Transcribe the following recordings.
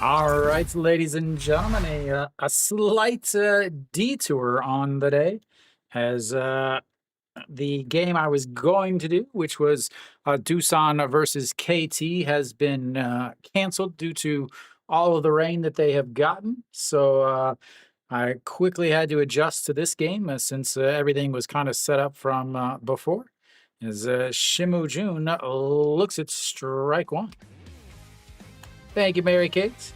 All right, ladies and gentlemen, a slight detour on the day as the game I was going to do, which was Doosan versus KT, has been canceled due to all of the rain that they have gotten. So I quickly had to adjust to this game since everything was kind of set up from before. As Shimu Jun looks at strike one. Thank you, Mary Kate.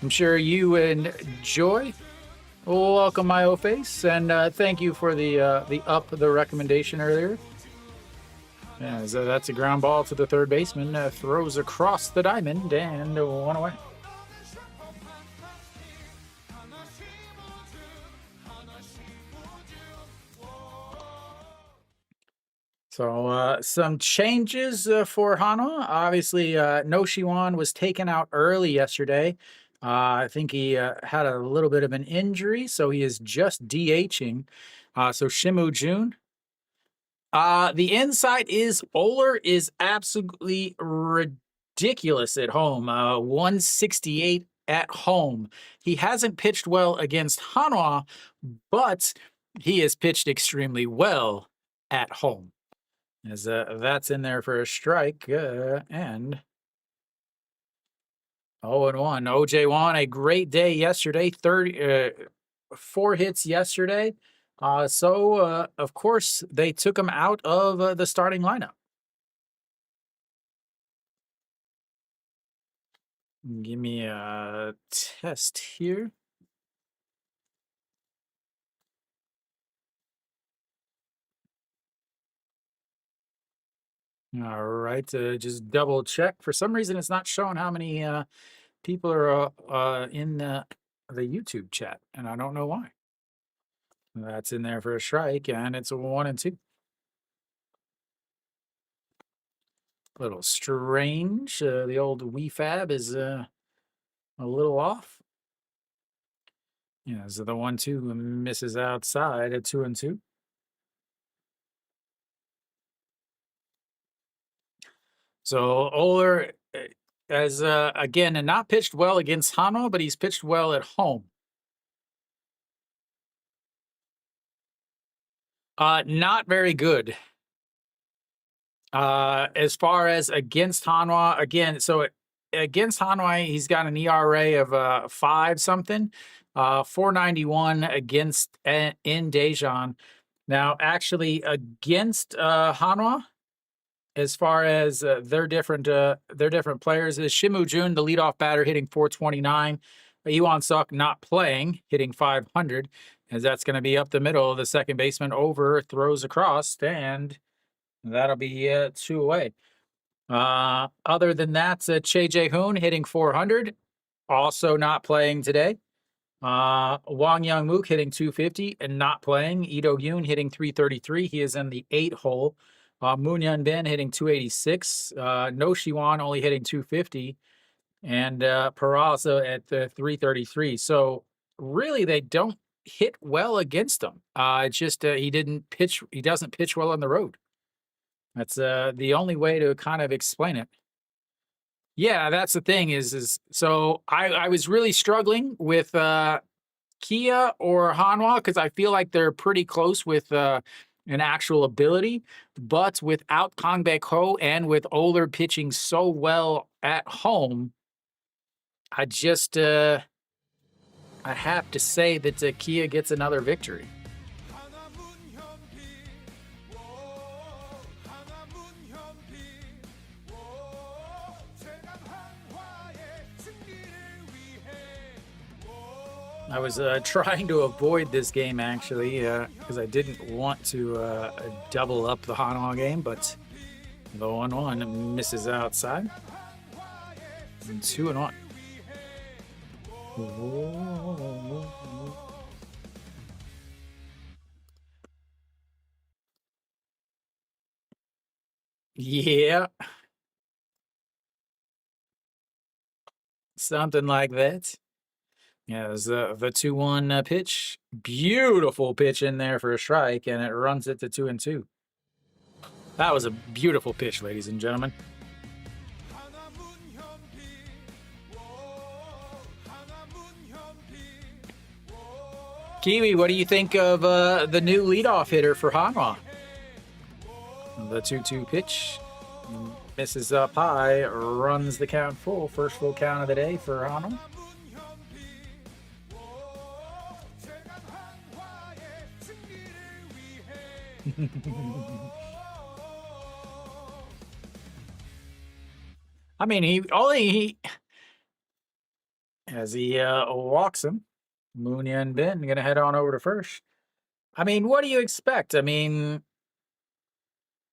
I'm sure you enjoy. Welcome, my old face, and thank you for the recommendation earlier. Yeah, so that's a ground ball to the third baseman. Throws across the diamond and one away. So some changes for Hanwha. Obviously, No Shiwan was taken out early yesterday. I think he had a little bit of an injury, so he is just DHing. So Shimu Jun. The insight is Oler is absolutely ridiculous at home. 168 at home. He hasn't pitched well against Hanwha, but he has pitched extremely well at home. As that's in there for a strike, and 0-1. OJ Wan, a great day yesterday. 4 hits yesterday. So of course they took him out of the starting lineup. Give me a test here. All right, just double check. For some reason, it's not showing how many people are in the YouTube chat, and I don't know why. That's in there for a strike, and it's a 1-2. A little strange. The old WeFab is a little off. Yeah, so the 1-2 misses outside at 2-2. So Oler has again not pitched well against Hanwha, but he's pitched well at home. Not very good. As far as against Hanwha, again, so against Hanwha, he's got an ERA of 5 something, 491 against in Daejeon. Now, actually, against Hanwha, as far as their different players, is Shimu Jun, the leadoff batter, hitting 429. Iwan Suk not playing, hitting 500, as that's going to be up the middle. The second baseman over throws across, and that'll be 2 away. Other than that, Che Jae-hoon hitting 400, also not playing today. Wang Young-mook hitting 250 and not playing. Lee Do-hyun hitting 333. He is in the 8 hole. Moon Hyun-bin hitting 286. No Shiwan only hitting 250. And Peraza at 333. So really, they don't hit well against him. It's just he didn't pitch. He doesn't pitch well on the road. That's the only way to kind of explain it. Yeah, that's the thing is so I was really struggling with Kia or Hanwha because I feel like they're pretty close with an actual ability, but without Kang Baek Ho and with Oler pitching so well at home, I just I have to say that Kia gets another victory. I was trying to avoid this game, actually, because I didn't want to double up the Hanwha game, but the 1-1 misses outside. And 2-1. Yeah. Something like that. Yeah, there's the 2-1 pitch. Beautiful pitch in there for a strike, and it runs it to 2-2. That was a beautiful pitch, ladies and gentlemen. Kiwi, what do you think of the new leadoff hitter for Hanwha? The 2-2 pitch misses up high, runs the count full. First full count of the day for Hanwha. I mean, he as he walks him, Munya and Ben gonna head on over to first. I mean, what do you expect? I mean,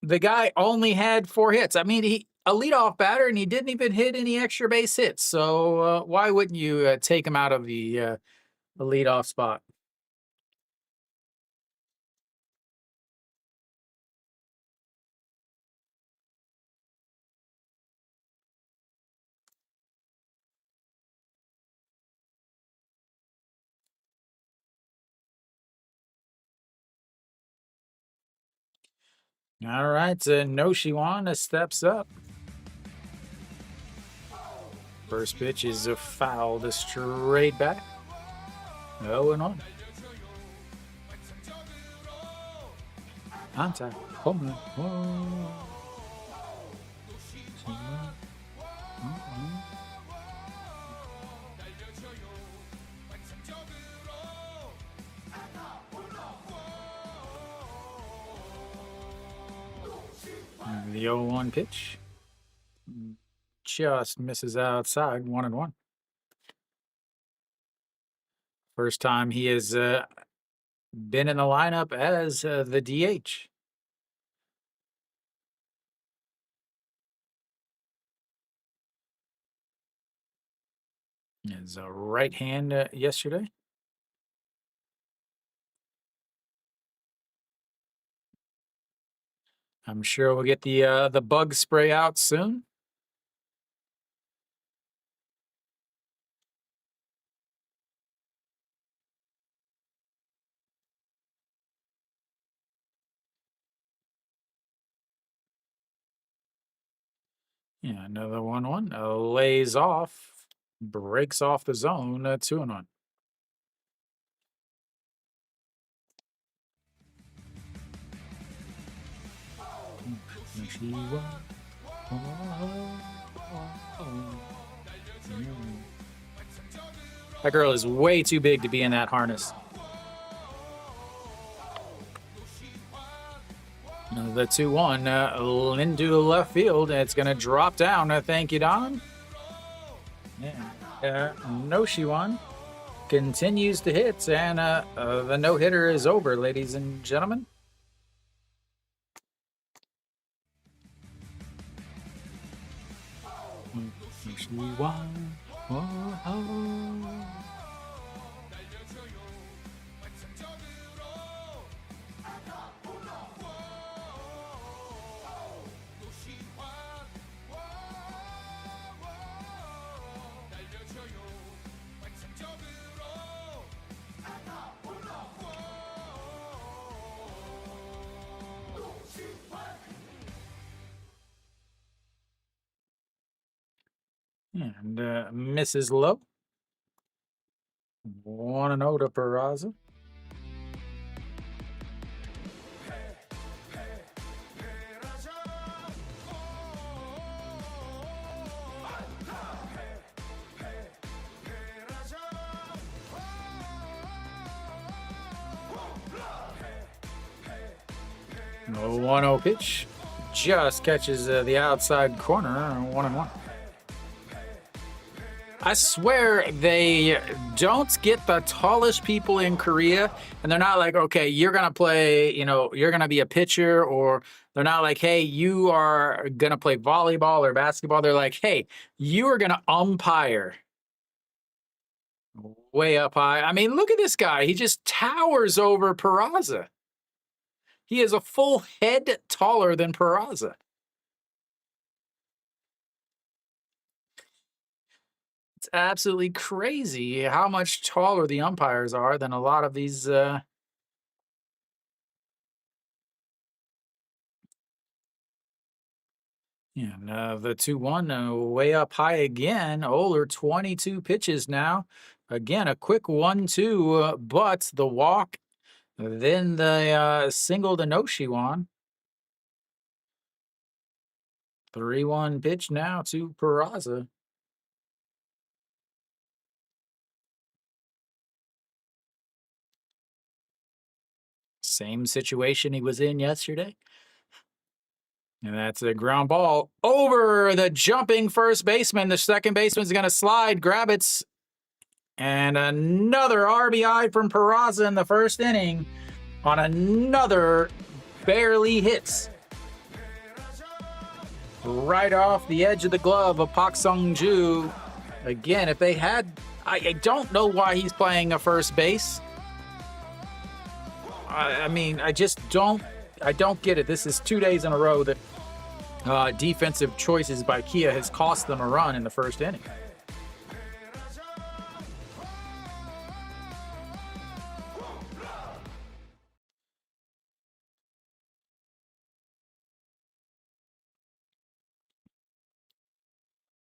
the guy only had 4 hits. I mean, he a leadoff batter, and he didn't even hit any extra base hits. So why wouldn't you take him out of the leadoff spot? All right, Noshiwan steps up. First pitch is a foul to straight back. 0-1. Anta, home run. The 0-1 pitch just misses outside. 1-1. First time he has been in the lineup as the DH. His right hand yesterday. I'm sure we'll get the bug spray out soon. Yeah, another 1-1. Lays off, breaks off the zone. 2-1. That girl is way too big to be in that harness. The 2-1 into the left field. It's going to drop down. Thank you, Don. Yeah. Noshiwan continues to hit, and the no-hitter is over, ladies and gentlemen. And misses low. 1-0 to Peraza. No 1-0 pitch. Just catches the outside corner. 1-1. I swear they don't get the tallest people in Korea, and they're not like, okay, you're going to play, you're going to be a pitcher, or they're not like, hey, you are going to play volleyball or basketball. They're like, hey, you are going to umpire. Way up high. I mean, look at this guy. He just towers over Peraza. He is a full head taller than Peraza. It's absolutely crazy how much taller the umpires are than a lot of these. Yeah, and the 2-1 way up high again. Oler 22 pitches now. Again, a quick 1-2, but the walk, then the single to Noshiwan. 3-1 pitch now to Peraza. Same situation he was in yesterday. And that's a ground ball over the jumping first baseman. The second baseman's going to slide, grab it. And another RBI from Peraza in the first inning on another barely hits. Right off the edge of the glove of Pak Sung-ju. Again, if they had, I don't know why he's playing a first base. I mean, I don't get it. This is 2 days in a row that defensive choices by Kia has cost them a run in the first inning.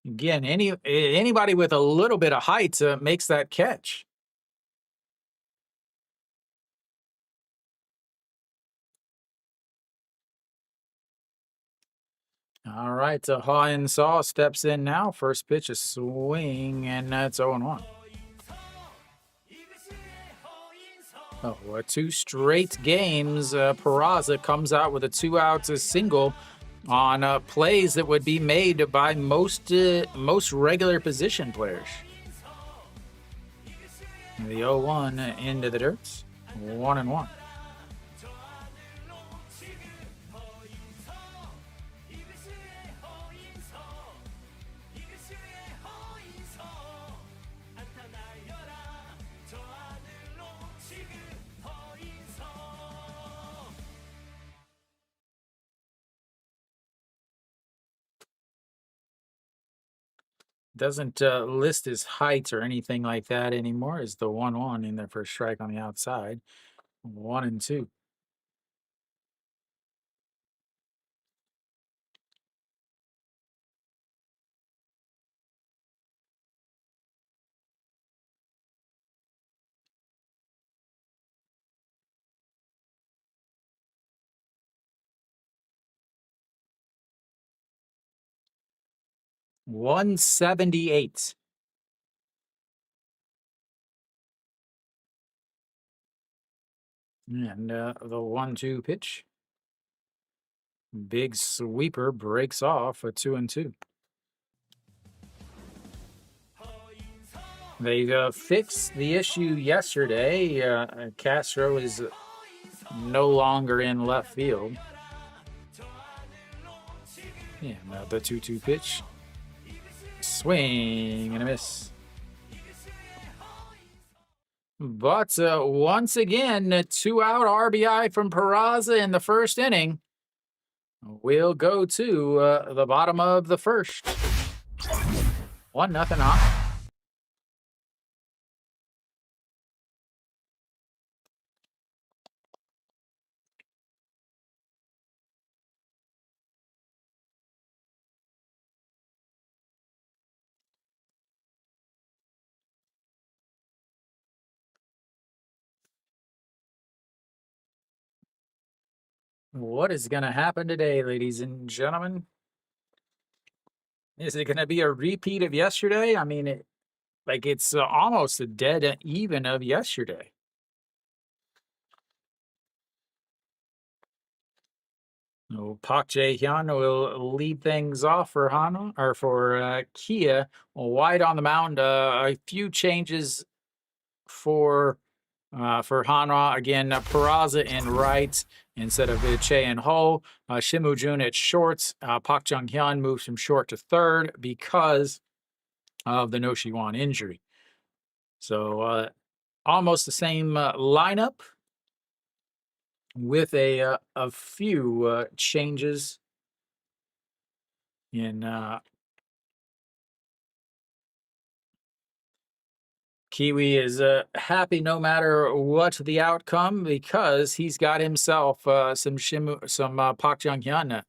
Again, anybody with a little bit of height makes that catch. All right, Ha-In-Saw steps in now. First pitch, a swing, and that's 0-1. Oh, 2 straight games. Peraza comes out with a 2-out single on plays that would be made by most regular position players. The 0-1 into the dirt. 1-1. Doesn't list his height or anything like that anymore. Is the 1-1 in there for a strike on the outside. 1-2. $178. And the 1-2 pitch. Big sweeper breaks off a 2-2. They fixed the issue yesterday. Castro is no longer in left field. Yeah, the 2-2 pitch. Swing and a miss. But once again, a 2-out RBI from Peraza in the first inning. We'll go to the bottom of the first. 1-0 off. What is going to happen today, ladies and gentlemen? Is it going to be a repeat of yesterday? I mean, it's almost a dead even of yesterday. Park Jae-hyun will lead things off for Hanwha or for Kia. Wide on the mound. A few changes for Hanwha. Again, Peraza in right instead of Che and Ho. Shimu Jun at short. Park Jung-hyun moves from short to third because of the Noshiwan injury. So almost the same lineup with a few changes in Kiwi is happy no matter what the outcome because he's got himself some Park Jung-hyun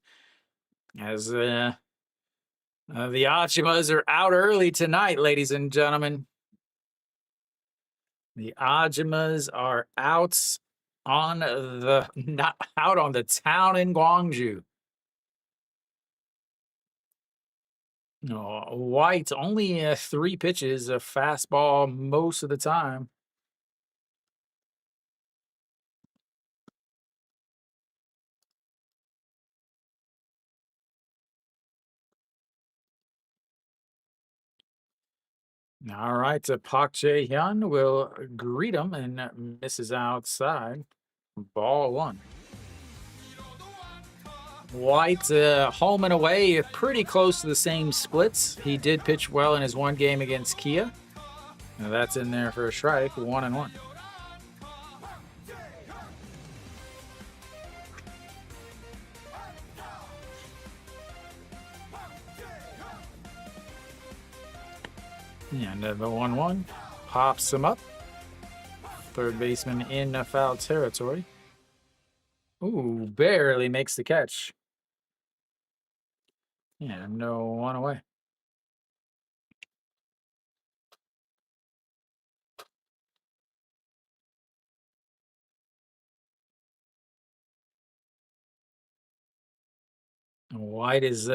as the Achimas are out early tonight, ladies and gentlemen. The Ajimas are out on the not out on the town in Gwangju. No, White only 3 pitches, a fastball most of the time. All right, Park Jae-hyun will greet him and misses outside. Ball one. White home and away, pretty close to the same splits. He did pitch well in his one game against Kia. Now that's in there for a strike, 1-1. And the 1-1 pops him up. Third baseman in foul territory. Ooh, barely makes the catch. Yeah, no one away. White is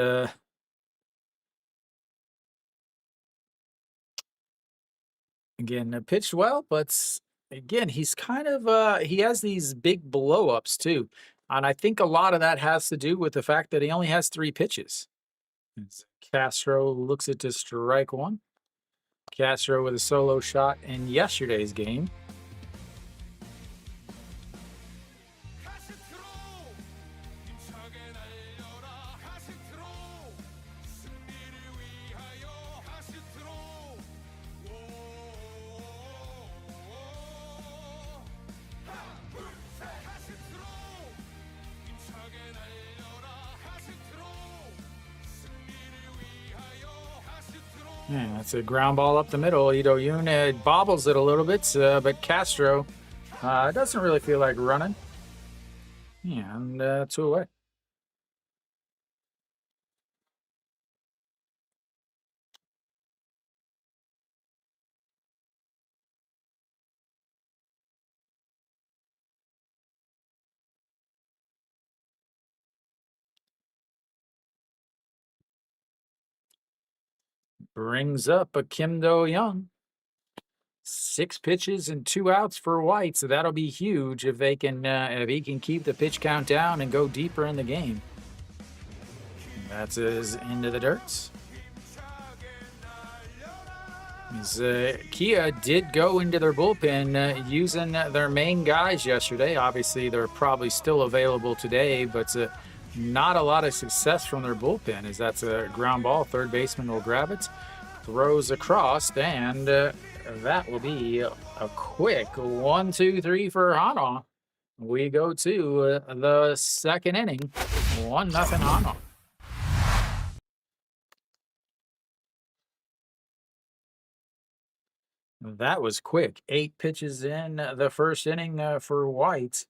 again pitched well, but again he's kind of he has these big blow ups too, and I think a lot of that has to do with the fact that he only has 3 pitches. As Castro looks at to strike one. Castro with a solo shot in yesterday's game. Yeah, that's a ground ball up the middle. Ito Yun bobbles it a little bit, but Castro doesn't really feel like running. Yeah, and 2 away. Brings up a Kim Do-young. 6 pitches and 2 outs for White, so that'll be huge if if he can keep the pitch count down and go deeper in the game. That's his into the dirt. Kia did go into their bullpen using their main guys yesterday. Obviously, they're probably still available today, but not a lot of success from their bullpen as that's a ground ball. Third baseman will grab it, throws across, and that will be a quick 1-2-3 for Hanwha. We go to the second inning, 1-0 Hanwha. That was quick. 8 pitches in the first inning for White.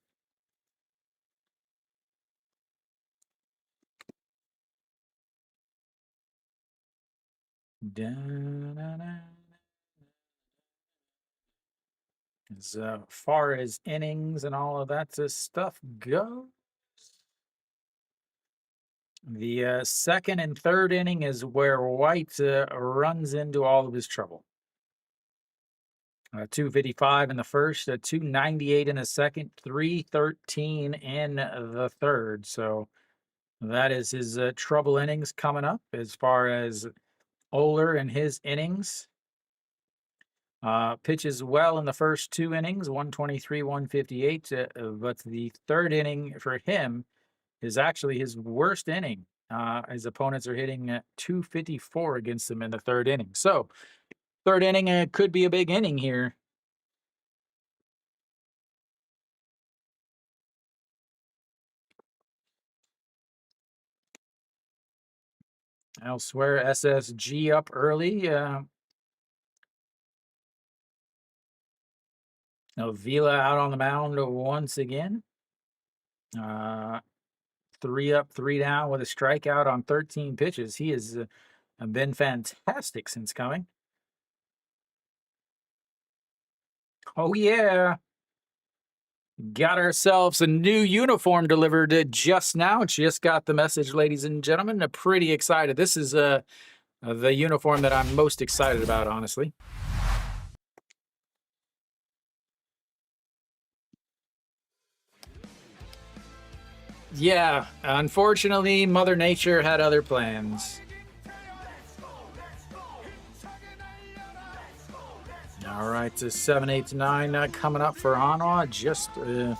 As far as innings and all of that stuff goes, the second and third inning is where White runs into all of his trouble. 255 in the first, 298 in the second, 313 in the third. So that is his trouble innings coming up as far as Oler and his innings. Pitches well in the first 2 innings, 123, 158, but the third inning for him is actually his worst inning. His opponents are hitting 254 against him in the third inning. So, third inning could be a big inning here. Elsewhere, SSG up early. Vila out on the mound once again. 3 up, 3 down with a strikeout on 13 pitches. He has been fantastic since coming. Oh, yeah. Got ourselves a new uniform delivered just now. Just got the message, ladies and gentlemen. Pretty excited. This is the uniform that I'm most excited about, honestly. Yeah, unfortunately, Mother Nature had other plans. All right, to 7, 8, 9 coming up for Hanwha. Just, I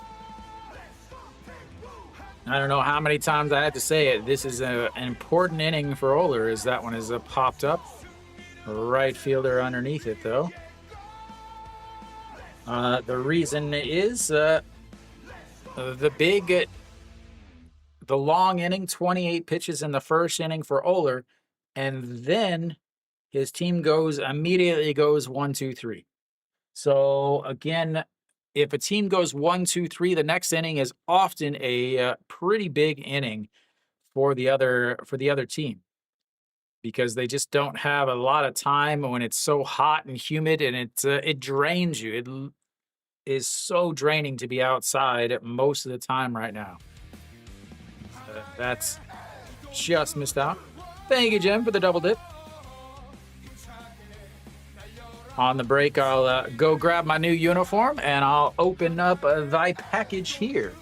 don't know how many times I had to say it. This is an important inning for Oler, as that one is popped up. Right fielder underneath it, though. The reason is the long inning, 28 pitches in the first inning for Oler, and then his team immediately goes 1, 2, 3. So again, if a team goes 1, 2, 3, the next inning is often a pretty big inning for the other team because they just don't have a lot of time when it's so hot and humid, and it drains you. Is so draining to be outside most of the time right now. That's just missed out. Thank you, Jim, for the double dip. On the break, I'll go grab my new uniform and I'll open up thy package here.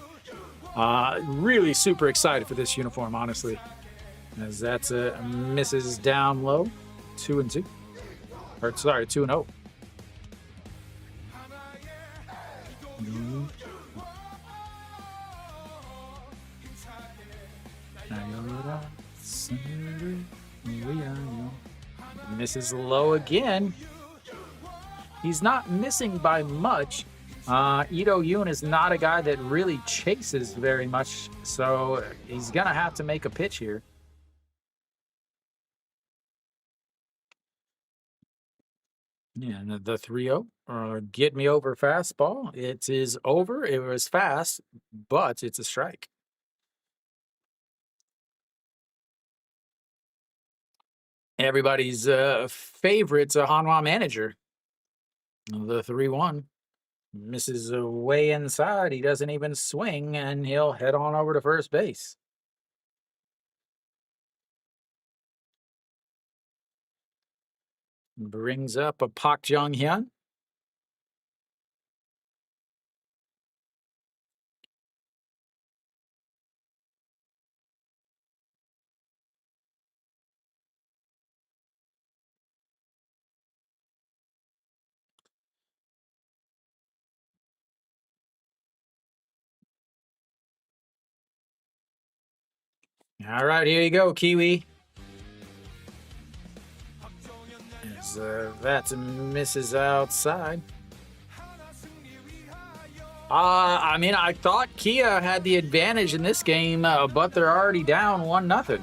Really super excited for this uniform, honestly, as that's misses down low, 2 and 2, or sorry, 2 and 0. Misses low again. He's not missing by much. Ito Yoon is not a guy that really chases very much, so he's going to have to make a pitch here. Yeah, and the 3-0, get me over fastball. It is over. It was fast, but it's a strike. Everybody's favorite Hanwha manager, the 3-1. Misses way inside. He doesn't even swing, and he'll head on over to first base. Brings up a Pak Jong-hyun. All right, here you go, Kiwi. As that misses outside. I mean, I thought Kia had the advantage in this game, but they're already down 1-0.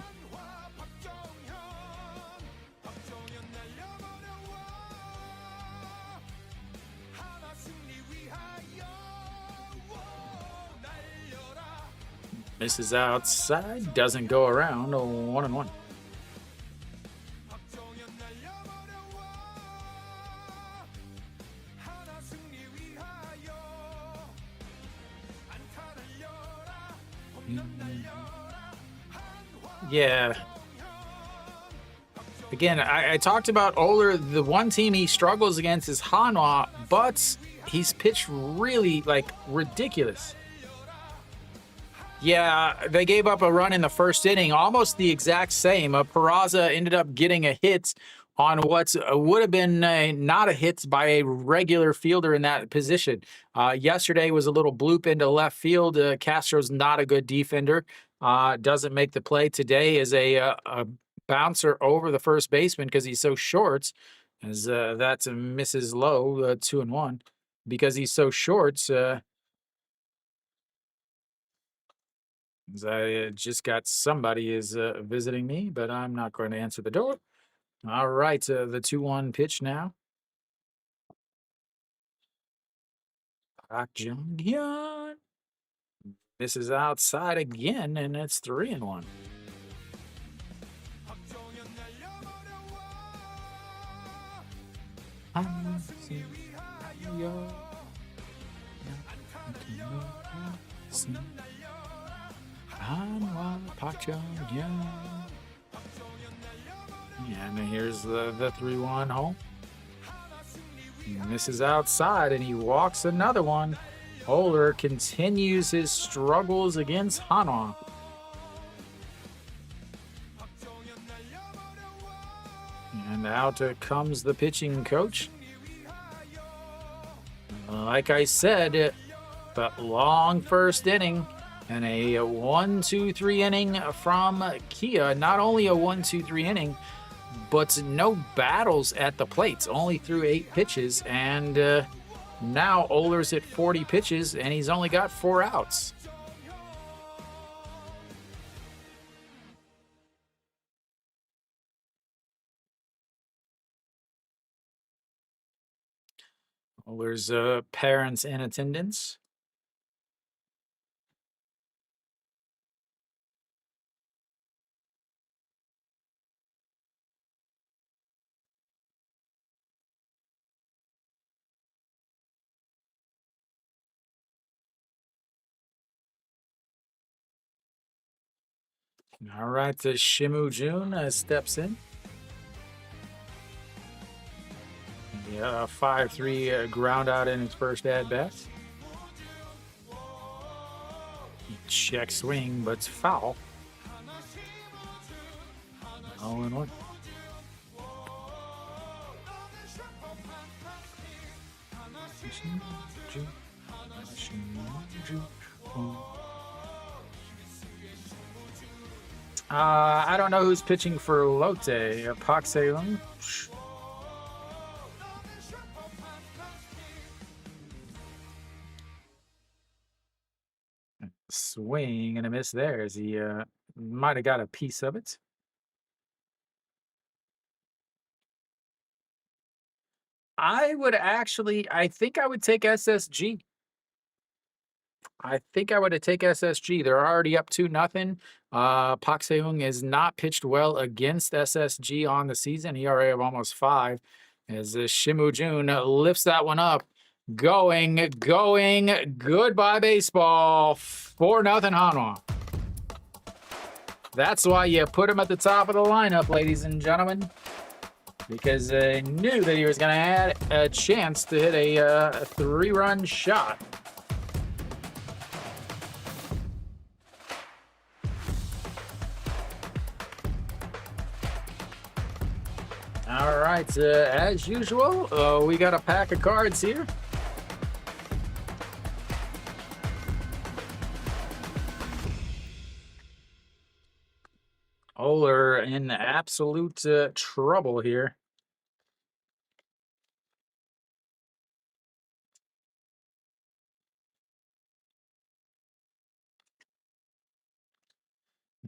Misses outside, doesn't go around, 1-1. Yeah. Again, I talked about Oler. The one team he struggles against is Hanwha, but he's pitched really, ridiculous. Yeah, they gave up a run in the first inning, almost the exact same. Peraza ended up getting a hit on what would have been not a hit by a regular fielder in that position. Yesterday was a little bloop into left field. Castro's not a good defender. Doesn't make the play. Today is a bouncer over the first baseman because he's so short. As that misses low, 2-1, because he's so short. I just got somebody is visiting me, but I'm not going to answer the door. All right, the 2-1 pitch now. Park Jung-hyun. This is outside again, and it's 3-1. Hanwha Eagles. And here's the 3-1 home. He misses outside and he walks another one. Oler continues his struggles against Hanwha. And out comes the pitching coach. Like I said, but long first inning and a 1-2-3 inning from Kia. Not only a 1-2-3 inning, but no battles at the plates. Only threw 8 pitches, and now Oler's at 40 pitches, and he's only got 4 outs. Oler's parents in attendance. All right, Shimu Jun steps in. Yeah, 5-3 ground out in his first at bat. Check swing, but it's foul. 0-1. I don't know who's pitching for Lotte. Pak Se-lung. Swing and a miss there as he might have got a piece of it. I think I would take SSG. I think I would take SSG. They're already up 2-0. Pak Se-lung has not pitched well against SSG on the season. ERA of almost 5. As Shimu Jun lifts that one up. Going. Goodbye, baseball. 4-0 Hanwha. That's why you put him at the top of the lineup, ladies and gentlemen. Because they knew that he was going to add a chance to hit a 3-run shot. All right, as usual, we got a pack of cards here. Oler in absolute trouble here.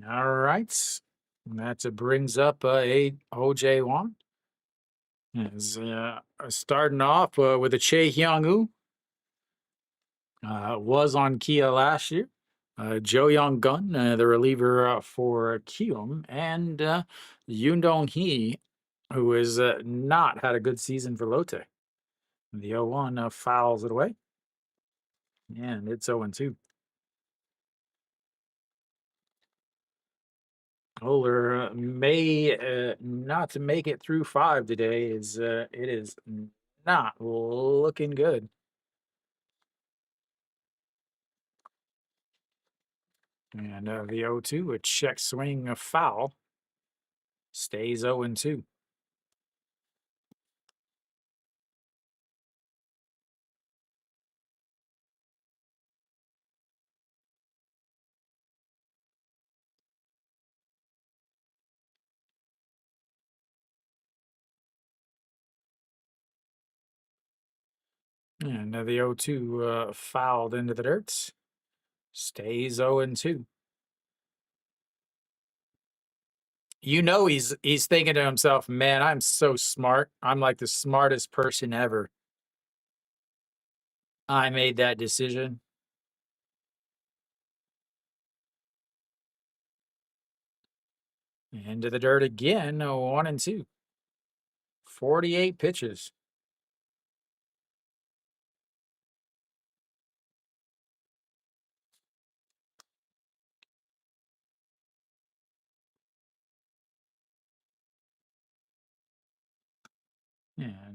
All right, and that brings up a OJ Won. Is starting off with a Chae Hyung-woo. Was on Kia last year. Jo Young-gun, the reliever for Kium, and Yoon Dong-hee, who has not had a good season for Lotte. The 0-1 fouls it away, and it's 0-2. Oler may not make it through 5 today. It is not looking good. And the 0-2, a check swing, a foul. Stays 0-2. And the 0-2 fouled into the dirt. Stays 0-2. You know he's thinking to himself, man, I'm so smart. I'm like the smartest person ever. I made that decision. Into the dirt again, 1-2. 48 pitches.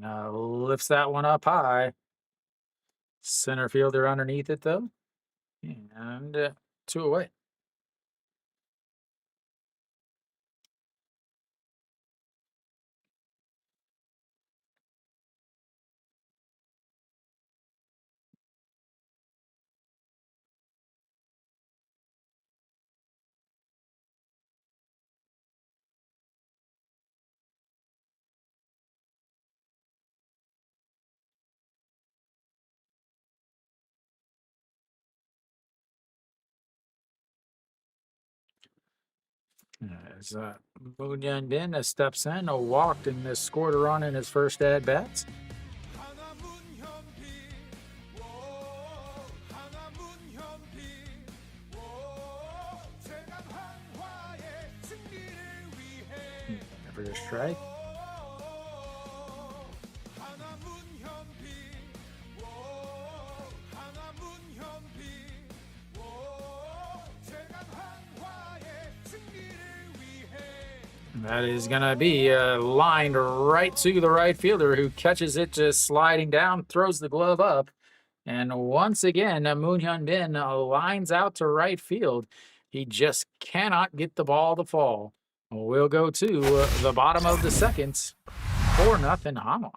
And lifts that one up high. Center fielder underneath it, though. And 2 away. As Moon Young Bin steps in, walked and scored a run in his first at bats. Never a strike. That is going to be lined right to the right fielder, who catches it just sliding down, throws the glove up. And once again, Moon Hyun Bin lines out to right field. He just cannot get the ball to fall. We'll go to the bottom of the second. 4-0 Hanwha.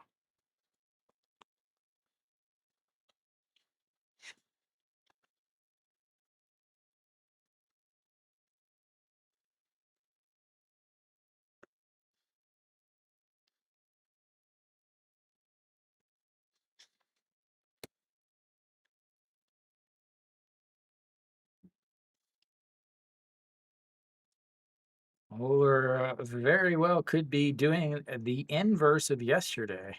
Oler very well could be doing the inverse of yesterday.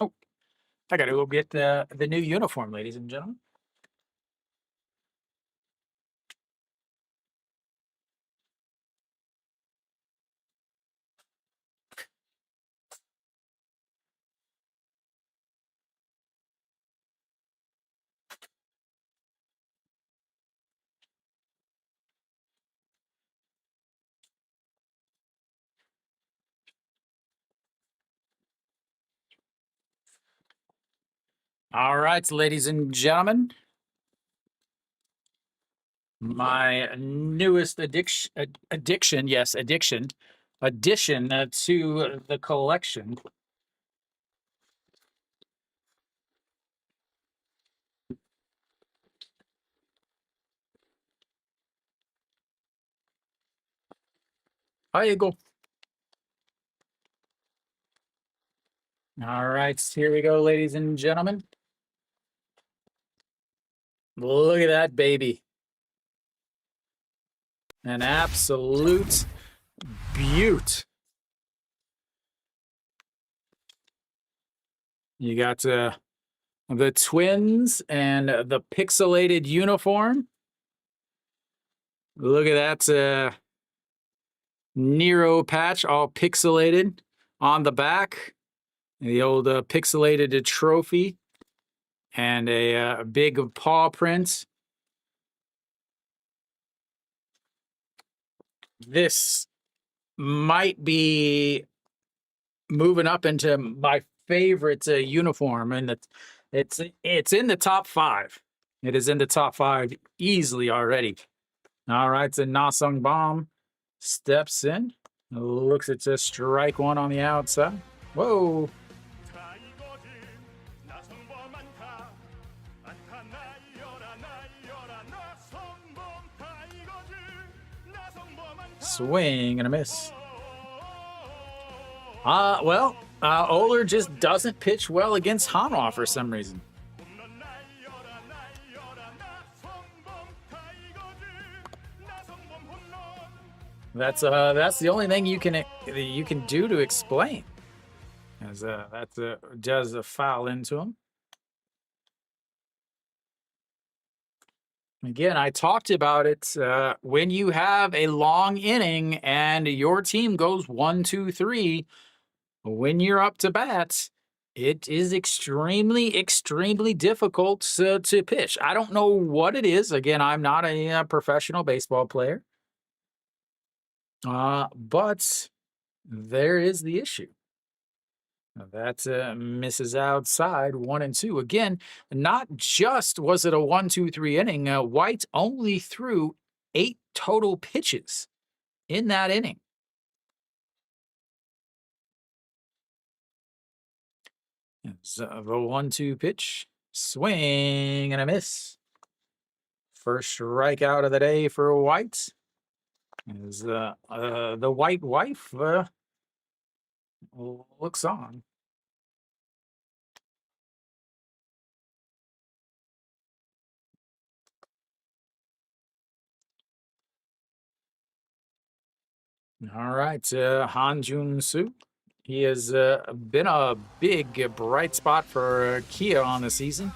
Oh, I got to go get the new uniform, ladies and gentlemen. All right, ladies and gentlemen, my newest addition to the collection. Hi, Eagle. All right, here we go, ladies and gentlemen. Look at that baby. An absolute beaut. You got the Twins and the pixelated uniform. Look at that Nero patch, all pixelated on the back. The old pixelated trophy and a big paw print. This might be moving up into my favorite uniform, and it's in the top 5. It is in the top 5 easily already. All right, so Na Sung Bom steps in, looks at strike one on the outside. Whoa. Swing and a miss. Oler just doesn't pitch well against Hanwha for some reason. That's the only thing you can do to explain, as that does a foul into him. Again, I talked about it. When you have a long inning and your team goes 1, 2, 3, when you're up to bat, It is extremely, extremely difficult to pitch. I don't know what it is. Again, I'm not a professional baseball player, but there is the issue. That misses outside 1-2. Again, not just was it a 1-2-3 inning, White only threw 8 total pitches in that inning. So the 1-2 pitch, swing and a miss. First strikeout of the day for White. As the White wife looks on. All right, Hanjun Soo. He has been a big bright spot for Kia on the season.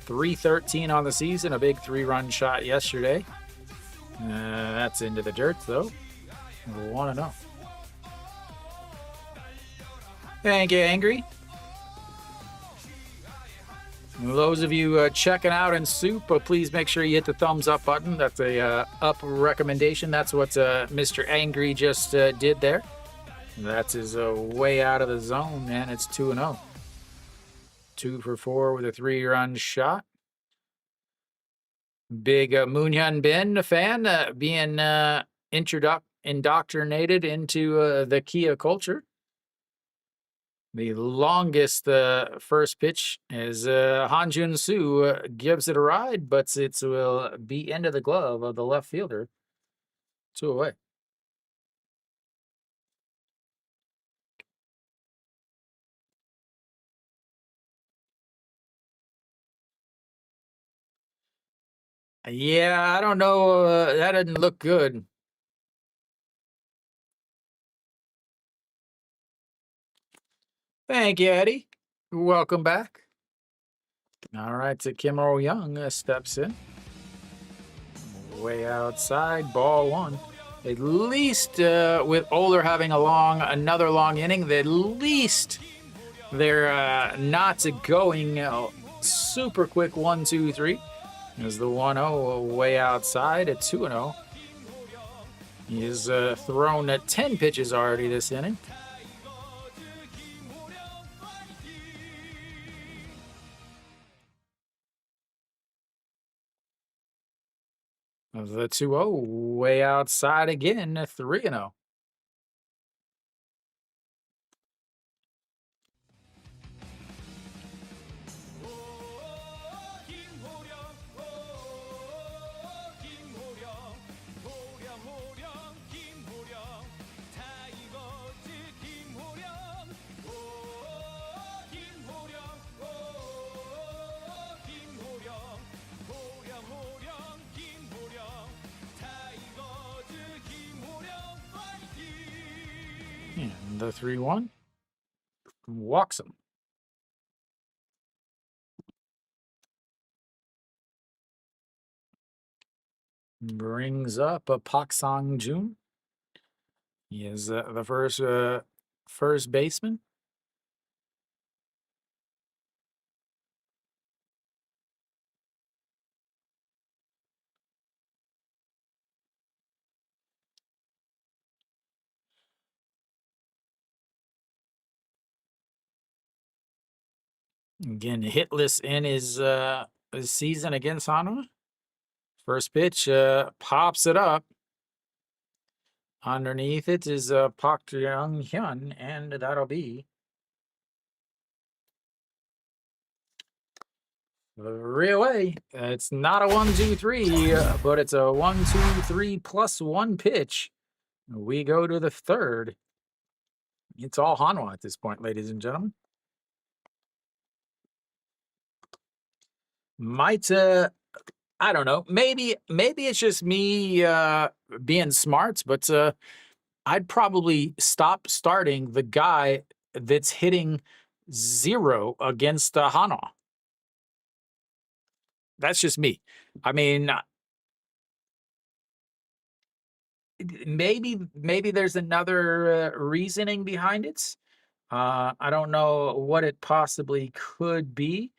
313 on the season, a big 3-run shot yesterday. That's into the dirt though. 1-0. Thank you, Angry. Those of you checking out in SOOP, please make sure you hit the thumbs up button. That's a up recommendation. That's what Mr. Angry just did there. That's his way out of the zone, and it's 2-0. 2 for 4 with a 3-run shot. Big Moonhyun Bin fan being indoctrinated into the Kia culture. The longest first pitch is Hanjun Soo gives it a ride, but it will be into the glove of the left fielder. 2 away. Yeah, I don't know. That didn't look good. Thank you, Eddie. Welcome back. All right, so Kim Oh Young steps in. Way outside, ball 1. At least with Oler having another long inning, at least they're not going super quick 1-2-3. There's the 1-0 way outside at 2-0. He's thrown 10 pitches already this inning. The 2-0 way outside again, 3-0. And the 3-1 walks him. Brings up a Pak Sang Jun. He is the first baseman. Again, hitless in his season against Hanwha. First pitch pops it up. Underneath it is Park Jung Hyun, and that'll be 3 away. It's not a 1-2-3, but it's a 1-2-3 plus 1 pitch. We go to the third. It's all Hanwha at this point, ladies and gentlemen. Might I don't know. Maybe it's just me being smart, but I'd probably stop starting the guy that's hitting 0 against Hanwha. That's just me. I mean, maybe there's another reasoning behind it. I don't know what it possibly could be,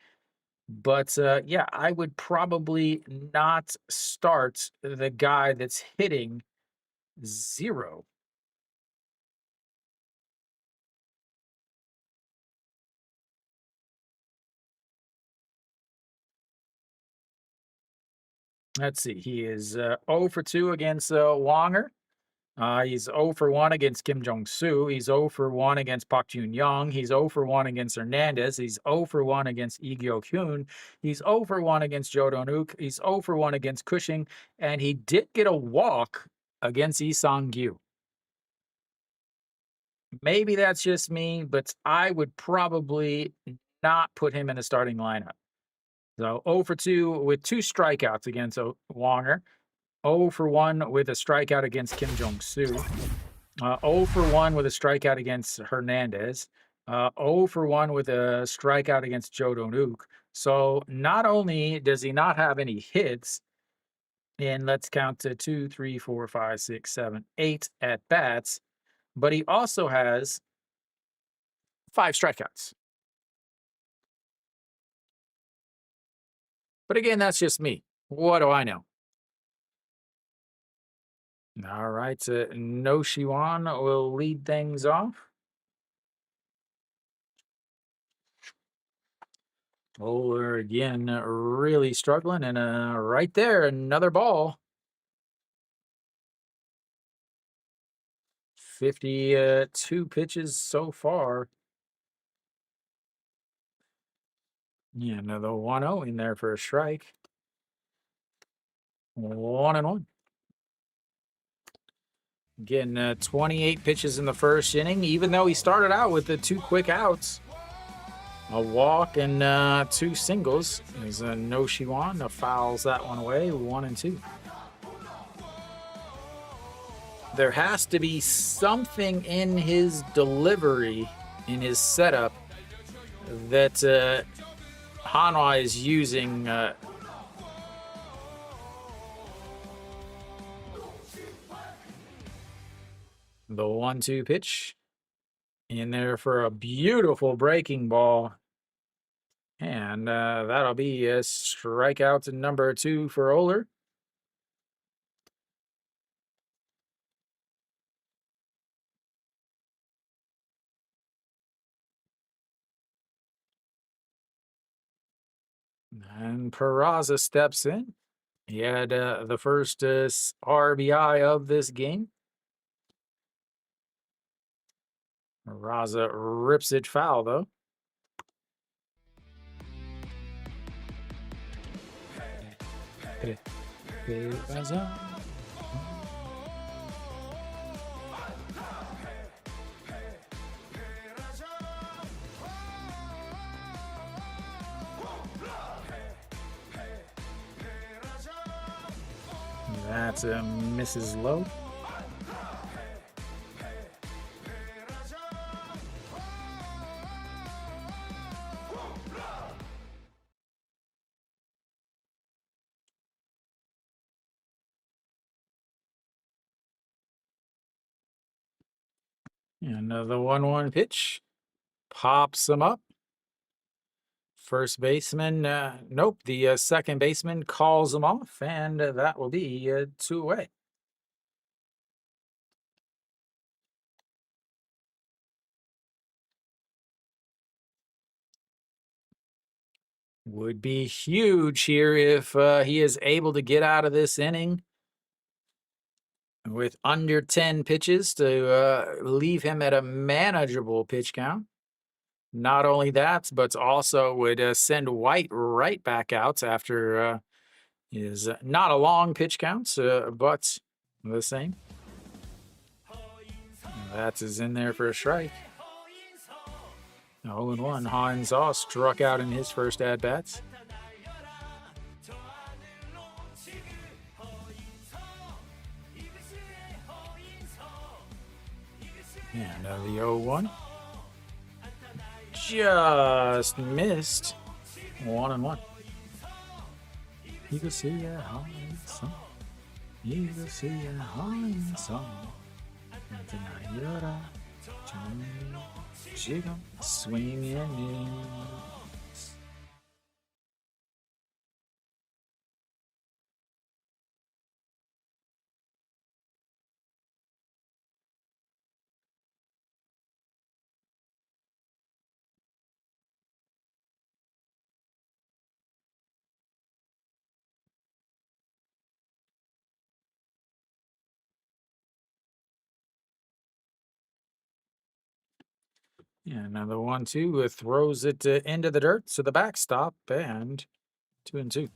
but yeah, I would probably not start the guy that's hitting 0. Let's see. He is 0 for 2 against Wonger. He's 0 for 1 against Kim Jong-soo. He's 0 for 1 against Park Jun-young. He's 0 for 1 against Hernandez. He's 0 for 1 against Lee Gyo-kyun. He's 0 for 1 against Jo Don-wook. He's 0 for 1 against Cushing. And he did get a walk against Lee Sang-gyu. Maybe that's just me, but I would probably not put him in the starting lineup. So 0 for 2 with 2 strikeouts against Wonger. 0 for 1 with a strikeout against Kim Jong-soo. 0 for 1 with a strikeout against Hernandez. 0 for 1 with a strikeout against Jo Don-wook. So not only does he not have any hits in, let's count to 2, 3, 4, 5, 6, 7, 8 at bats, but he also has 5 strikeouts. But again, that's just me. What do I know? All right, No Shiwan will lead things off. Bowler again, really struggling, and right there, another ball. 52 pitches so far. Yeah, another 1-0 in there for a strike. 1-1. Again, 28 pitches in the first inning, even though he started out with the 2 quick outs. A walk and 2 singles. There's a No Shiwan, fouls that one away, 1-2. There has to be something in his delivery, in his setup, that Hanwha is using. The 1-2 pitch in there for a beautiful breaking ball. And that'll be a strikeout number 2 for Oler. And Peraza steps in. He had the first RBI of this game. Peraza rips it foul, though. Peraza. That's Mrs. Lowe. Another 1-1 pitch. Pops him up. First baseman, nope, the second baseman calls him off, and that will be 2 away. Would be huge here if he is able to get out of this inning with under 10 pitches to leave him at a manageable pitch count. Not only that, but also would send White right back out after his not a long pitch count, but the same. That is in there for a strike. 0-1. Hanwha struck out in his first at-bats. And the 0-1. Just missed. 1-1. You can see a Hanwha. You can see a Hanwha. Jiggle, swing and miss. Yeah, another 1-2 throws it into the dirt to the backstop and 2-2.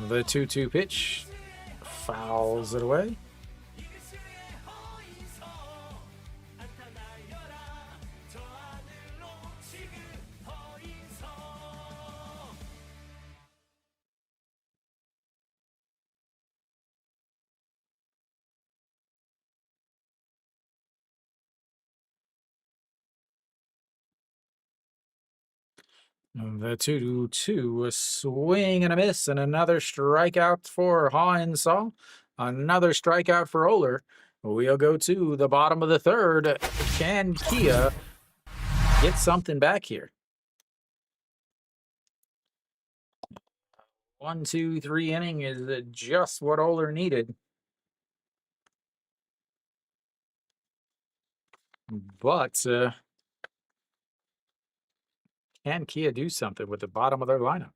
The 2-2 pitch fouls it away. The 2-2, a swing and a miss, and another strikeout for Hanwha. Another strikeout for Oler. We'll go to the bottom of the third. Can Kia get something back here? 1, 2, 3 inning is just what Oler needed. But can Kia do something with the bottom of their lineup?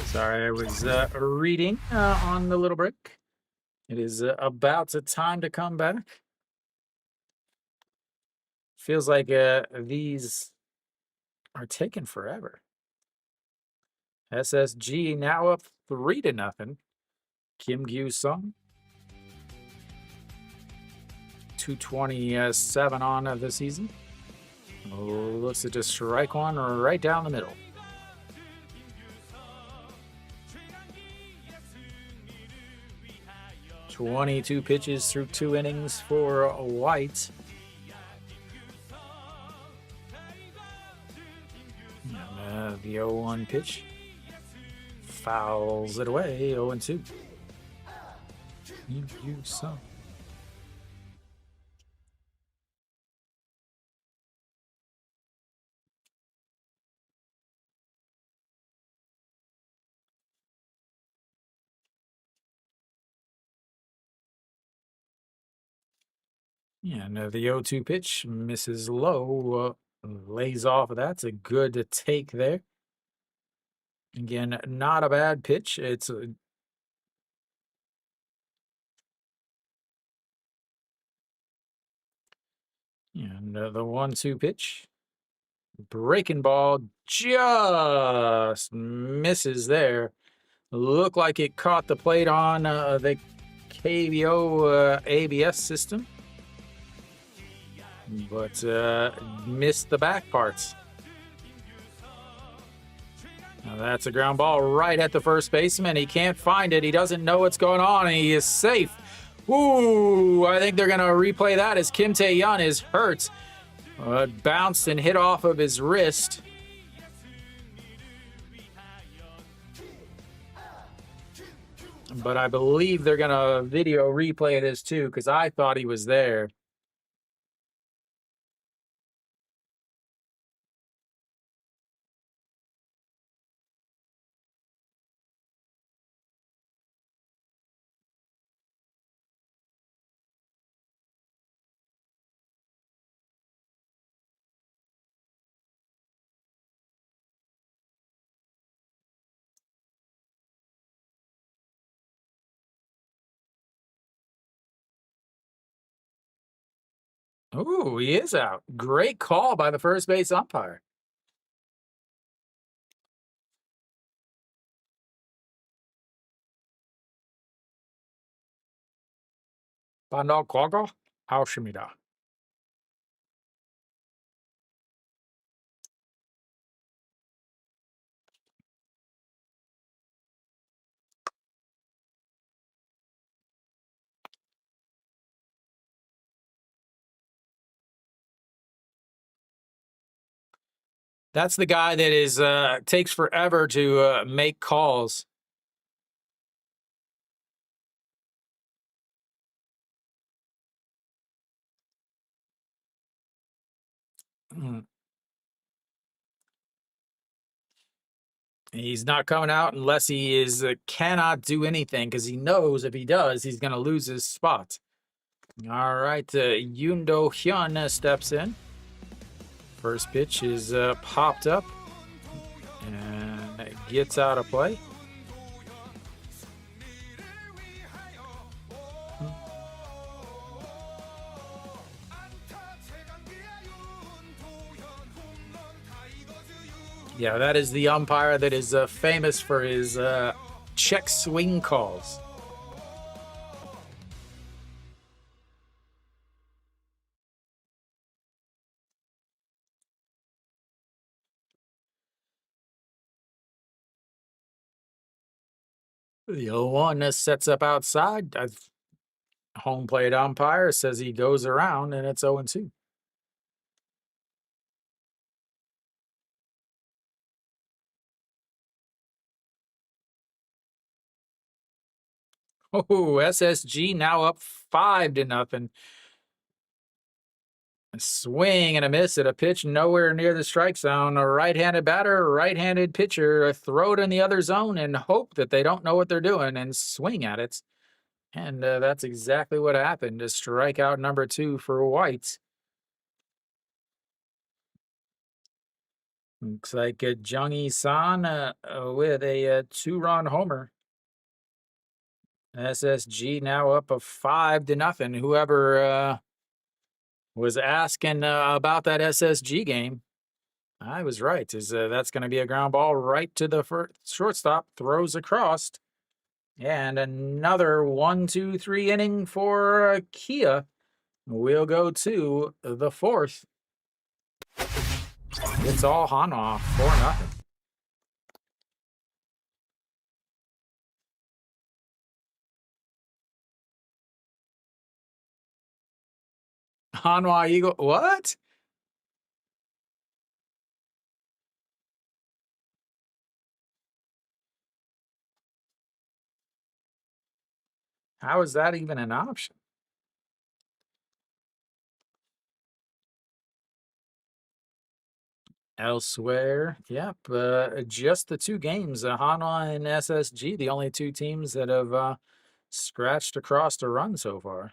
Sorry, I was reading on the little break. It is about the time to come back. Feels like these are taking forever. SSG now up 3-0. Kim Gyu Sung. 227 on of the season. Looks to just strike one right down the middle. "22 pitches through 2 innings for White. And, the 0-1 pitch fouls it away. 0-2. Kim Gyu Sung. Yeah, no, the 0-2 pitch misses low, lays off of that. It's a good take there. Again, not a bad pitch. It's and the 1-2 pitch, breaking ball just misses there. Looked like it caught the plate on the KBO ABS system, but missed the back parts. That's a ground ball right at the first baseman. He can't find it. He doesn't know what's going on, and he is safe. Ooh, I think they're going to replay that as Kim Tae-yeon is hurt. It bounced and hit off of his wrist. But I believe they're going to video replay this too, because I thought he was there. Ooh, he is out. Great call by the first base umpire. 반달 과거 아웃입니다. That's the guy that is takes forever to make calls. Mm. He's not coming out unless he is cannot do anything because he knows if he does, he's going to lose his spot. All right, Yoon Do-hyun steps in. First pitch is popped up and gets out of play. Yeah, that is the umpire that is famous for his check swing calls. The 0-1 sets up outside. Home plate umpire says he goes around, and it's 0-2. Oh, SSG now up 5-0. A swing and a miss at a pitch nowhere near the strike zone. A right-handed batter, right-handed pitcher, throw it in the other zone and hope that they don't know what they're doing and swing at it. And that's exactly what happened. A strikeout number 2 for White. Looks like Jung Hee-san with a 2-run homer. SSG now up a 5-0. Whoever was asking about that SSG game, I was right. That's going to be a ground ball right to the first shortstop, throws across, and another 1-2-3 inning for Kia. We'll go to the 4th. It's all Hanwha, 4-0. Hanwha Eagle, what? How is that even an option? Elsewhere, yep, just the 2 games, Hanwha and SSG, the only 2 teams that have scratched across a run so far.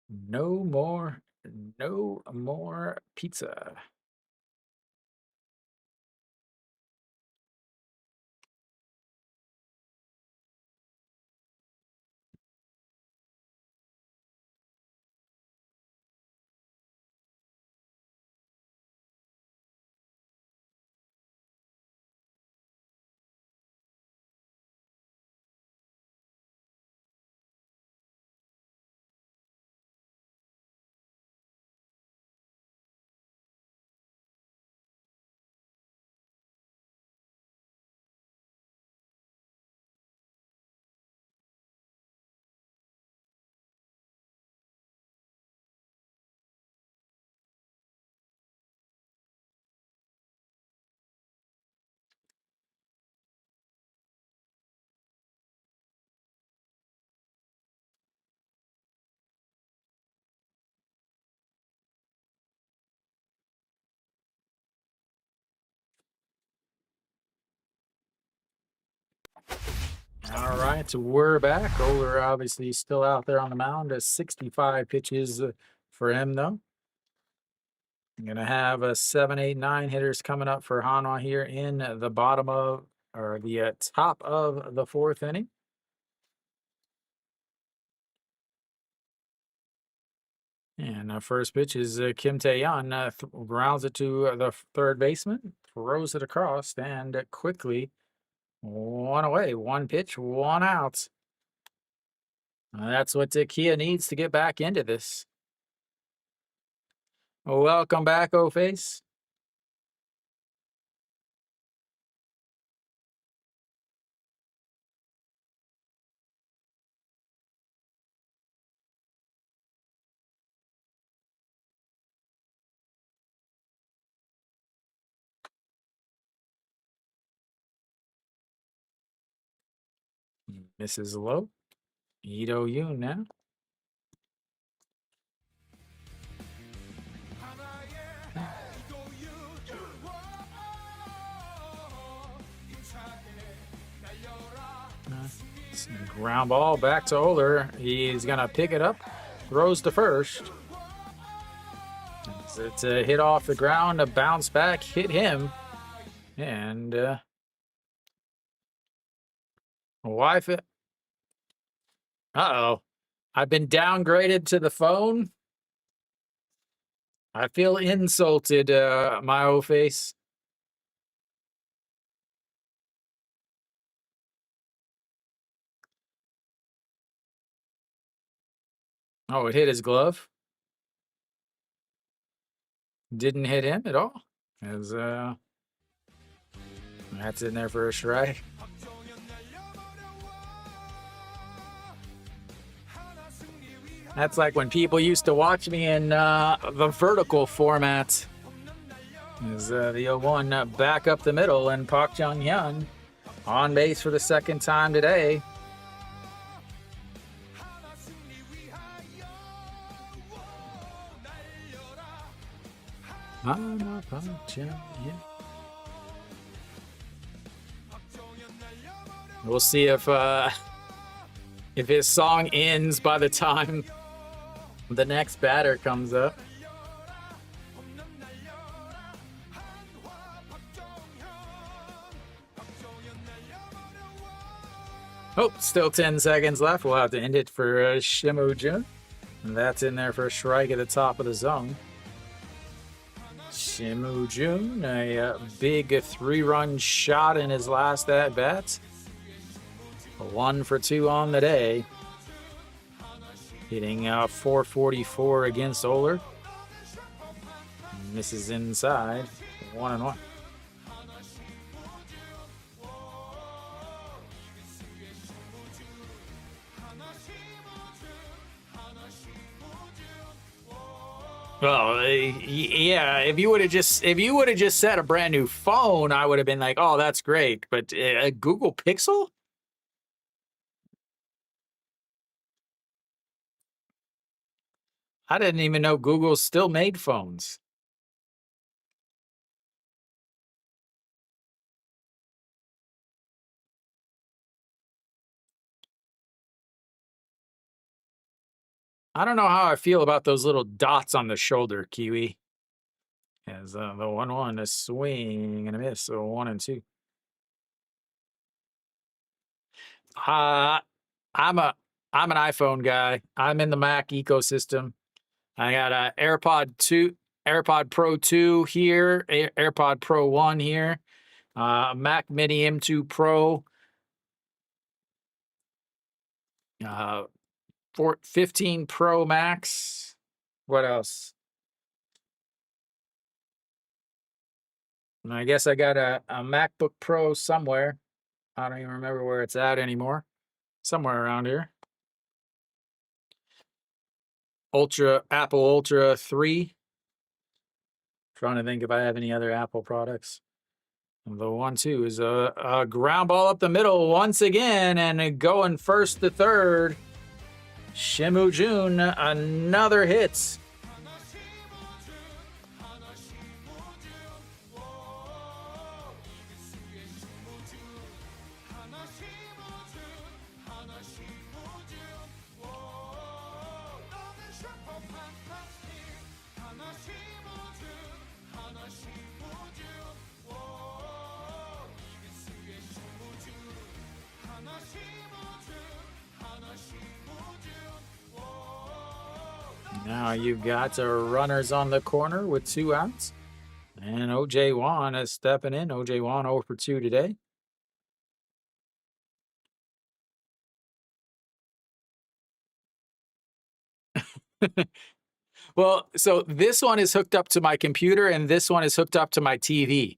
No more pizza. All right, so we're back. Oler obviously still out there on the mound. 65 pitches for him, though. I'm going to have a 7, 8, 9 hitters coming up for Hanwha here in the bottom of, or the top of the fourth inning. And first pitch is Kim Tae-yeon, grounds it to the third baseman, throws it across, and quickly one away. One pitch, one out. That's what Kia needs to get back into this. Welcome back, O-Face. Misses low. Ito Yoon now. Ground ball back to Oler. He's going to pick it up. Throws to first. It's a hit off the ground, a bounce back, hit him. And wife it. Uh-oh. I've been downgraded to the phone. I feel insulted, my O-Face. Oh, it hit his glove. Didn't hit him at all. As that's in there for a strike. That's like when people used to watch me in the vertical format. Is the 0-1 back up the middle, and Park Jung-hyun on base for the second time today. We'll see if his song ends by the time the next batter comes up. Oh, still 10 seconds left. We'll have to end it for Shimu Jun. And that's in there for a strike at the top of the zone. Shimu Jun, a big 3-run shot in his last at-bat. 1 for 2 on the day. Hitting 444 against Oler. Misses inside. 1-1. Well, yeah. If you would have just said a brand new phone, I would have been like, "Oh, that's great." But a Google Pixel? I didn't even know Google still made phones. I don't know how I feel about those little dots on the shoulder, Kiwi. As the 1-1, a swing and a miss, so 1 and 2. I'm an iPhone guy. I'm in the Mac ecosystem. I got a AirPod Pro 2 here, AirPod Pro 1 here, Mac Mini M2 Pro, 15 Pro Max. What else? And I guess I got a MacBook Pro somewhere. I don't even remember where it's at anymore. Somewhere around here. Apple Ultra 3. Trying to think if I have any other Apple products. The 1-2 is a ground ball up the middle once again, and going first to third. Shimu Jun, another hit. Now you've got runners on the corner with 2 outs. And O.J. Wan is stepping in. O.J. Wan 0 for 2 today. Well, so this one is hooked up to my computer, and this one is hooked up to my TV.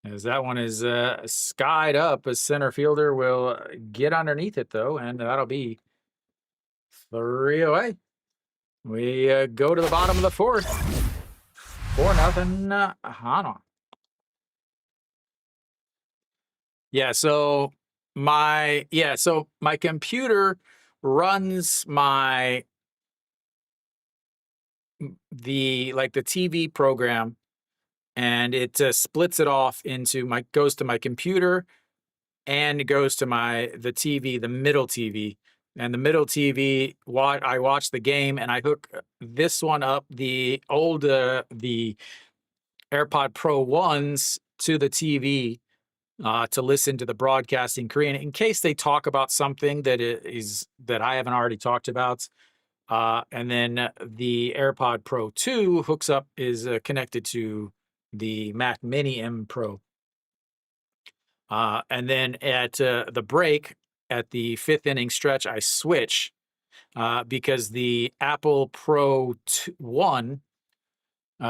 As that one is skied up, a center fielder will get underneath it, though, and that'll be 3 away. We go to the bottom of the 4th. 4-0 Hanwha. So my computer runs the TV program, and it splits it off into goes to my computer, and it goes to the TV, the middle TV. And the middle TV, I watch the game, and I hook this one up, the old the AirPod Pro 1s, to the TV to listen to the broadcast in Korean in case they talk about something that I haven't already talked about. And then the AirPod Pro 2 is connected to the Mac Mini M Pro. And then at the break, at the 5th inning stretch, I switch because the Apple Pro 1,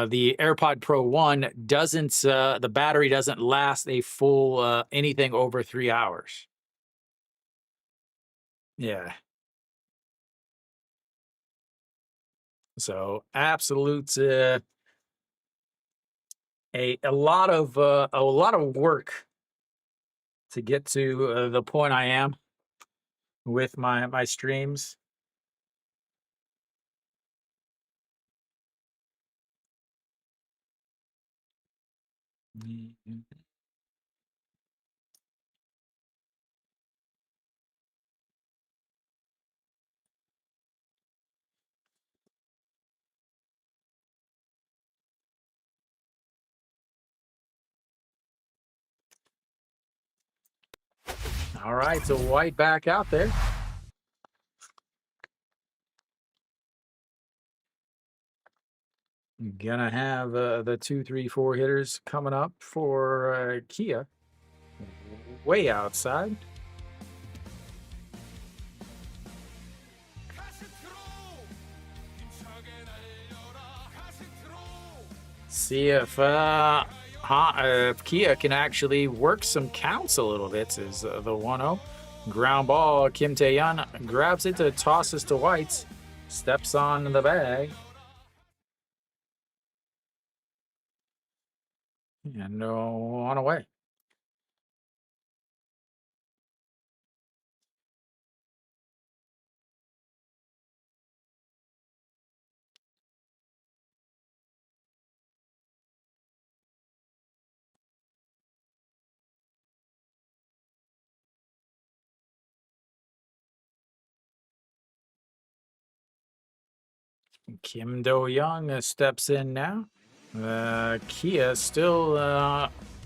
the AirPod Pro 1 doesn't, the battery doesn't last a full anything over 3 hours. Yeah. So absolute a lot of work to get to the point I am with my streams. All right, so White back out there. Gonna have the 2, 3, 4 hitters coming up for Kia. Way outside. See if Kia can actually work some counts a little bit. Is the 1-0 ground ball. Kim Tae-yeon grabs it, tosses to White, steps on the bag, and on away. Kim Do-young steps in now. Kia still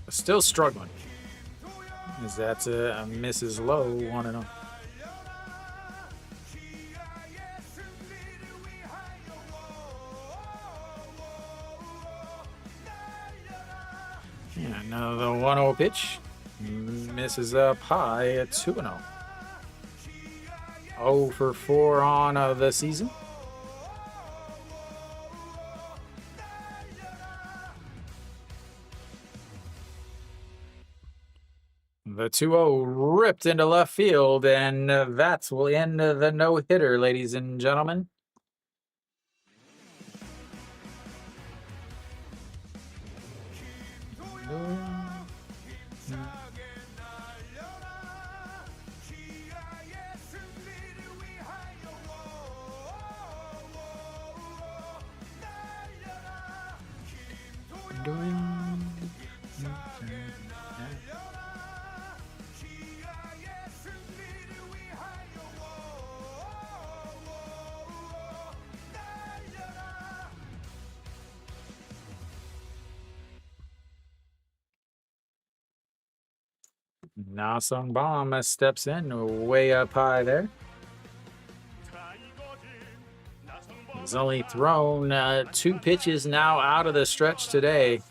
struggling. Is that Mrs. Low 1-0? Yeah, now the 1-0 pitch misses up high at 2-0. 0 for 4 on the season. The 2-0 ripped into left field, and that will end the no-hitter, ladies and gentlemen. Na Sung Bom steps in way up high there. He's only thrown 2 pitches now out of the stretch today.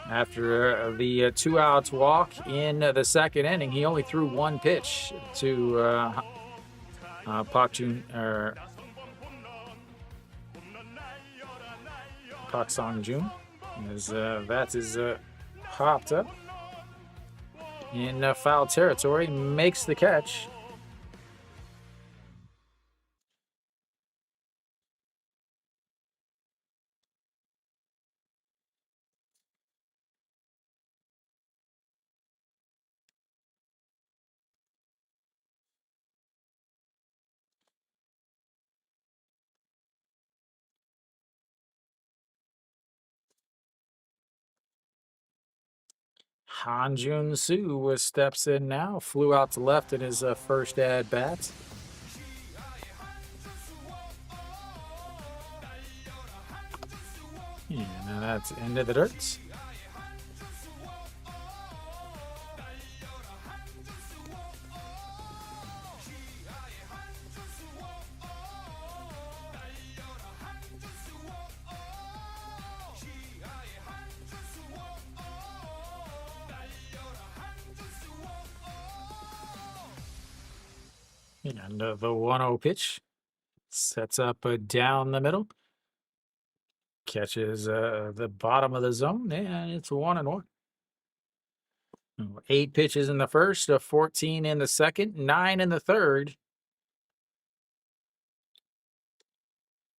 After the 2 outs walk in the second inning, he only threw 1 pitch to Park Sang-jun. As that is popped up in foul territory, makes the catch. Hanjun Soo steps in now, flew out to left in his first at bat. Yeah, now that's into the dirt. And the 1-0 pitch sets up down the middle. Catches the bottom of the zone, and it's 1-1. 8 pitches in the first, 14 in the second, 9 in the third.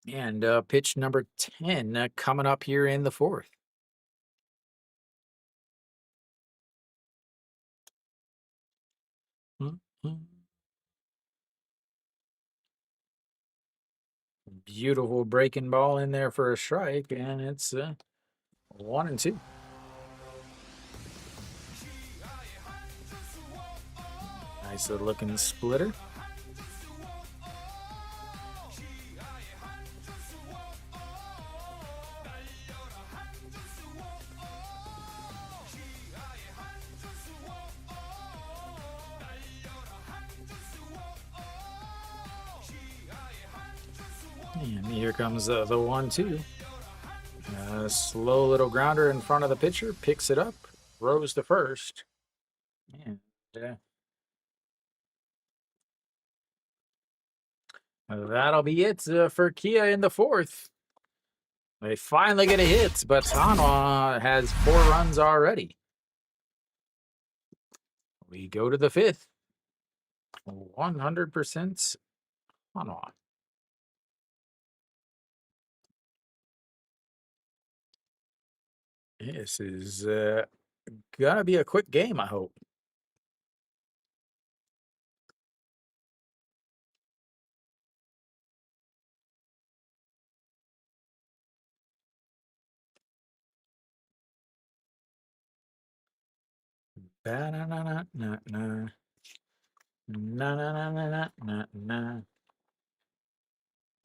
And pitch number 10 coming up here in the fourth. Beautiful breaking ball in there for a strike, and it's 1-2. Nice looking splitter. And here comes the 1-2. Slow little grounder in front of the pitcher, picks it up, throws to first. And that'll be it for Kia in the fourth. They finally get a hit, but Hanwha has 4 runs already. We go to the fifth. 100% Hanwha. This is gonna be a quick game, I hope. Ba-na-na-na-na-na. Na-na-na-na-na-na.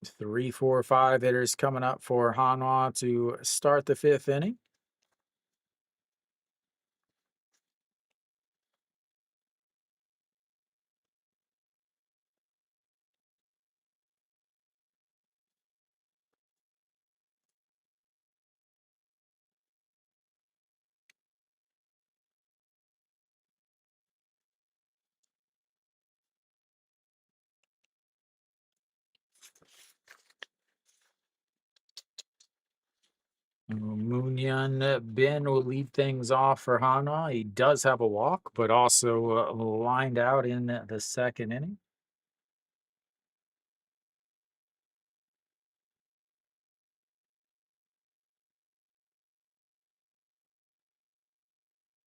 3, 4, 5 hitters coming up for Hanwha to start the fifth inning. Moonhyun Bin will lead things off for Hanwha. He does have a walk, but also lined out in the second inning.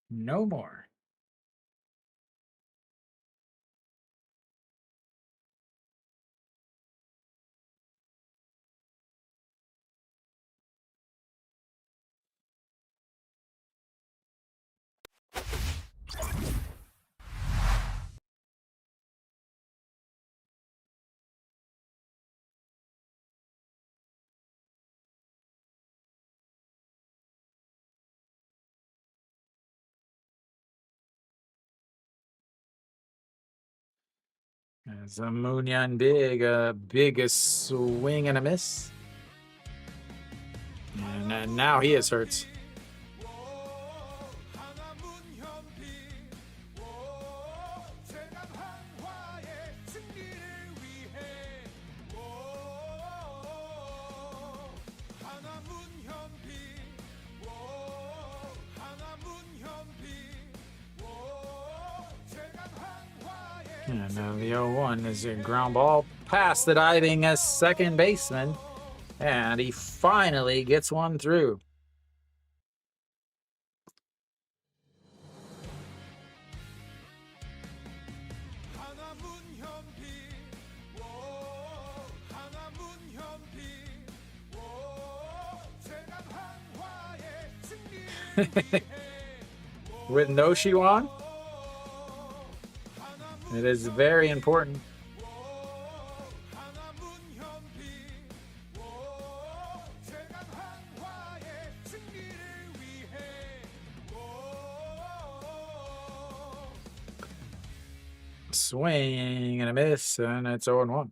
No more. As a Moonyan big, big swing and a miss. And now he is hurt. And the 0-1 is a ground ball past the diving second baseman. And he finally gets one through. With no Shiwan, it is very important. Swing and a miss, and it's 0-1.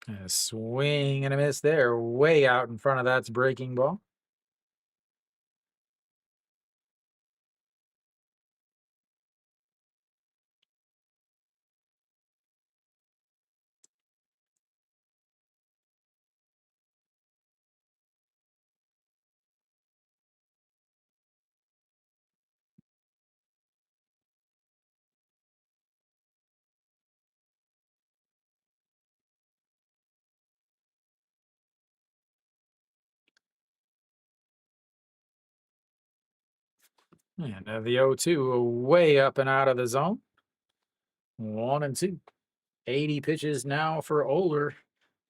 A swing and a miss there, way out in front of that's breaking ball. And the 0-2 way up and out of the zone. 1-2. 80 pitches now for Oler.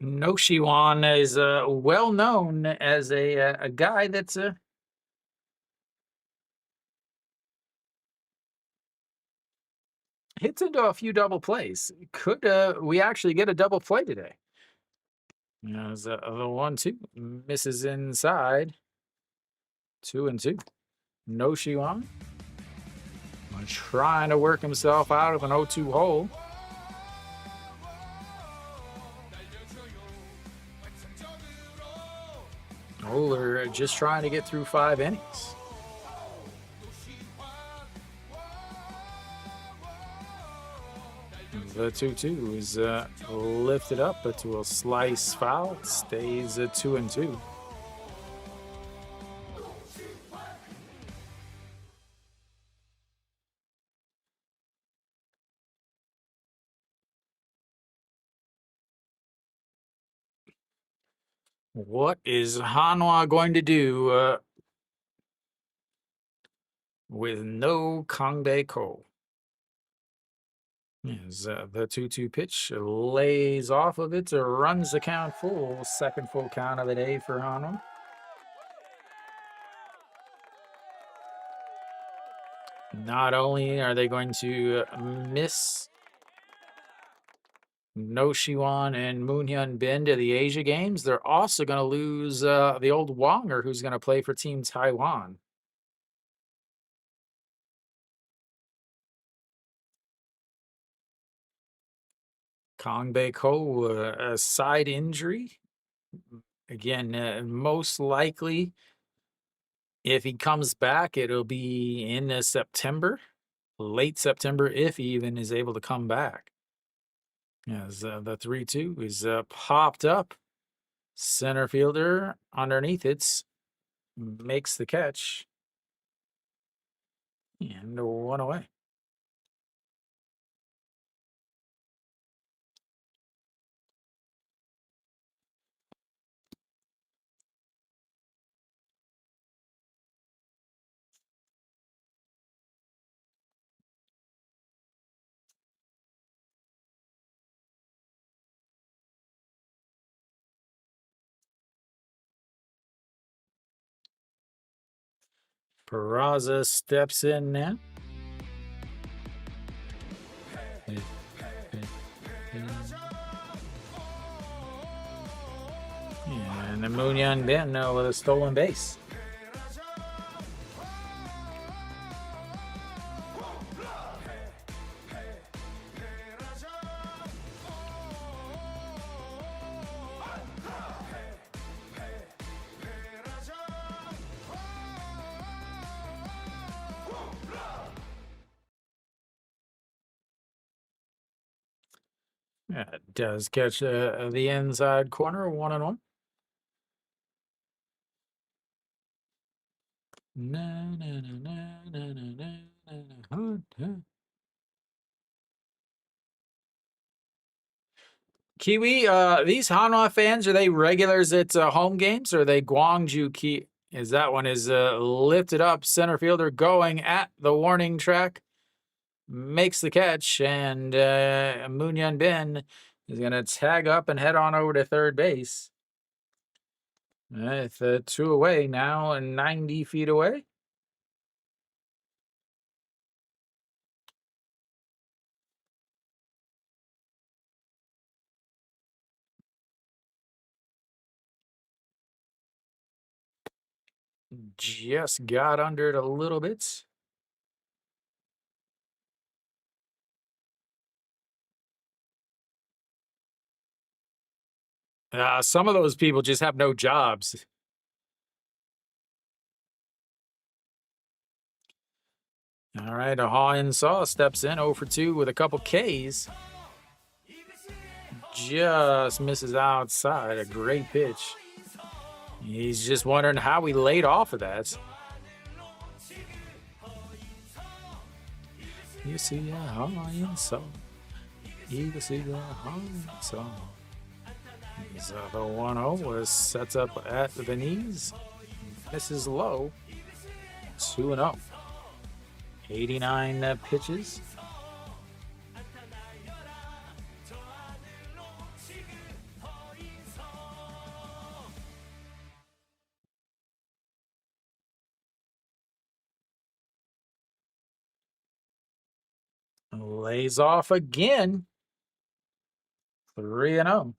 Noshiwan is well known as a guy that's hits into a few double plays. Could we actually get a double play today? As the 1-2 misses inside. 2-2. Noshiwan trying to work himself out of an 0-2 hole. Oler just trying to get through 5 innings. The 2-2 is lifted up, but to a slice foul. It stays at 2-2. What is Hanwha going to do with no Kangbae Ko? As the 2-2 pitch lays off of it, runs the count full. Second full count of the day for Hanwha. Not only are they going to miss Noshiwan and Moonhyun Bin to the Asia Games, they're also going to lose the old Wonger, who's going to play for Team Taiwan. Kangbae Ko, a side injury. Again, most likely, if he comes back, it'll be in September, late September, if he even is able to come back. As the 3-2 is popped up. Center fielder underneath it makes the catch. And 1 away. Peraza steps in now. And the Moon Young Bin with a stolen base. Yeah, it does catch the inside corner, 1-1. Na, na, na, na, na, na, na, na, na. Kiwi, these Hanwha fans, are they regulars at home games, or are they Gwangju Ki? Is that one is lifted up, center fielder going at the warning track, makes the catch, and Moon Yun Bin is going to tag up and head on over to third base. With 2 away now and 90 feet away. Just got under it a little bit. Some of those people just have no jobs. All right, Ha Saw steps in 0 for 2 with a couple Ks. Just misses outside. A great pitch. He's just wondering how he laid off of that. You see Ha Saw. You see Ha Saw. So the 1-0 was sets up at the knees. Misses low. 2-0. 89 pitches. Lays off again. 3-0.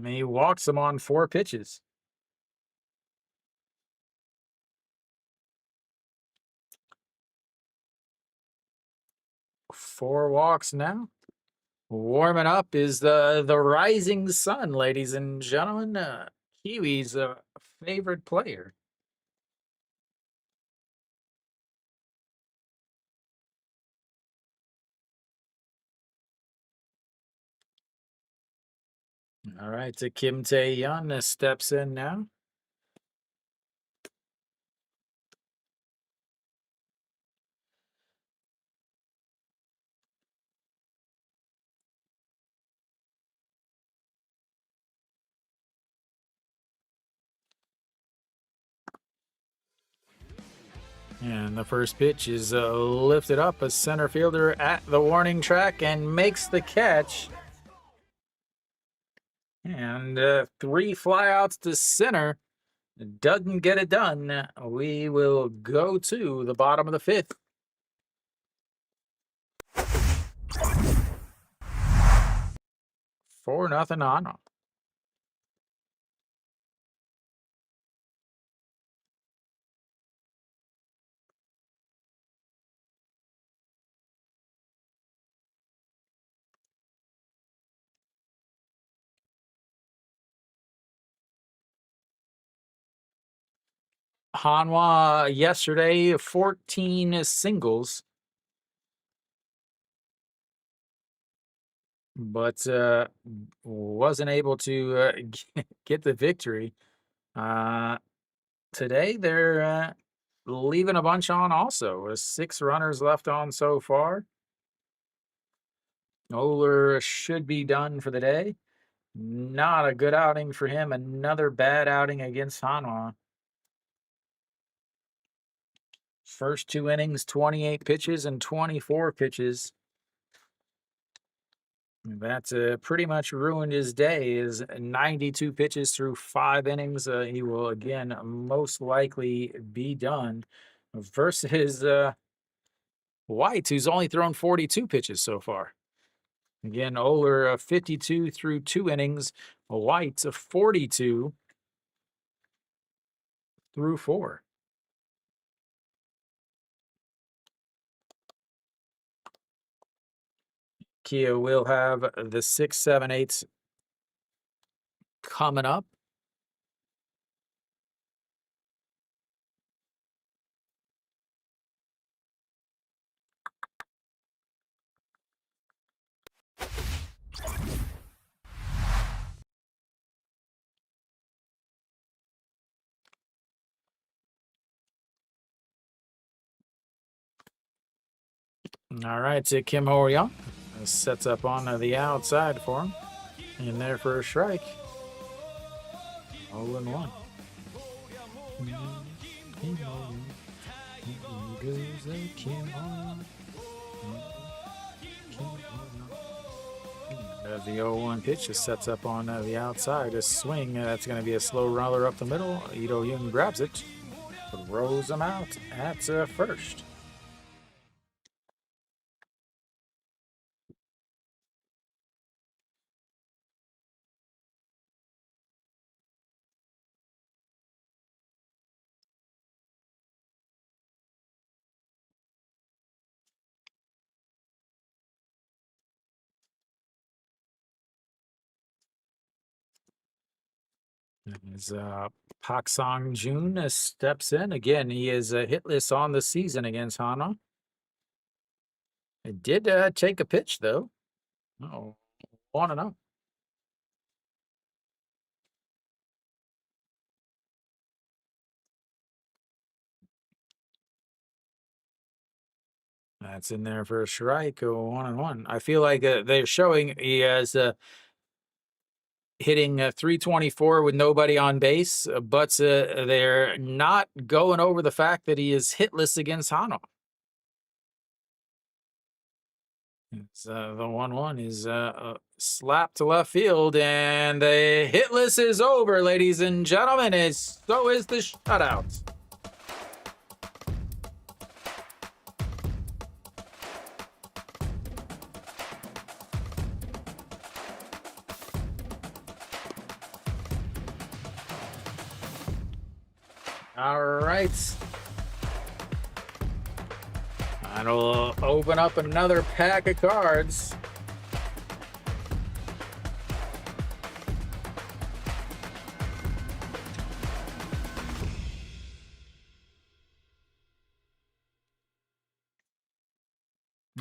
He walks him on 4 pitches. Four walks now. Warming up is the rising sun, ladies and gentlemen. Kiwi's a favorite player. All right, so Kim Tae-yeon steps in now. And the first pitch is lifted up, a center fielder at the warning track and makes the catch. And 3 flyouts to center. Doesn't get it done. We will go to the bottom of the 5th. 4-0 on. Hanwha yesterday, 14 singles. But wasn't able to get the victory. Today, they're leaving a bunch on also. 6 runners left on so far. Oler should be done for the day. Not a good outing for him. Another bad outing against Hanwha. First 2 innings, 28 pitches and 24 pitches. That's pretty much ruined his day. Is 92 pitches through 5 innings. He will again most likely be done versus White, who's only thrown 42 pitches so far. Again, Oler 52 through 2 innings. White 42 through 4. Kia will have the 6, 7, 8s coming up. All right, so Kim Ho-young sets up on the outside for him. In there for a strike. 0-1. The 0-1 pitch just sets up on the outside. A swing. That's going to be a slow roller up the middle. Ito Yoon grabs it. Throws him out at first. As Pak Sang Jun steps in again, he is hitless on the season against Hanwha. It did take a pitch though. Oh, 1-0. That's in there for a strike. 1-1. I feel like they're showing he has hitting 324 with nobody on base, but they're not going over the fact that he is hitless against Hanwha. It's, the 1-1 is slapped to left field, and the hitless is over, ladies and gentlemen. So is the shutout. All right. That'll open up another pack of cards.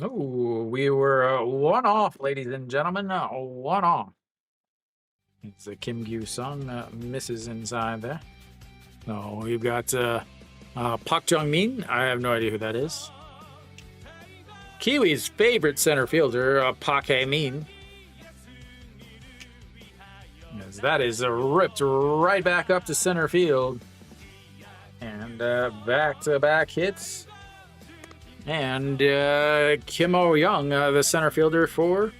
Oh, we were one off, ladies and gentlemen. One off. It's Kim Gyu-sung misses inside there. No, we've got Park Jung-min. I have no idea who that is. Kiwi's favorite center fielder, Park Hae-min. Yes, that is ripped right back up to center field. And back-to-back hits. And Kim Ho-young, the center fielder for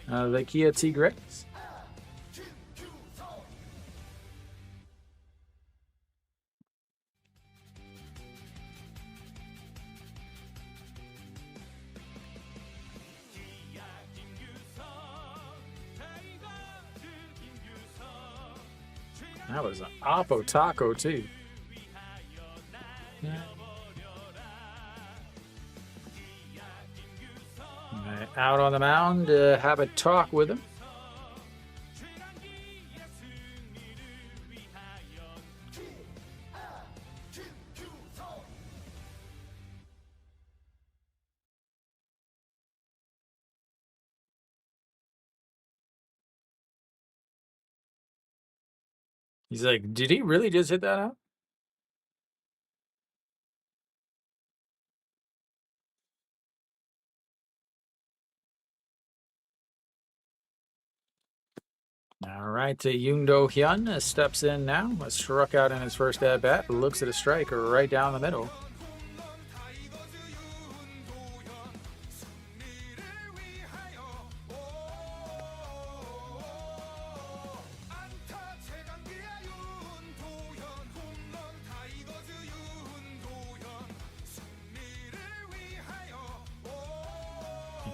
the Kia Tigres. That was an Oppo Taco, too. Out on the mound, have a talk with him. He's like, did he really just hit that out? All right, Yoon Do-hyun steps in now. Struck out in his first at-bat. Looks at a strike right down the middle.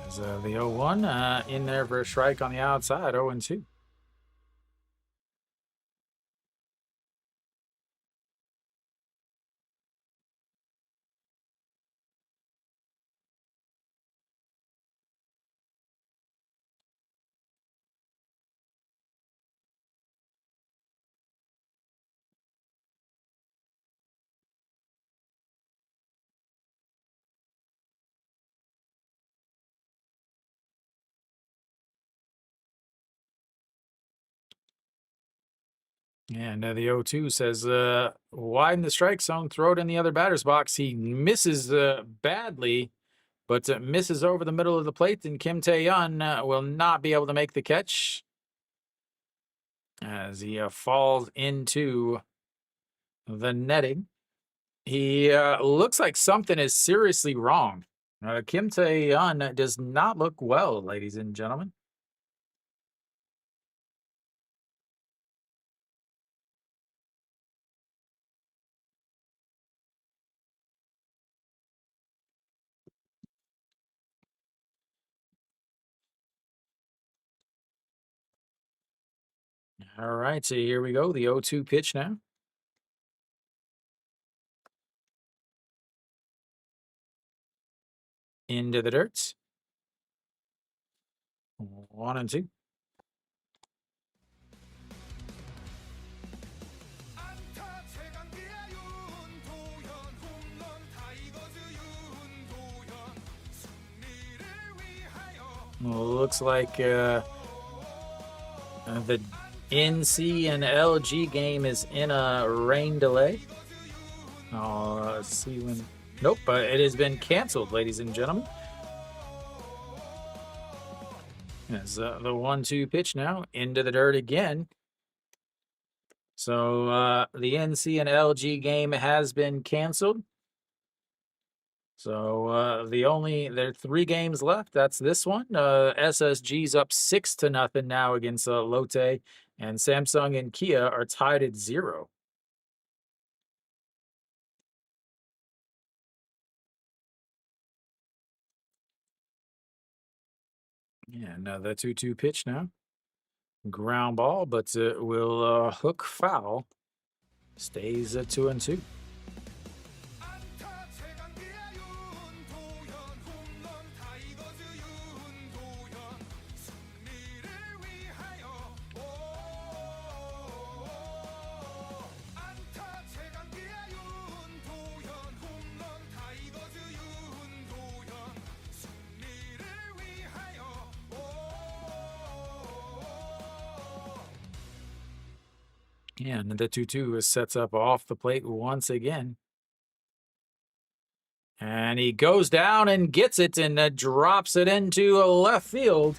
As the 0-1 in there for a strike on the outside, 0-2. And the 0-2 says, widen the strike zone, throw it in the other batter's box. He misses badly, but misses over the middle of the plate, and Kim Tae-yeon will not be able to make the catch as he falls into the netting. He looks like something is seriously wrong. Kim Tae-yeon does not look well, ladies and gentlemen. All right, so here we go. The 0-2 pitch now. Into the dirt. 1-2. Looks like the NC and LG game is in a rain delay. Let's see when. Nope, it has been canceled, ladies and gentlemen. As the 1-2 pitch now into the dirt again. So the NC and LG game has been canceled. So there are 3 games left. That's this one. SSG's up 6-0 now against Lotte, and Samsung and Kia are tied at 0. Yeah, the 2-2 pitch now. Ground ball, but will hook foul. Stays at 2-2. Yeah, and the 2-2 sets up off the plate once again. And he goes down and gets it and drops it into left field.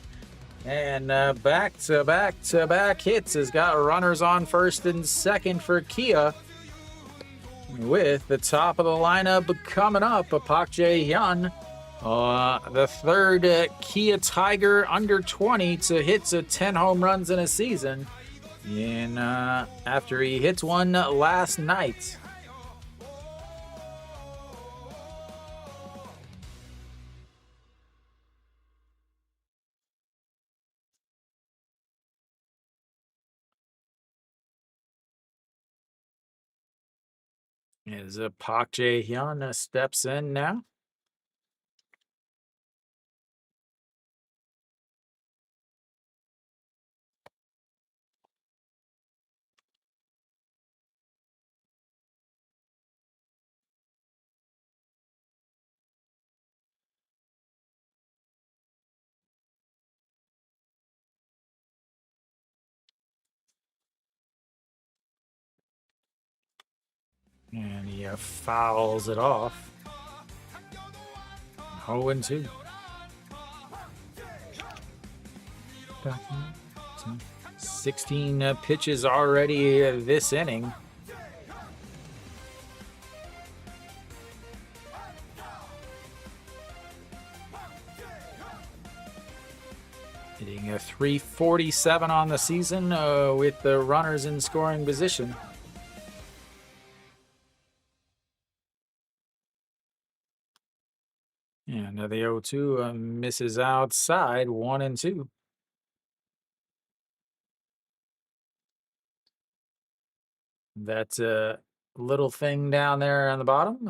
And back-to-back hits has got runners on first and second for Kia. With the top of the lineup coming up, Park Jae-hyun, the third Kia Tiger under 20 to hit 10 home runs in a season. And after he hits one last night. As Park Jae-hyun steps in now. And he fouls it off. 0-2. 16 pitches already this inning. Hitting a 347 on the season with the runners in scoring position. And the 0-2 misses outside, 1-2. That little thing down there on the bottom.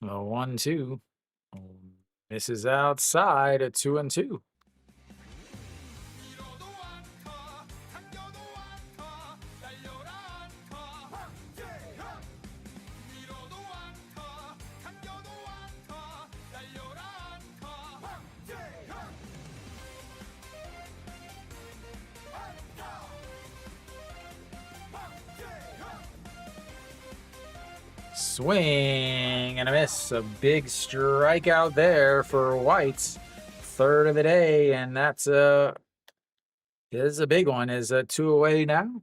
A 1-2 misses outside, a 2-2. Swing and a miss. A big strikeout there for Whites. Third of the day, and that's is a big one. Is 2 away now.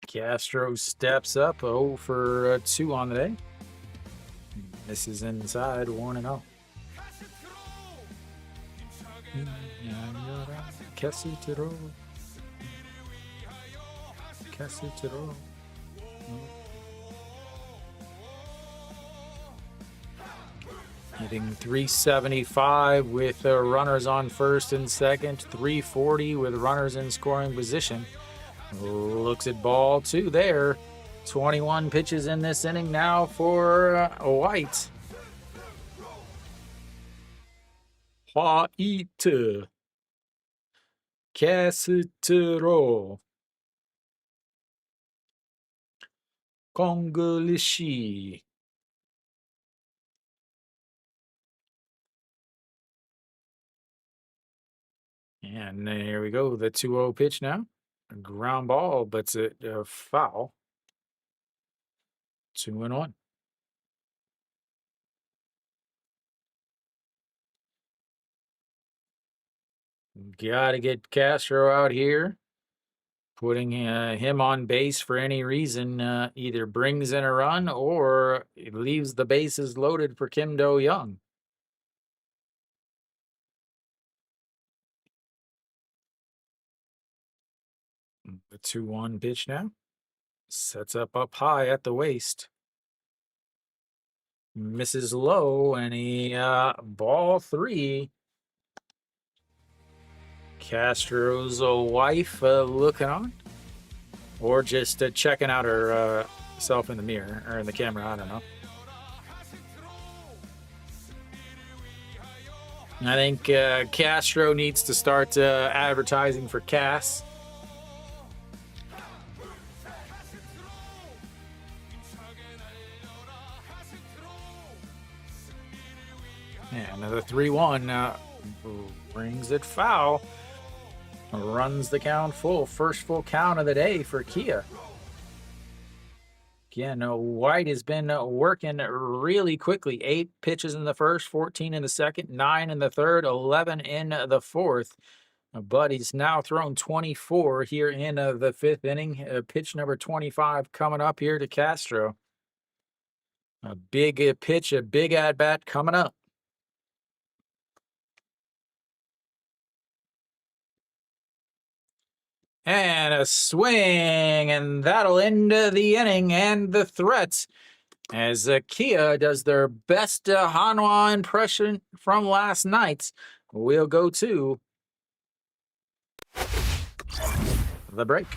Castro steps up 0 for 2 on the day. This is inside 1-0. Casitero. Hitting 375 with runners on first and second, 340 with runners in scoring position. Looks at ball 2 there. 21 pitches in this inning now for White. White. Casitero. Congolishi. And there we go. The 2-0 pitch now. A ground ball, but it's a foul. 2-1. Got to get Castro out here. Putting him on base for any reason either brings in a run or it leaves the bases loaded for Kim Do-young. The 2-1 pitch now. Sets up high at the waist. Misses low, and he ball 3. Castro's wife looking on, or just checking out her self in the mirror or in the camera. I don't know. I think Castro needs to start advertising for Cass. And another 3-1 brings it foul. Runs the count full. First full count of the day for Kia. Again, White has been working really quickly. 8 pitches in the first, 14 in the second, 9 in the third, 11 in the fourth. But he's now thrown 24 here in the 5th inning. Pitch number 25 coming up here to Castro. A big pitch, a big at-bat coming up. And a swing, and that'll end the inning and the threats as Kia does their best Hanwha impression from last night. We'll go to the break.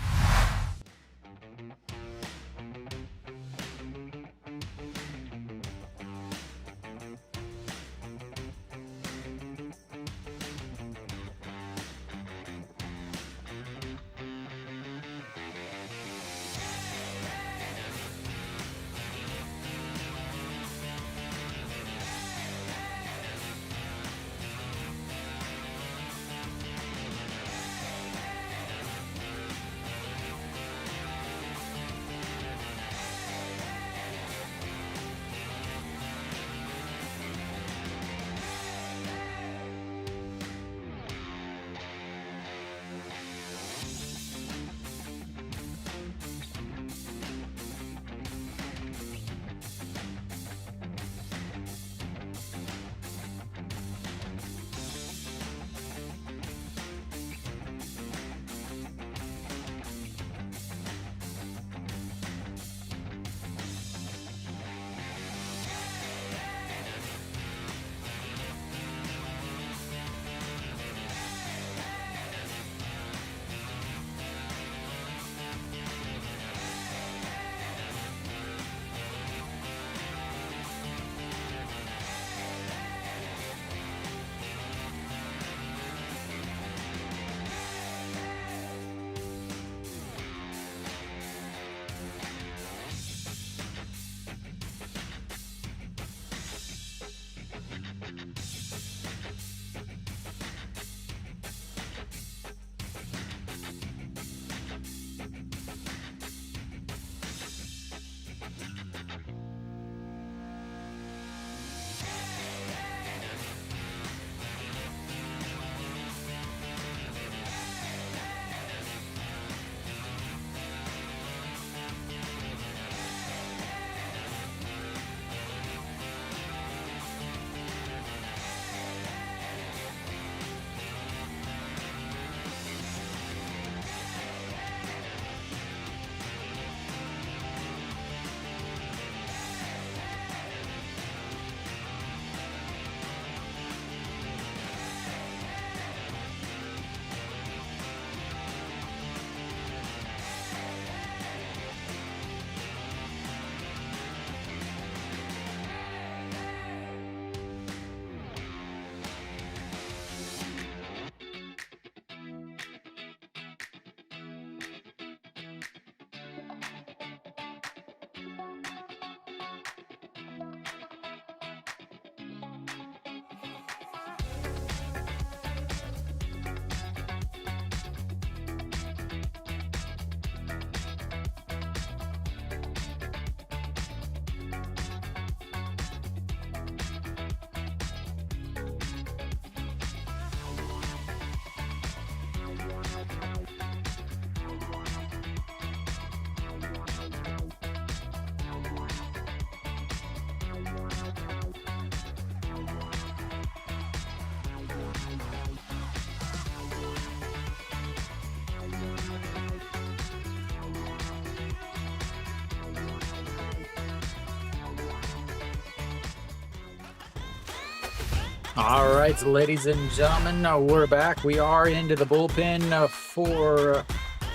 All right, ladies and gentlemen, we're back. We are into the bullpen for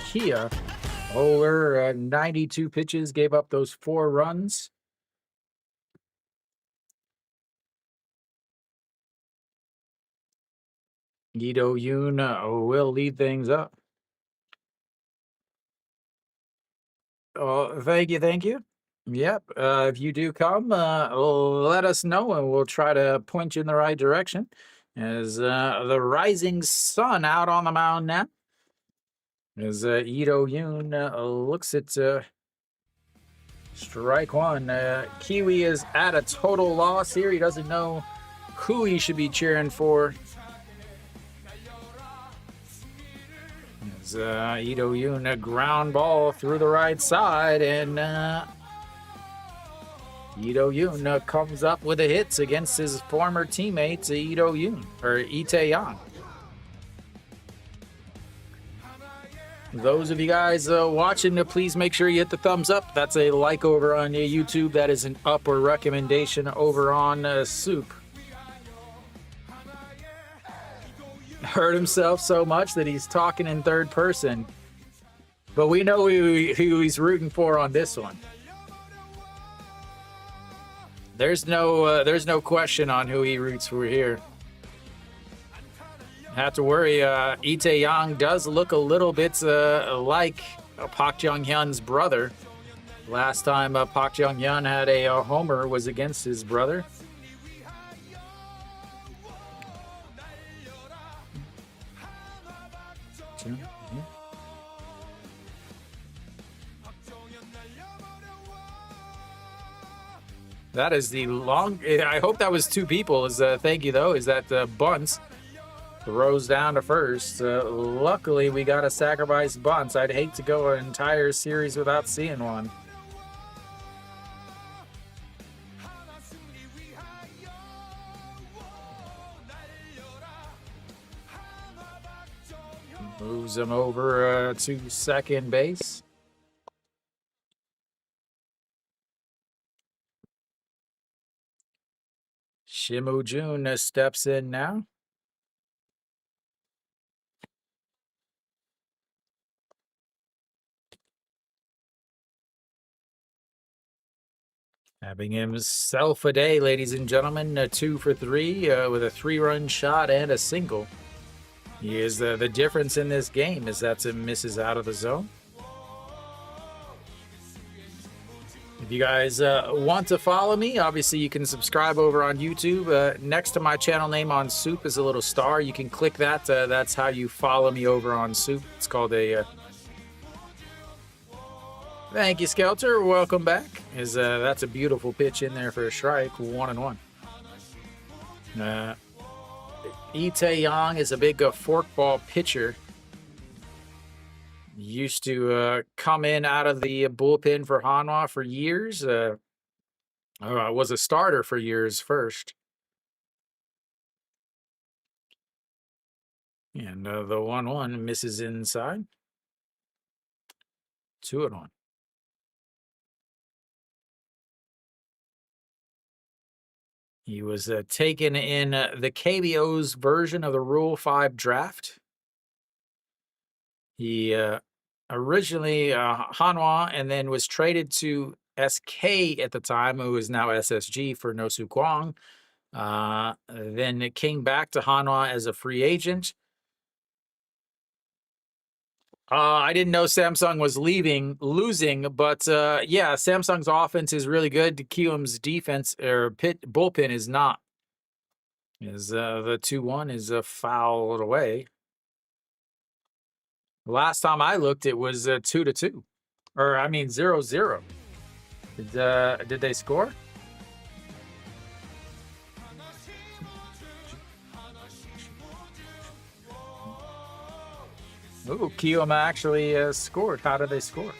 Kia. Over 92 pitches, gave up those 4 runs. Ito Yoon will lead things up. Oh, thank you, thank you. Yep, if you do come, let us know and we'll try to point you in the right direction. As the rising sun out on the mound now. As Ito Yoon looks at strike one. Kiwi is at a total loss here. He doesn't know who he should be cheering for. As Ito Yoon, a ground ball through the right side, and Ito Yoon comes up with the hits against his former teammates, Ito Yoon, or Ite Yang. Those of you guys watching, please make sure you hit the thumbs up. That's a like over on YouTube. That is an up or recommendation over on SOOP. Hurt himself so much that he's talking in third person. But we know who he's rooting for on this one. There's no question on who he roots for here. Have to worry. Ite Yang does look a little bit like Park Jung-hyun's brother. Last time Park Jung-hyun had a homer was against his brother. That is the long. I hope that was 2 people. Thank you though. Is that bunts? Throws down to first. Luckily, we got a sacrifice bunt. I'd hate to go an entire series without seeing one. Moves him over to second base. Shimu Jun steps in now. Having himself a day, ladies and gentlemen. 2 for 3 with a 3-run shot and a single. He is the difference in this game is that it misses out of the zone. If you guys want to follow me, obviously you can subscribe over on YouTube. Next to my channel name on SOOP is a little star. You can click that. That's how you follow me over on SOOP. It's called a... Thank you, Skelter. Welcome back. That's a beautiful pitch in there for a strike. 1-1. Ite Yang is a big forkball pitcher. Used to come in out of the bullpen for Hanwha for years. Was a starter for years first. And the 1-1 misses inside. 2-1. He was taken in the KBO's version of the Rule 5 draft. He originally Hanwha and then was traded to SK at the time, who is now SSG for Nosu Kwang. Then it came back to Hanwha as a free agent. I didn't know Samsung was losing, but yeah, Samsung's offense is really good. Kiwoom's defense or bullpen is not. The 2-1 is fouled away. Last time I looked, it was 2-2, or I mean 0-0. Did they score? Ooh, Kiwoom actually scored. How did they score?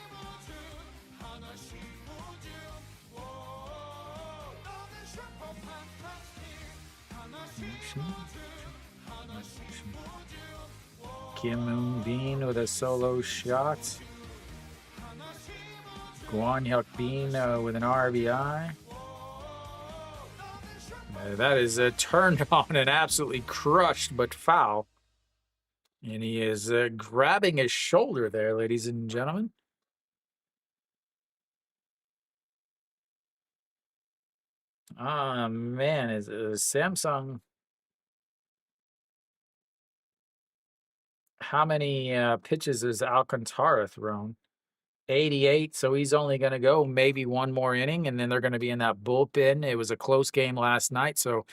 Kim Moon Bean with a solo shot. Guan Hyuk Bean with an RBI. That is turned on and absolutely crushed, but foul. And he is grabbing his shoulder there, ladies and gentlemen. Oh, man, is Samsung. How many pitches has Alcantara thrown? 88, so he's only going to go maybe one more inning, and then they're going to be in that bullpen. It was a close game last night, so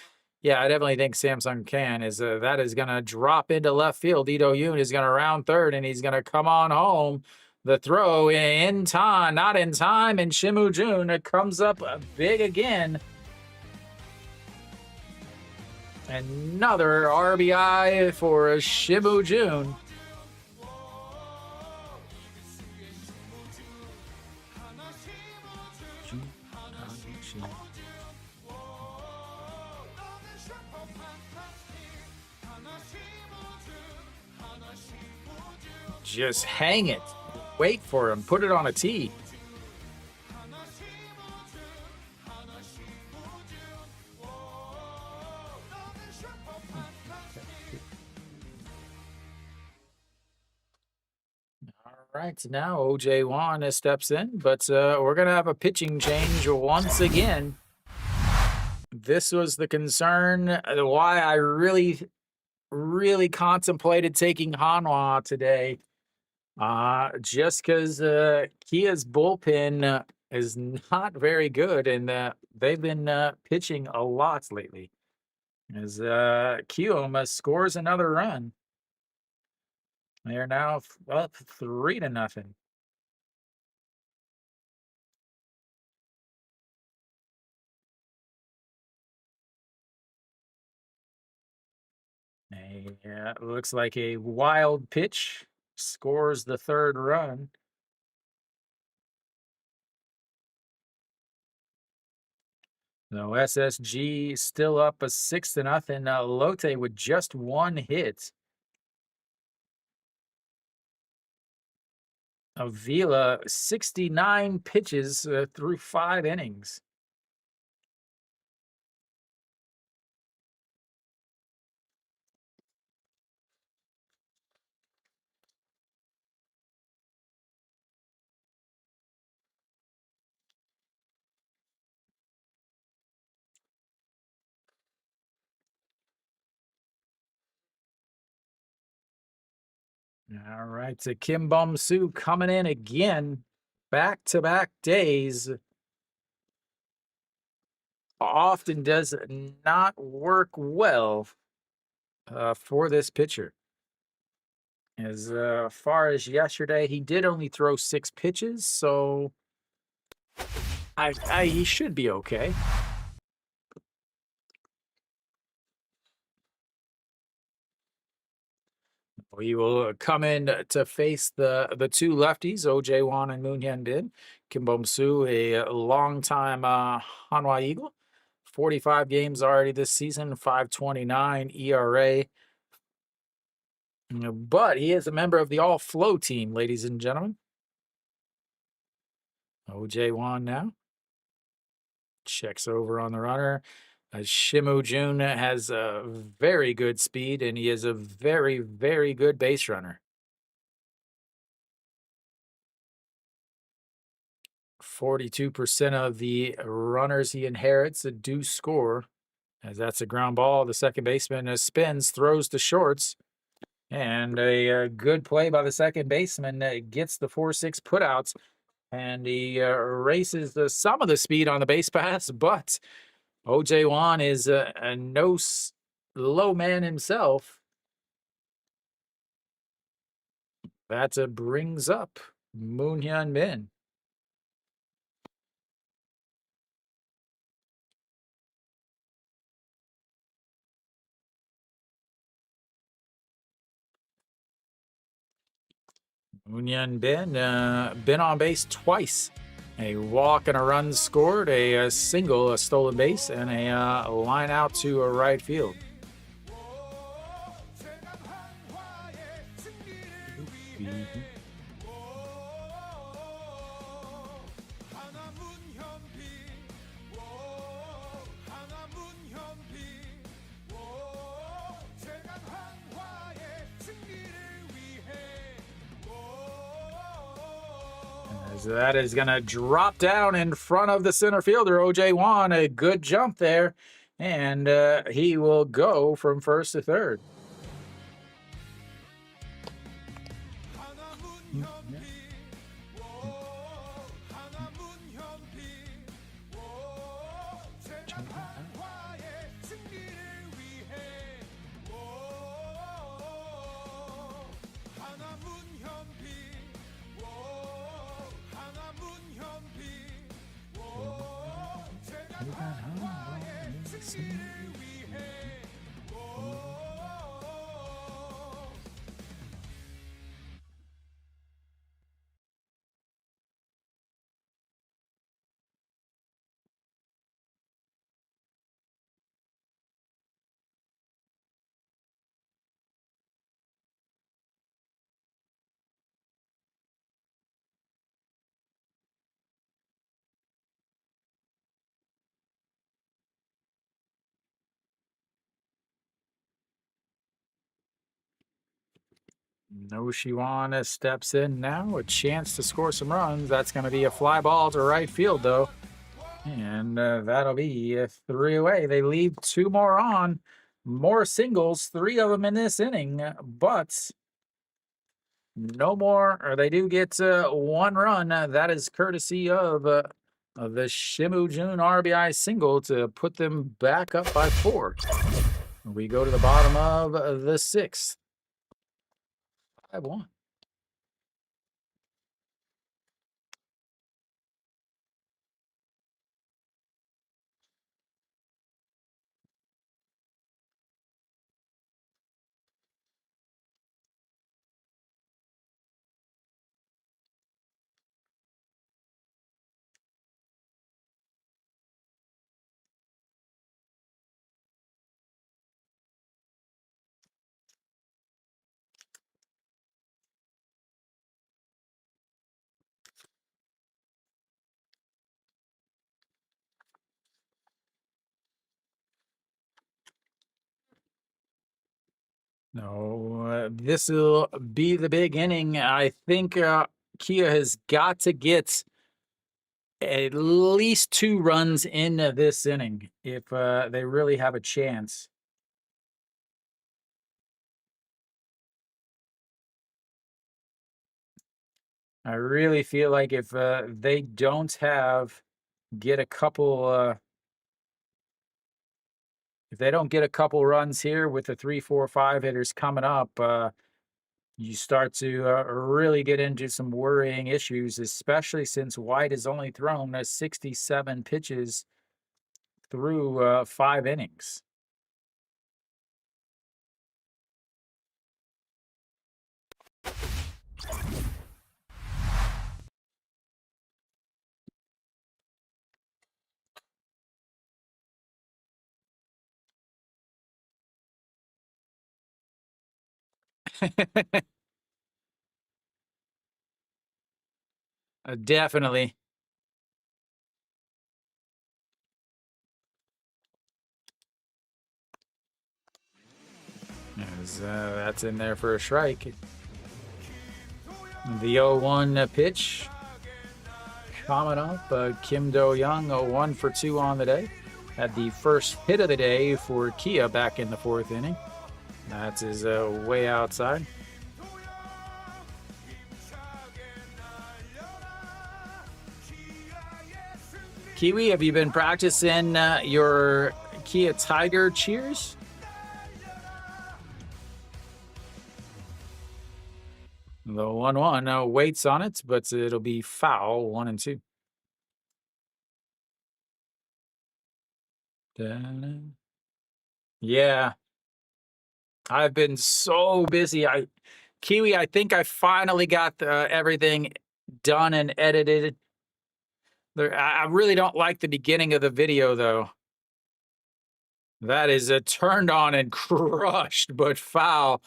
yeah, I definitely think Samsung can. That is going to drop into left field. Ito Yoon is going to round third, and he's going to come on home. The throw in time, not in time, and Shimu Jun comes up big again. Another RBI for Shimu Jun. Just hang it. Wait for him. Put it on a tee. All right, now OJ Juan steps in, but we're going to have a pitching change once again. This was the concern, why I really contemplated taking Hanwha today. Just because Kia's bullpen is not very good, and they've been pitching a lot lately. As Kioma scores another run. They are now up 3-0. Looks like a wild pitch scores the third run. So SSG still up a 6-0. Lotte with just one hit. Avila 69 pitches through 5 innings. All right, so Kim Bum Soo coming in again, back-to-back days. Often does not work well for this pitcher. As far as yesterday, he did only throw 6 pitches, so he should be okay. We will come in to face the two lefties, OJ Juan and Moon Hyun Bin. Kim Bum Soo, a longtime Hanwha Eagle. 45 games already this season, 5.29 ERA. But he is a member of the all-flow team, ladies and gentlemen. OJ Juan now. Checks over on the runner. Shimu Jun has a very good speed, and he is a very, very good base runner. 42% of the runners he inherits do score, as that's a ground ball. The second baseman spins, throws to shorts, and a good play by the second baseman gets the 4-6 putouts, and he erases some of the speed on the base pass, but OJ Juan is a no low man himself. That brings up Moon Hyun Bin. Moon Hyun Bin been on base twice. A walk and a run scored, a single, a stolen base, and a line out to a right field. So that is going to drop down in front of the center fielder, O.J. Wan. A good jump there, and he will go from first to third. Noshiwana steps in now, a chance to score some runs. That's going to be a fly ball to right field, though. And that'll be a 3 away. They leave 2 more on. More singles, 3 of them in this inning, but no more, or they do get 1 run. That is courtesy of the Shimu Jun RBI single to put them back up by 4. We go to the bottom of the 6th. 5-1. No, this will be the big inning. I think Kia has got to get at least 2 runs in this inning if they really have a chance. I really feel like if they don't get a couple, if they don't get a couple runs here with the 3, 4, 5 hitters coming up, you start to really get into some worrying issues, especially since White has only thrown 67 pitches through 5 innings. Definitely. As, that's in there for a strike. The 0-1 pitch coming up. Kim Do-young, 1 for 2 on the day. Had the first hit of the day for Kia back in the 4th inning. That's his way outside. Kiwi, have you been practicing your Kia Tiger cheers? The 1-1 waits on it, but it'll be foul. 1-2. Yeah, I've been so busy. Kiwi, I think I finally got everything done and edited. I really don't like the beginning of the video, though. That is turned on and crushed, but foul.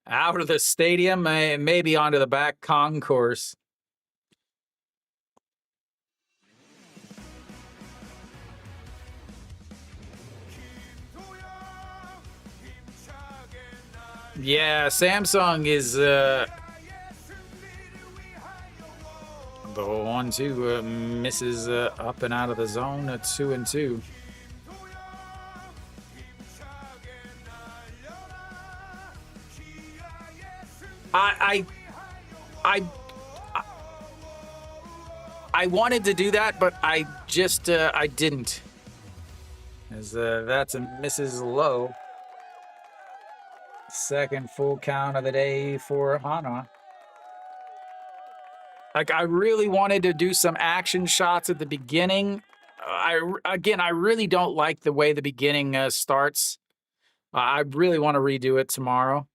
Out of the stadium, maybe onto the back concourse. Yeah, Samsung is the 1-2 misses up and out of the zone at 2-2. I wanted to do that, but I just I didn't. As that's a misses low. Second full count of the day for Hanwha. Like, I really wanted to do some action shots at the beginning. I really don't like the way the beginning starts. I really want to redo it tomorrow.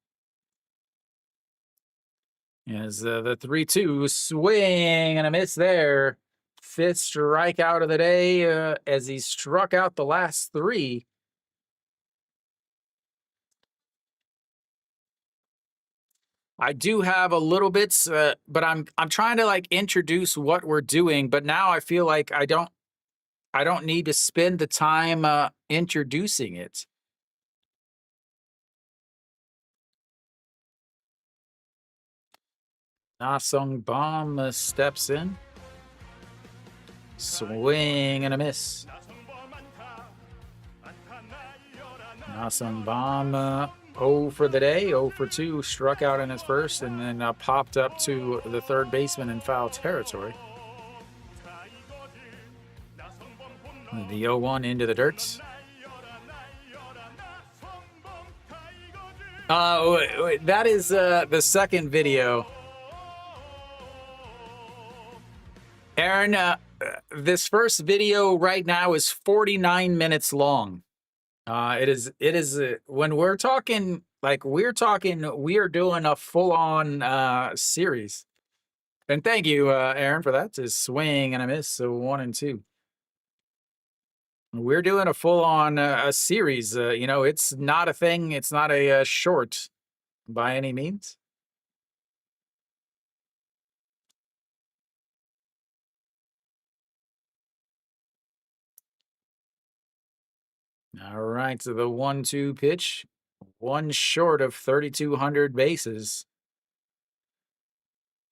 As the 3-2 swing and a miss there. Fifth strikeout of the day as he struck out the last three. I do have a little bits, but I'm trying to like introduce what we're doing. But now I feel like I don't need to spend the time introducing it. Na-Sung Bomb steps in. Swing and a miss. Na-Sung Bomb 0 for the day, 0 for 2, struck out in his first, and then popped up to the third baseman in foul territory. The 0-1 into the dirt. That is the second video. Aaron, this first video right now is 49 minutes long. It is when we're talking, we are doing a full-on series. And thank you, Aaron, for that. To swing and a miss, so 1-2. We're doing a full-on a series. It's not a thing. It's not a short by any means. All right, so the 1-2 pitch, one short of 3,200 bases.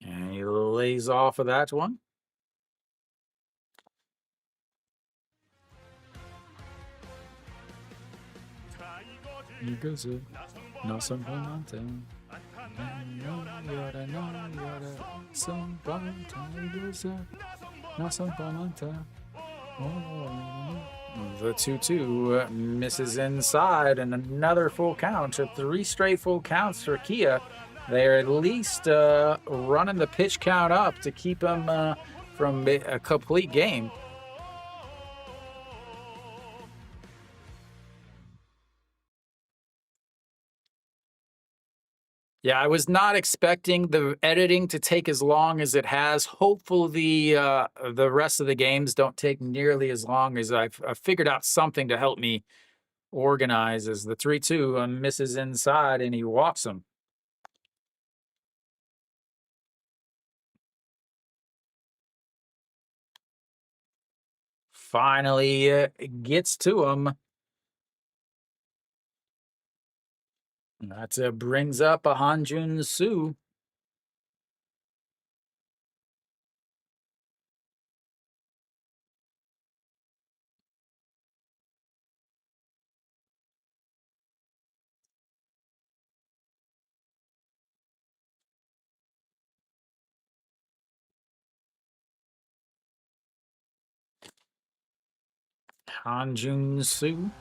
And he lays off of that one. He goes up, Na-Sung Bomb down. Some bomb time goes up, Na-Sung Bomb down. The 2-2 misses inside, and another full count. So 3 straight full counts for Kia. They're at least running the pitch count up to keep them from a complete game. Yeah, I was not expecting the editing to take as long as it has. Hopefully, the rest of the games don't take nearly as long, as I've figured out something to help me organize. As the 3-2 misses inside, and he walks him. Finally gets to him. That brings up a Hanjun Soo. Hanjun Soo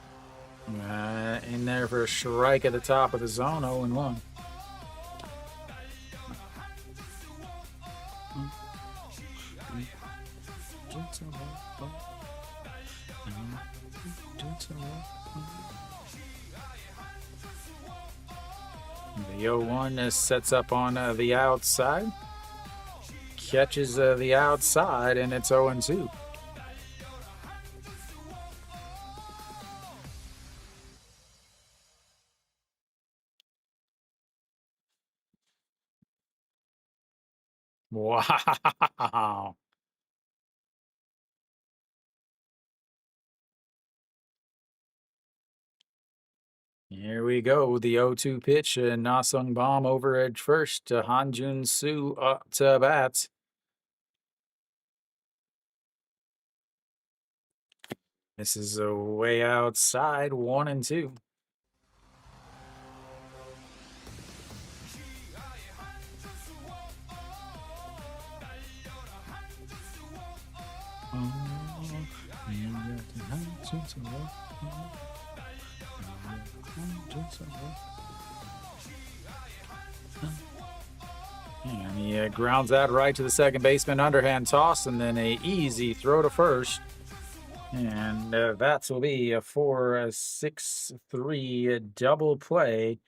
in there for a strike at the top of the zone, 0-1. The 0-1 sets up on the outside. Catches the outside, and it's 0-2. Wow. Here we go. The 0-2 pitch. Na-Sung Bomb over edge first. Hanjun Soo up to bat. This is a way outside, 1-2. And he grounds that right to the second baseman, underhand toss, and then a easy throw to first. And that will be a 4-6-3 double play.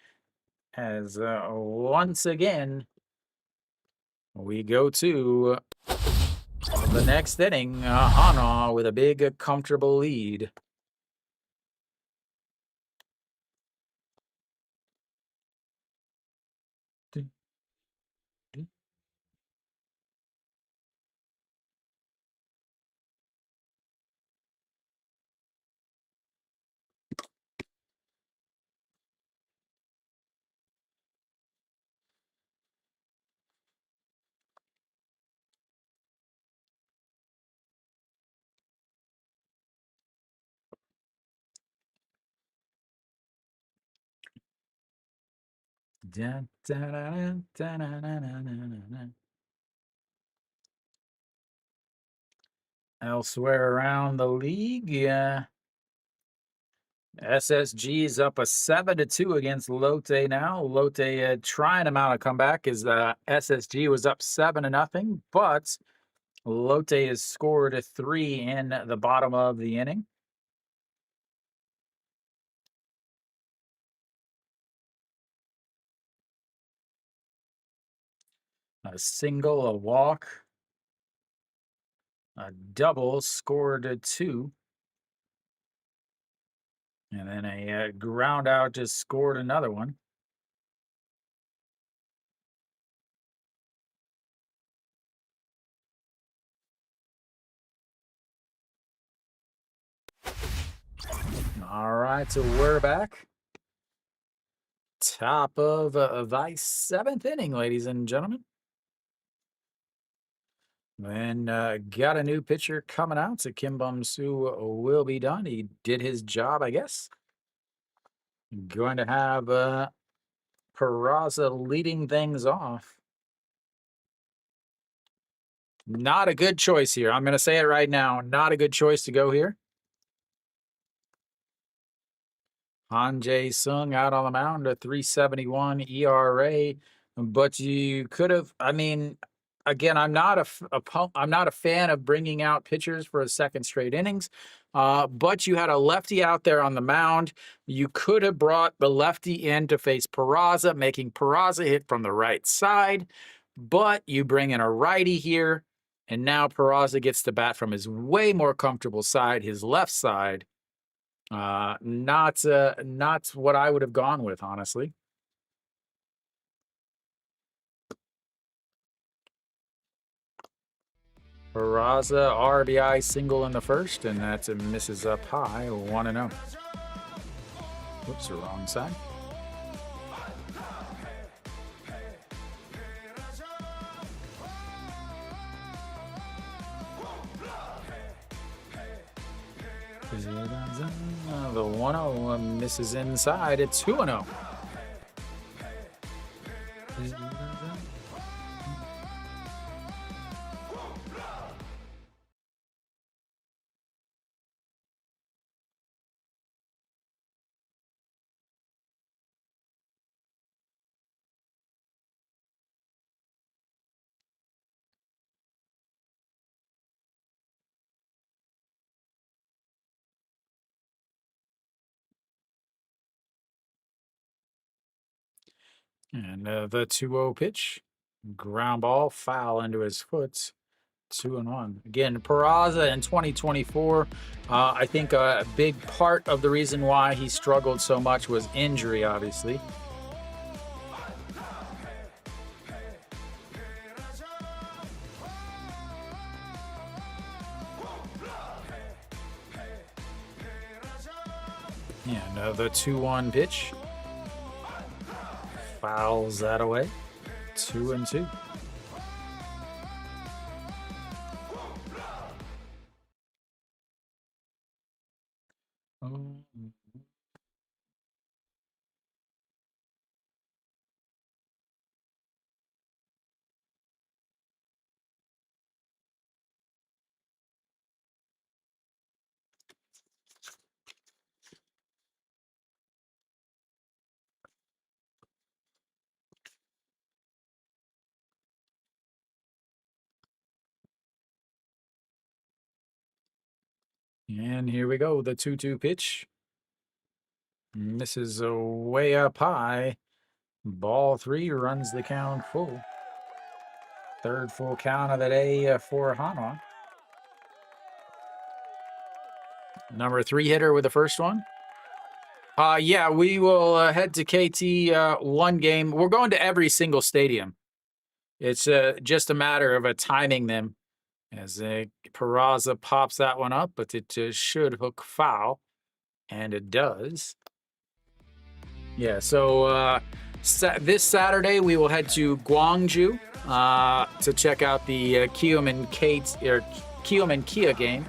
As once again we go to the next inning, Hanwha with a big, comfortable lead. Elsewhere around the league, SSG is up a 7-2 against Lotte now. Lotte trying to mount a comeback as SSG was up 7-0, but Lotte has scored 3 in the bottom of the inning. A single, a walk, a double, scored 2. And then a ground out just scored another one. All right, so we're back. Top of the 7th inning, ladies and gentlemen. And got a new pitcher coming out. So Kim Bum-Soo will be done. He did his job, I guess. Going to have Peraza leading things off. Not a good choice here. I'm going to say it right now. Not a good choice to go here. Han Jae-sung out on the mound, a 3.71 ERA. But you could have, I mean, again, I'm not a fan of bringing out pitchers for a second straight innings. But you had a lefty out there on the mound. You could have brought the lefty in to face Peraza, making Peraza hit from the right side. But you bring in a righty here, and now Peraza gets to bat from his way more comfortable side, his left side. Not what I would have gone with, honestly. Peraza RBI single in the first, and that's a misses up high, 1-0. Whoops, the wrong side. The 1-0 misses inside. It's 2-0. And the 2-0 pitch, ground ball, foul into his foot. 2-1. Again, Peraza in 2024, I think a big part of the reason why he struggled so much was injury, obviously. And the 2-1 pitch fouls that away. 2-2. And here we go, the 2-2 pitch. Misses way up high. Ball 3 runs the count full. Third full count of the day for Hanwha. Number 3 hitter with the first one. Yeah, we will head to KT one game. We're going to every single stadium. It's just a matter of timing them. As Peraza pops that one up, but it should hook foul, and it does. Yeah, so this Saturday we will head to Gwangju to check out the Kium and Kia game.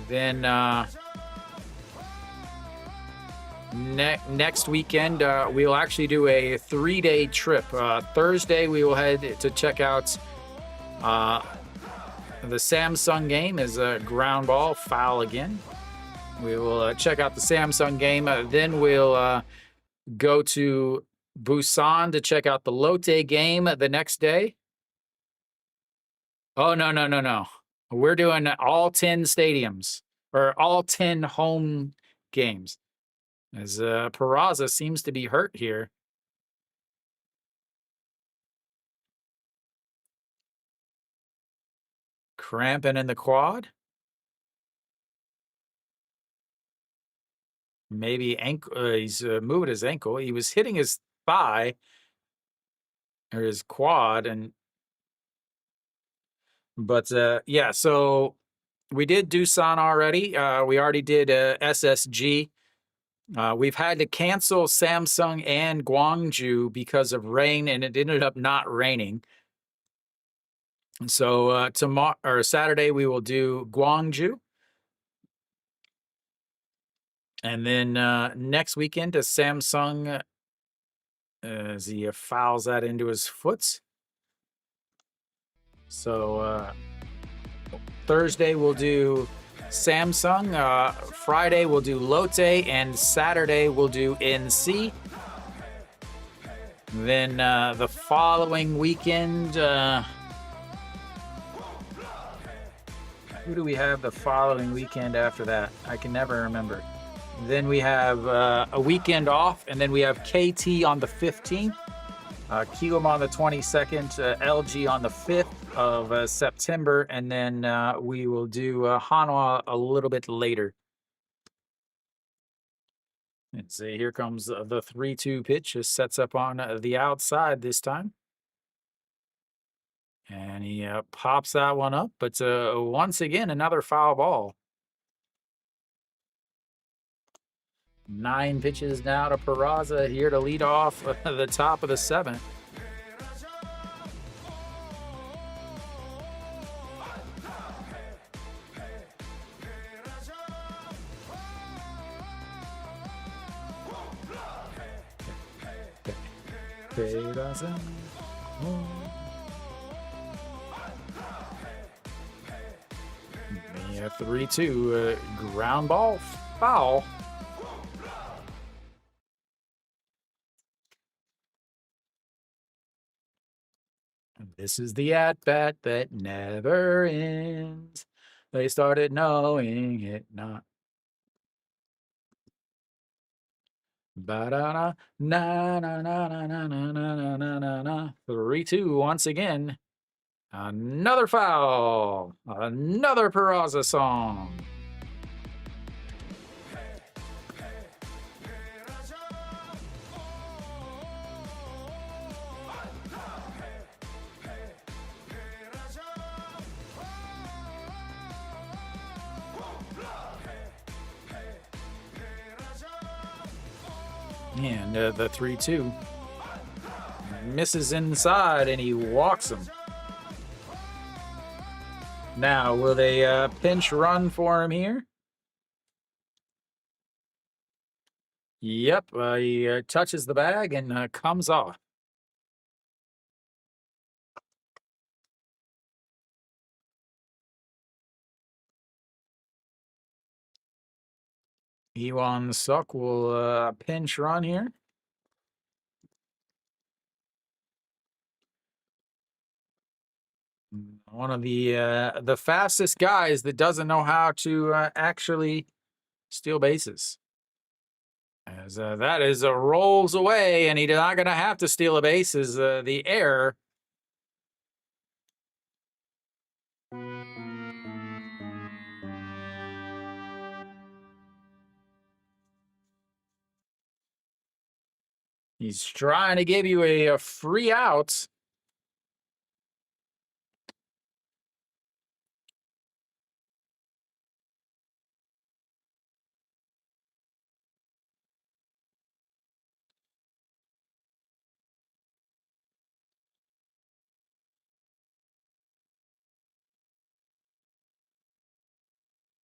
Then next weekend we will actually do a 3-day trip. Thursday we will head to check out the Samsung game is a ground ball, foul again. We will check out the Samsung game. Then we'll go to Busan to check out the Lotte game the next day. Oh, no. We're doing all 10 stadiums, or all 10 home games. As Peraza seems to be hurt here. Cramping in the quad. Maybe ankle. He's moving his ankle. He was hitting his thigh or his quad, but yeah. So we did Doosan already. We already did SSG. We've had to cancel Samsung and Gwangju because of rain, and it ended up not raining. So tomorrow or Saturday we will do Gwangju, and then next weekend to Samsung. As he fouls that into his foot. So Thursday we'll do Samsung. Friday we'll do Lotte, and Saturday we'll do NC. Then the following weekend. Who do we have the following weekend after that? I can never remember. Then we have a weekend off, and then we have KT on the 15th, Kium on the 22nd, LG on the 5th of September, and then we will do Hanwha a little bit later. And so here comes the 3-2 pitch. Just sets up on the outside this time. And he pops that one up, but once again, another foul ball. 9 pitches now to Peraza here to lead off the top of the 7th. Yeah, 3-2, ground ball, foul. This is the at-bat that never ends. They started knowing it not. Ba-da-da, na-na-na-na-na-na-na-na-na. 3-2 once again. Another foul. Another Peraza song. And the 3-2 misses inside, and he walks him. Now, will they pinch run for him here? Yep, he touches the bag and comes off. Iwan Suk will pinch run here. One of the fastest guys that doesn't know how to actually steal bases. As that is rolls away, and he's not going to have to steal a base. Is the error? He's trying to give you a free out.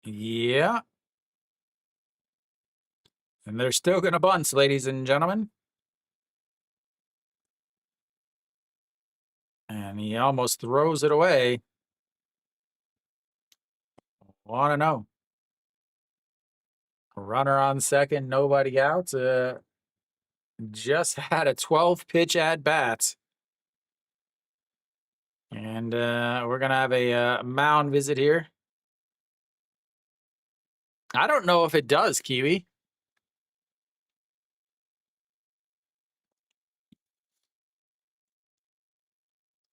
Yeah. And they're still going to bunt, ladies and gentlemen. And he almost throws it away. Want to know. Runner on second, nobody out. Just had a 12 pitch at bat. And we're going to have a mound visit here. I don't know if it does, Kiwi.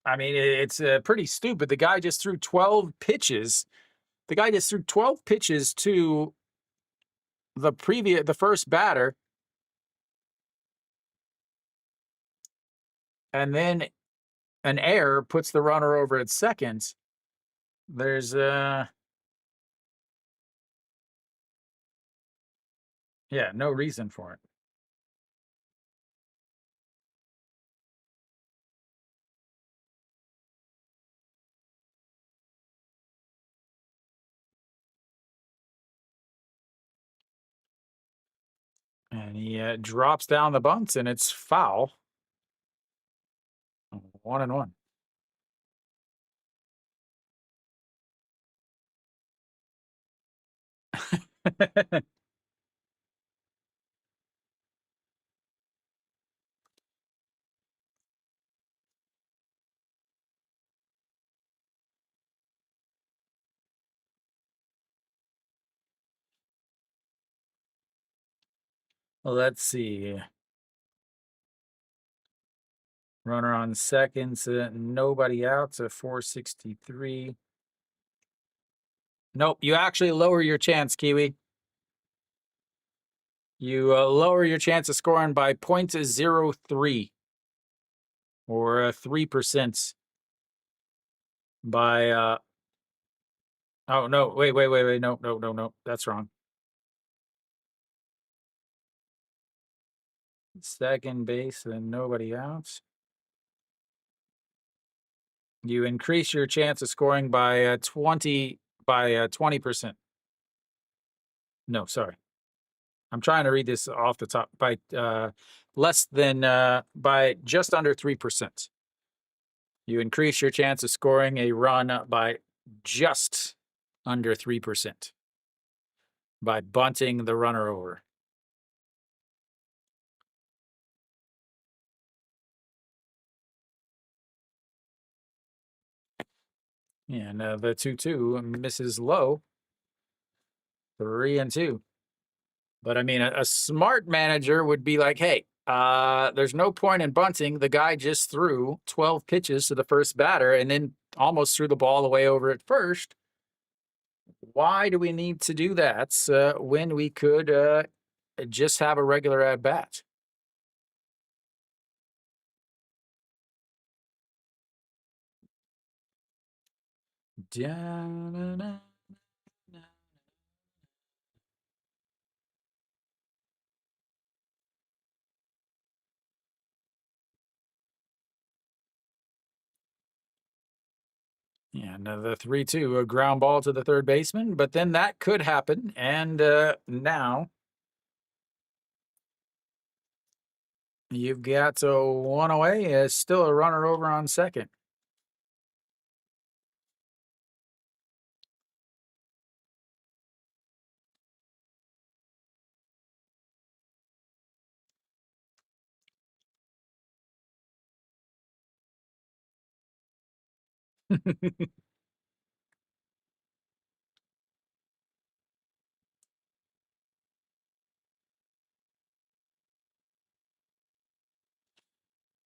I mean, it's pretty stupid. The guy just threw 12 pitches. The guy just threw 12 pitches to the first batter. And then an error puts the runner over at second. There's yeah, no reason for it. And he drops down the bunts, and it's foul. 1-1. Well, let's see. Runner on second, nobody out, so 463. Nope, you actually lower your chance, Kiwi. You lower your chance of scoring by 0.03 or 3% by oh no, wait, no, that's wrong. Second base and nobody out. You increase your chance of scoring by 20%. No, sorry. I'm trying to read this off the top by less than by just under 3%. You increase your chance of scoring a run by just under 3% by bunting the runner over. And the 2-2 misses low. 3-2. But I mean, a smart manager would be like, hey, there's no point in bunting. The guy just threw 12 pitches to the first batter and then almost threw the ball away over at first. Why do we need to do that when we could just have a regular at bat? Yeah, another 3-2, a ground ball to the third baseman, but then that could happen. And now You've got one away. Still a runner over on second.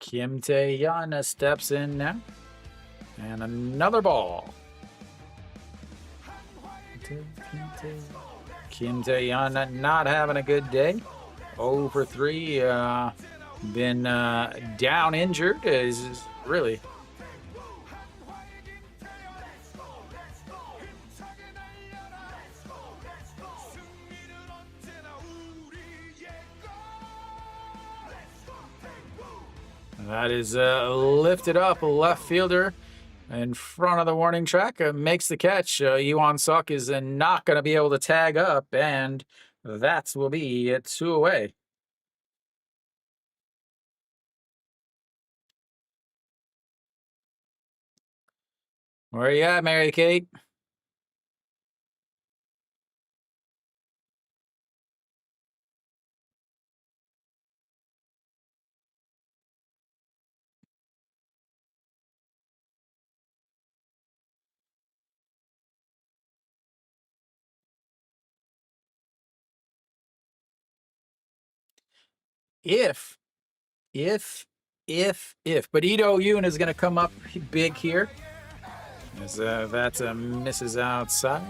Kim Tae-yeon steps in now. And another ball. Kim Tae-yeon not having a good day. 0 for 3. Been down injured. Is really. That is lifted up, left fielder in front of the warning track, makes the catch. Yuan Suk is not going to be able to tag up, and that will be 2 away. Where you at, Mary Kate? If, but Ito Yoon is going to come up big here. As that misses outside.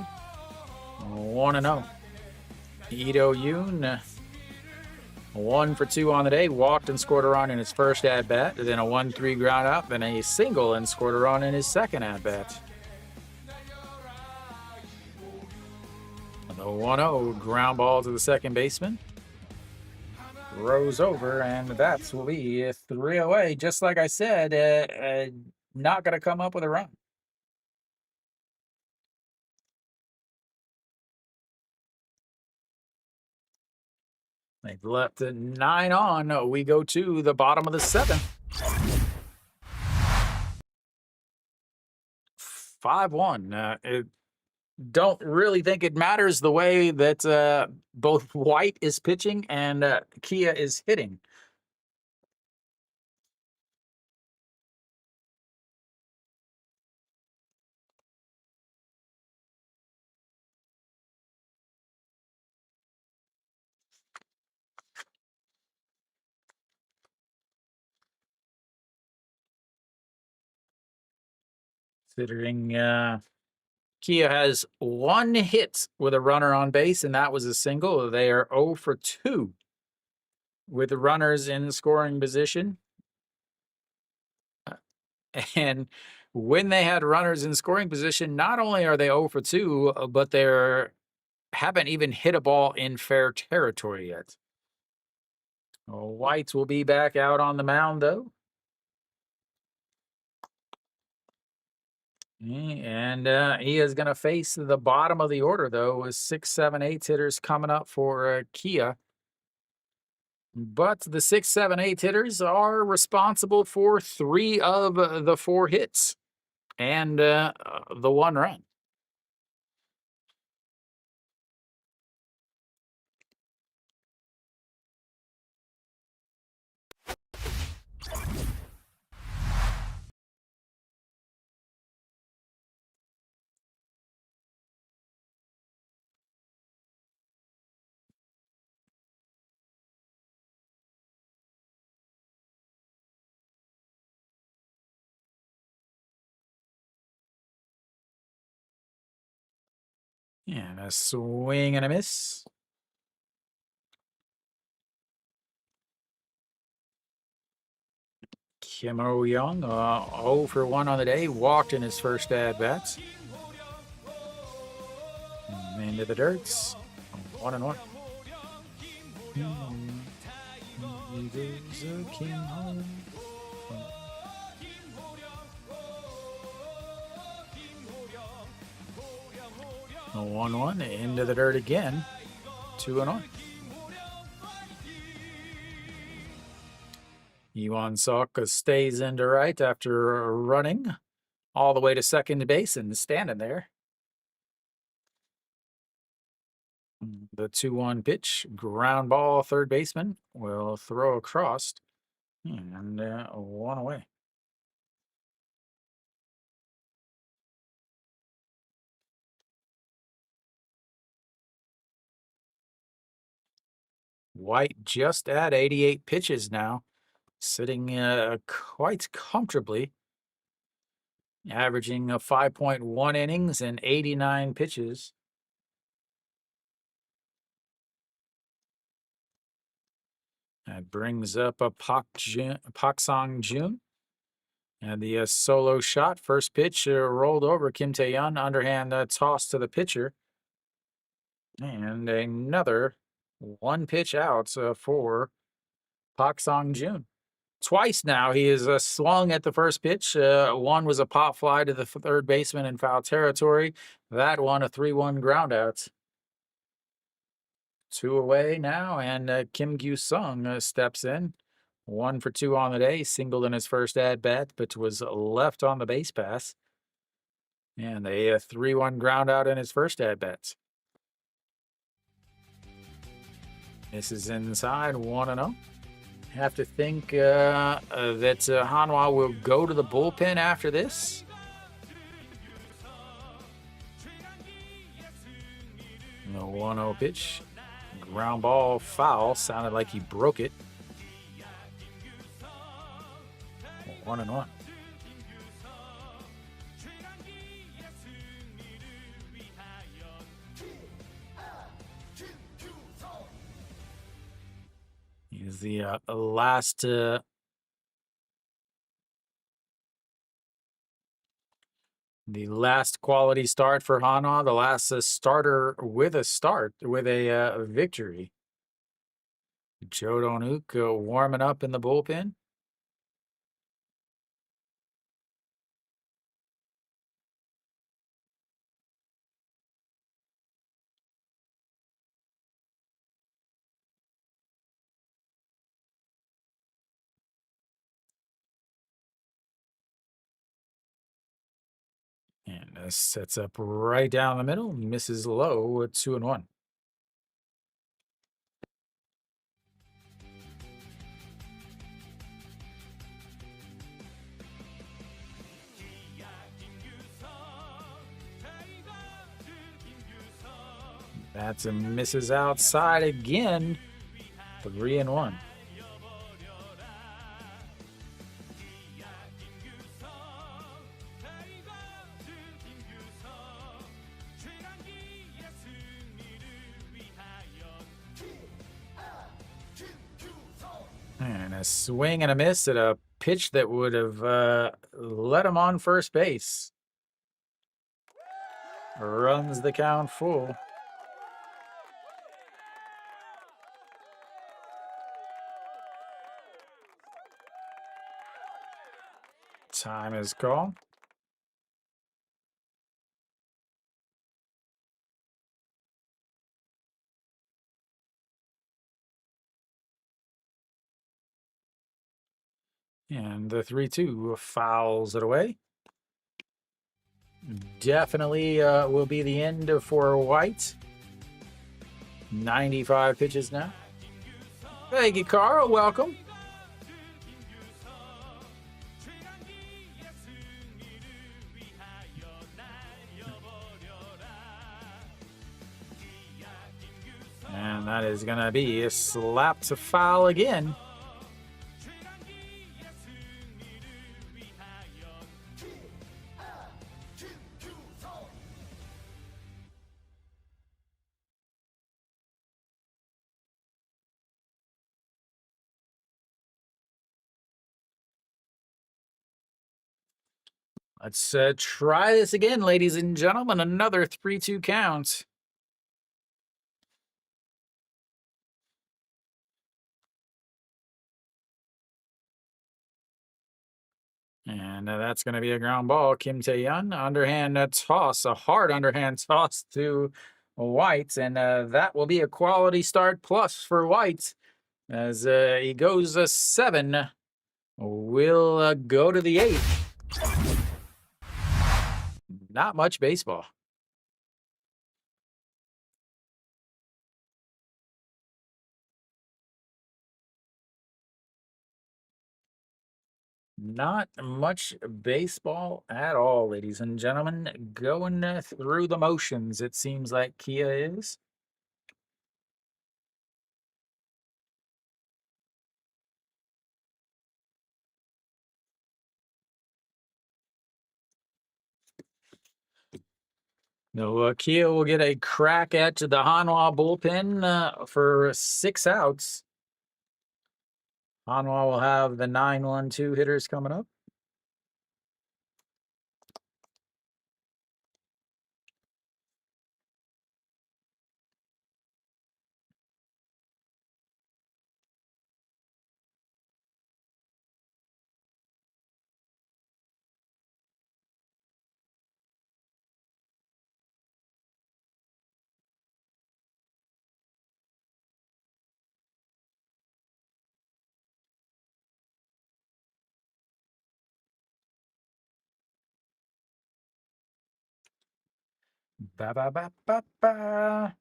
1-0. Ito Yoon, 1 for 2 on the day. Walked and scored a run in his first at bat. Then a 1-3 ground out. Then a single and scored a run in his second at bat. The 1-0 ground ball to the second baseman. Throws over, and that will be 3 away. Just like I said, not going to come up with a run. They've left 9 on. We go to the bottom of the 7th. 5-1. Don't really think it matters the way that both White is pitching and Kia is hitting. Considering Kia has 1 hit with a runner on base, and that was a single. They are 0 for 2 with the runners in scoring position. And when they had runners in scoring position, not only are they 0 for 2, but they haven't even hit a ball in fair territory yet. White will be back out on the mound, though. And he is going to face the bottom of the order, though, with 6, 7, 8 hitters coming up for Kia. But the 6, 7, 8 hitters are responsible for 3 of the 4 hits and the 1 run. And a swing and a miss. Kim Oh-young, 0 for 1 on the day, walked in his first at-bats. Into the dirts, 1-1. A 1-1 into the dirt again. 2-1. Yuan Sok stays into right after running all the way to second base and standing there. The 2-1 pitch, ground ball, third baseman will throw across and one away. White just at 88 pitches now, sitting quite comfortably, averaging 5.1 innings and 89 pitches. That brings up a Pak Sang Jun. And the solo shot, first pitch rolled over Kim Tae-yeon, underhand toss to the pitcher. And another one pitch out for Pak Sang Jun. Twice now he has swung at the first pitch. One was a pop fly to the third baseman in foul territory. That one a 3-1 ground out. 2 away now, and Kim Gyu-sung steps in. 1 for 2 on the day, singled in his first at-bat, but was left on the base pass. And a 3-1 ground out in his first at-bats. This is inside, 1-0. Have to think that Hanwha will go to the bullpen after this. The 1-0 pitch. Ground ball foul. Sounded like he broke it. 1-1. He's the last quality start for Hanwha, the last starter with a victory. Jo Don-wook warming up in the bullpen. And this sets up right down the middle, misses low at 2-1. That's a misses outside again. 3-1. And a swing and a miss at a pitch that would have let him on first base. Runs the count full. Time is called. And the 3-2 fouls it away. Definitely will be the end for White. 95 pitches now. Thank you, Carl. Welcome. And that is going to be a slap to foul again. Let's try this again, ladies and gentlemen. Another 3-2 count. And that's going to be a ground ball. Kim Tae-yeon, underhand toss, a hard underhand toss to White. And that will be a quality start plus for White as he goes 7 We'll go to the 8th. Not much baseball. Not much baseball at all, ladies and gentlemen. Going through the motions, it seems like Kia is. No, Kia will get a crack at the Hanwha bullpen for 6 outs. Hanwha will have the 9-1-2 hitters coming up. Ba ba ba ba ba.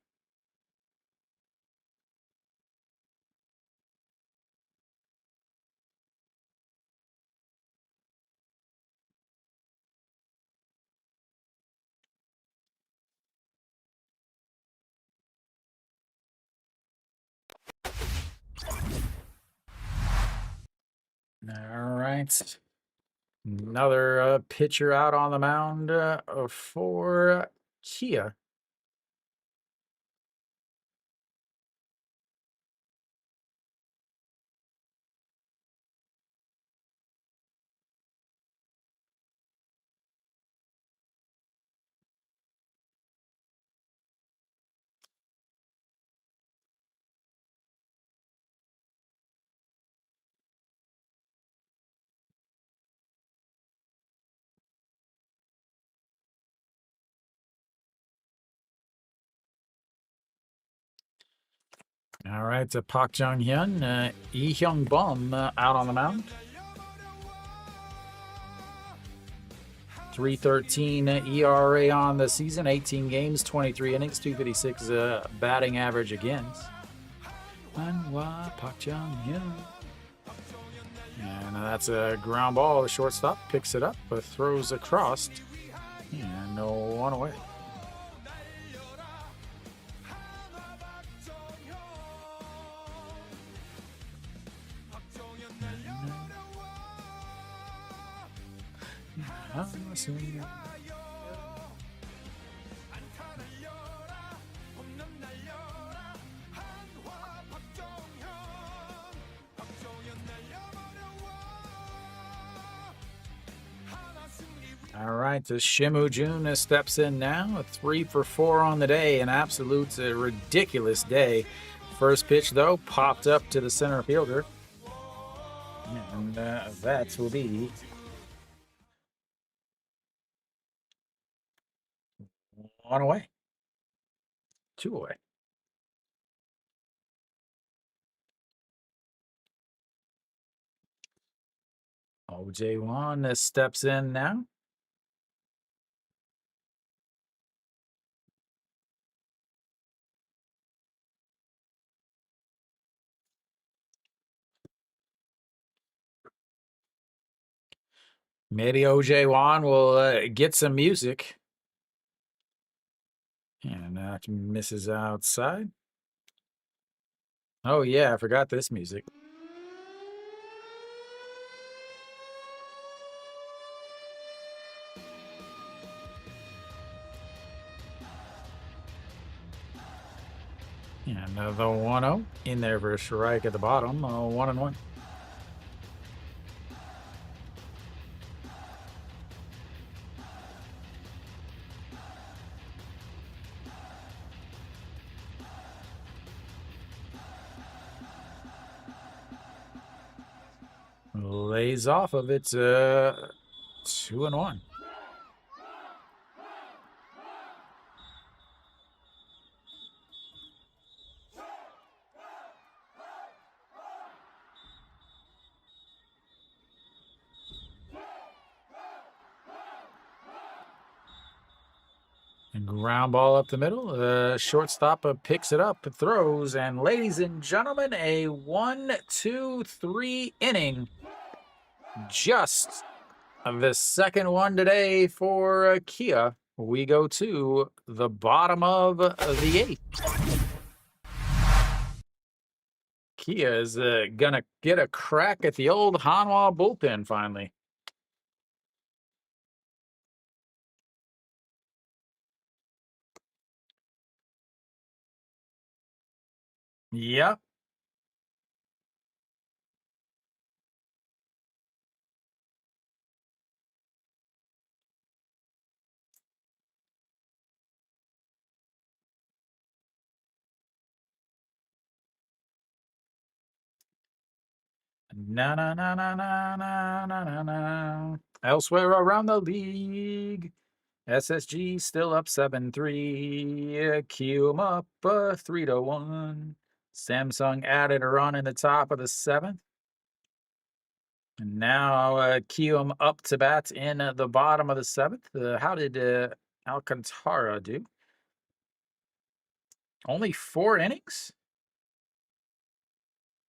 All right. Another pitcher out on the mound for Kia. All right, Park Jung-hyun, Lee Hyung-bum out on the mound. 3.13 ERA on the season, 18 games, 23 innings, 256 batting average against. Hanwha Park Jung-hyun. And that's a ground ball. The shortstop picks it up, but throws across. And no one away. All right, the Shimu Jun steps in now. A 3 for 4 on the day. An absolute ridiculous day. First pitch, though, popped up to the center fielder. And that will be 1 away. 2 away. OJ1 steps in now. Maybe OJ1 will get some music. And that misses outside. Oh, yeah, I forgot this music. And the 1-0 in there for a strike at the bottom. 1-1. Lays off of it. 2-1. Round ball up the middle. The shortstop picks it up, throws, and ladies and gentlemen, a 1-2-3 inning. Just the second one today for Kia. We go to the bottom of the eighth. Kia is gonna get a crack at the old Hanwha bullpen finally. Yep. Na na na na na na na na na. Elsewhere around the league, SSG still up 7-3. Kium up 3-1. Samsung added a run in the top of the seventh. And now Kium up to bat in the bottom of the seventh. How did Alcantara do? Only 4 innings?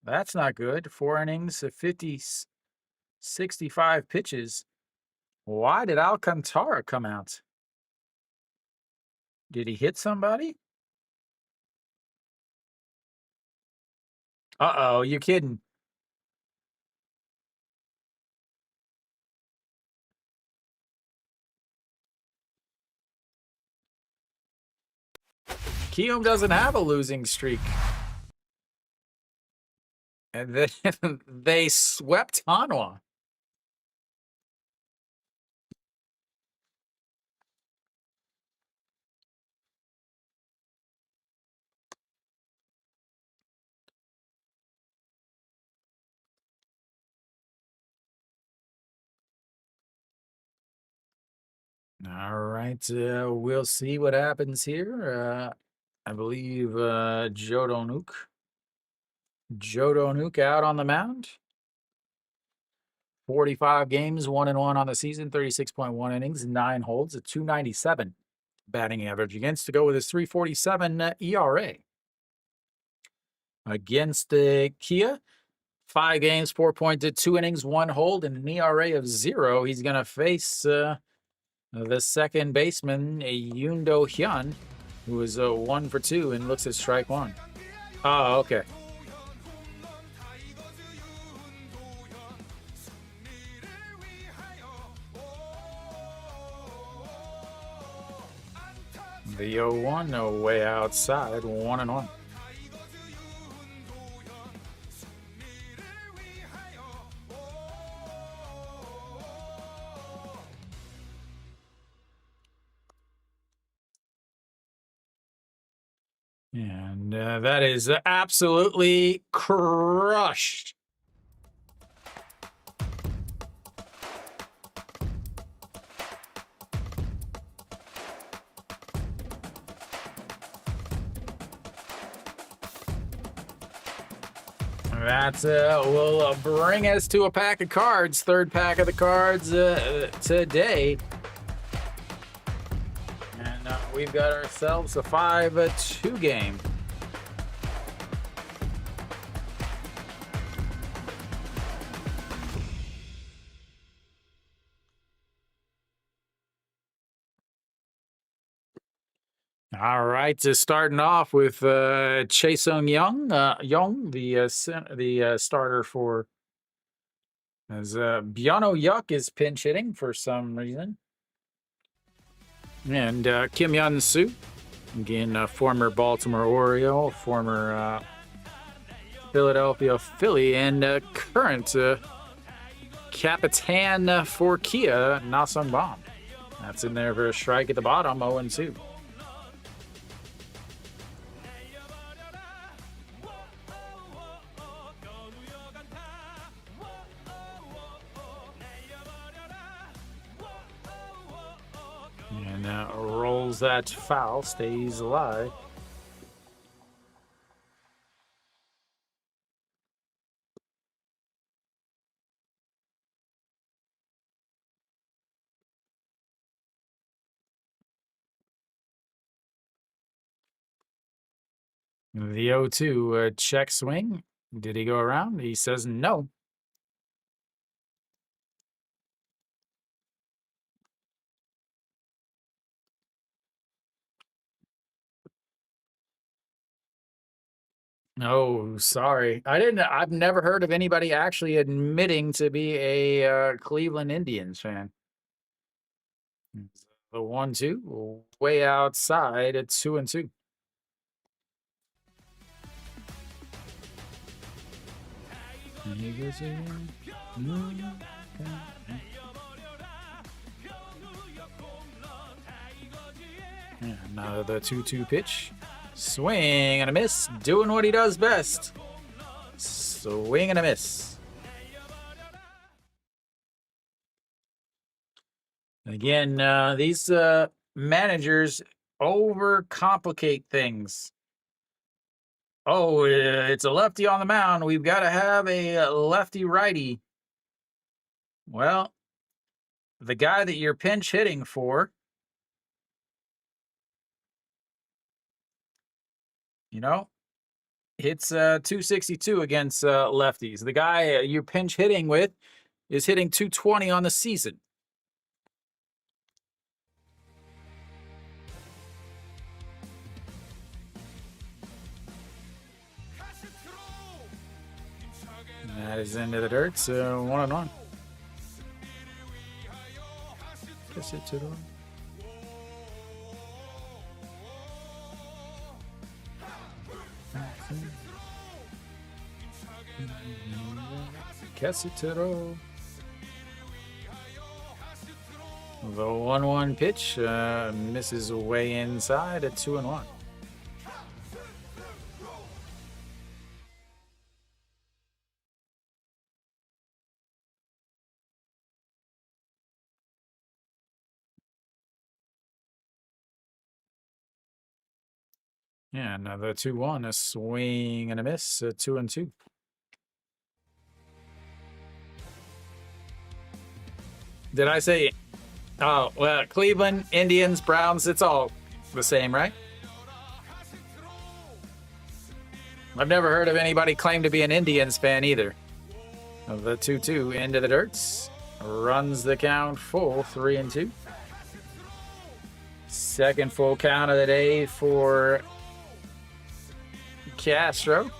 That's not good. 4 innings, 65 pitches. Why did Alcantara come out? Did he hit somebody? Uh-oh, you kidding. Kium doesn't have a losing streak. And then they swept Hanwha. All right, we'll see what happens here. I believe Jodo Nuke out on the mound. 45 games, 1-1 on the season, 36.1 innings, 9 holds, a 297 batting average against to go with his 347 ERA. Against Kia, 5 games, 4.2 innings, 1 hold, and an ERA of 0. He's going to face the second baseman, Yundo Hyun, who is 1 for 2 and looks at strike 1. Oh, okay. The 0-1, way outside, 1-1. And that is absolutely crushed. That will bring us to a pack of cards. Third pack of the cards today. And we've got ourselves a 5-2 game. All right, just starting off with Chae-Sung Young, the starter for as Byono Yuk is pinch hitting for some reason, and Kim Yun Soo, again former Baltimore Oriole, former Philadelphia Philly, and current Capitan for Kia, Na-Sung Bam. That's in there for a strike at the bottom, 0-2. And rolls that foul, stays alive. The 0-2 check swing. Did he go around? He says no. Oh, sorry. I've never heard of anybody actually admitting to be a Cleveland Indians fan. The 1-2 way outside at 2-2. Now the 2-2 pitch. Swing and a miss. Doing what he does best. Swing and a miss. Again, these managers overcomplicate things. Oh, it's a lefty on the mound. We've got to have a lefty righty. Well, the guy that you're pinch hitting for, hits 262 against lefties. The guy you're pinch hitting with is hitting 220 on the season. That is into the dirt, so 1-1. Kiss it to the right. Casitero. The 1-1 pitch misses way inside at 2-1. Yeah, another 2-1, a swing and a miss, 2-2. Did I say? Oh, well, Cleveland, Indians, Browns, it's all the same, right? I've never heard of anybody claim to be an Indians fan either. The 2-2 into the dirts. Runs the count full, 3-2. Second full count of the day for Castro.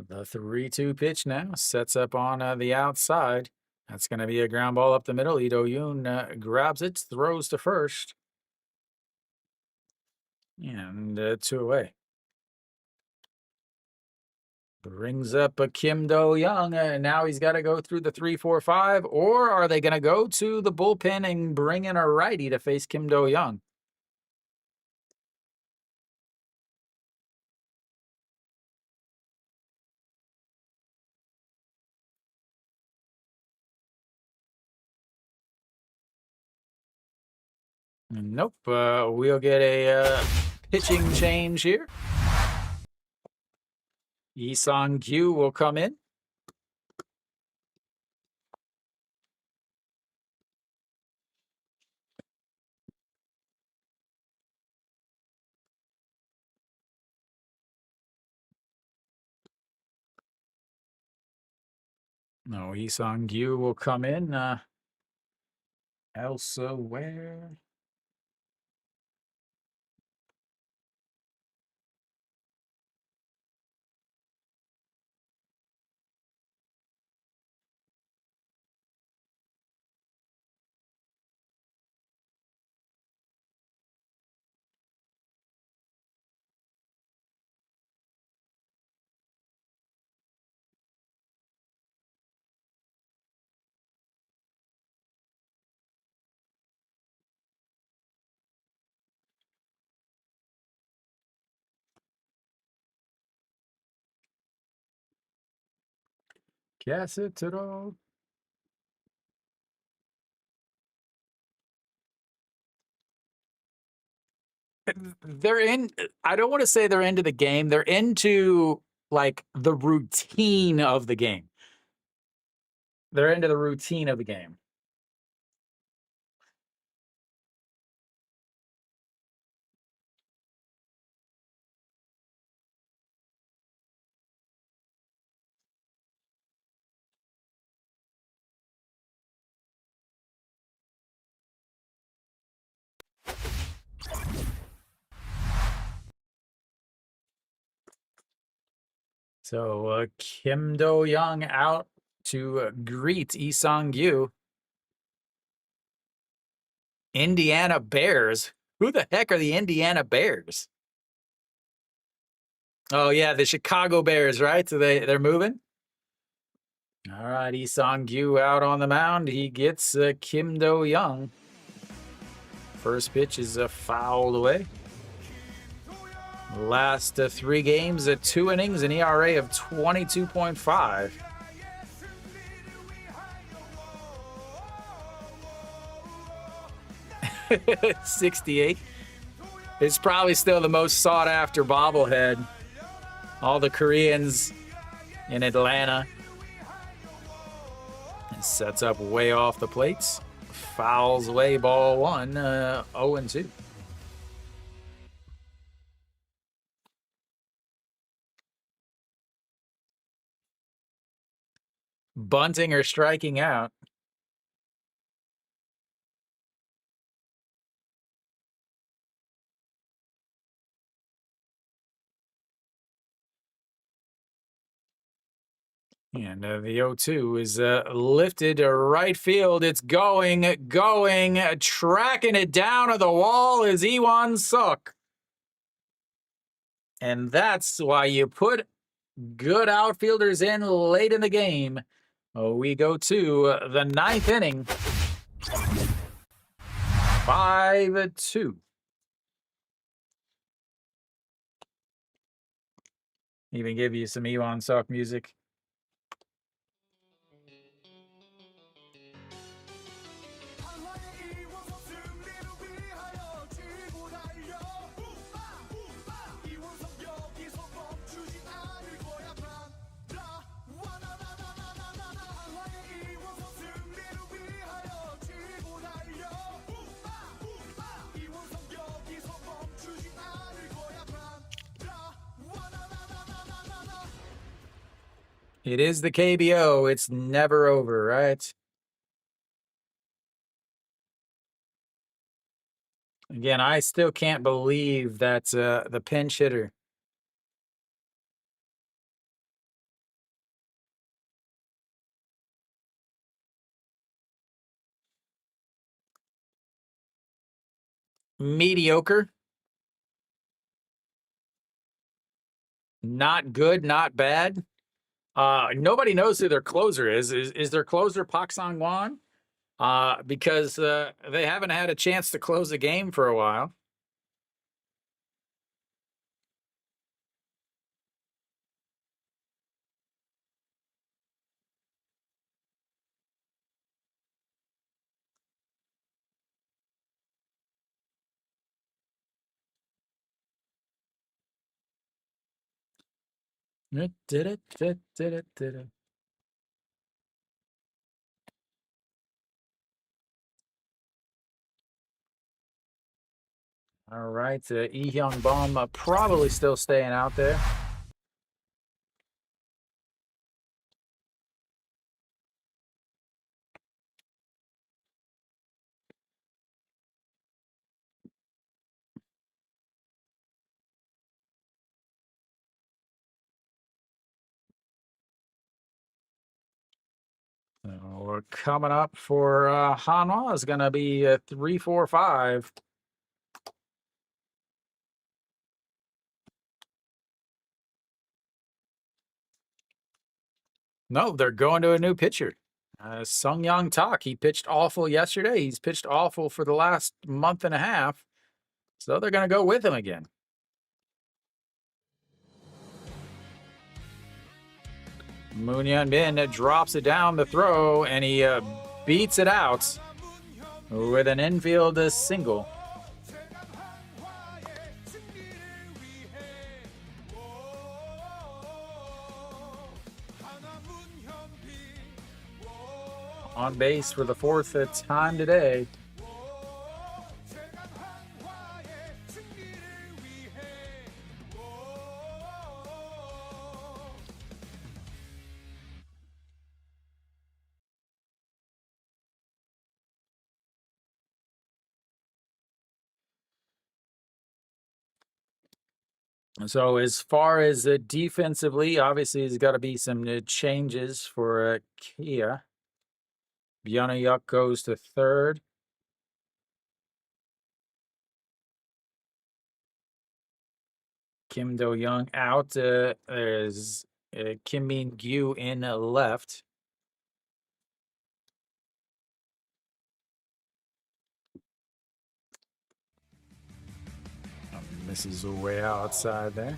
The 3-2 pitch now sets up on the outside. That's going to be a ground ball up the middle. Ito Yoon grabs it, throws to first. And 2 away. Brings up a Kim Do-young, and now he's got to go through the 3-4-5, or are they going to go to the bullpen and bring in a righty to face Kim Do-young? Nope. We'll get a pitching change here. Lee-Sung-kyu will come in. No, Lee-Sung-kyu will come in. Elsewhere. Cassetto. They're in. I don't want to say they're into the game. They're into like the routine of the game. they're into the routine of the game. So Kim Do-young out to greet Lee Sung-gyu. Indiana Bears. Who the heck are the Indiana Bears? Oh yeah, the Chicago Bears, right? So they're moving. All right, Lee Sung-gyu out on the mound. He gets Kim Do-young. First pitch is fouled away. Last 3 games, 2 innings, an ERA of 22.5. $68. It's probably still the most sought after bobblehead. All the Koreans in Atlanta. It sets up way off the plates. Fouls away ball 1, 0-2. Bunting or striking out. And the 0-2 is lifted to right field. It's going, tracking it down to the wall is Iwan Suk. And that's why you put good outfielders in late in the game. We go to the 9th inning. 5-2. Even give you some Iwan Suk music. It is the KBO. It's never over, right? Again, I still can't believe that the pinch hitter. Mediocre. Not good, not bad. Nobody knows who their closer is. Is their closer Pak Sang-won? Because they haven't had a chance to close the game for a while. All right, Lee Hyung-bum probably still staying out there. So we're coming up for Hanwha is going to be 3-4-5. No, they're going to a new pitcher. Sung-Young Tak. He pitched awful yesterday. He's pitched awful for the last month and a half. So they're going to go with him again. Moon Hyun-min drops it down the throw, and he beats it out with an infield single. On base for the fourth time today. So as far as defensively, obviously there's got to be some changes for Kia. Byanayuk goes to third. Kim Do-young out. There's Kim Min-gyu in left. Misses way outside there.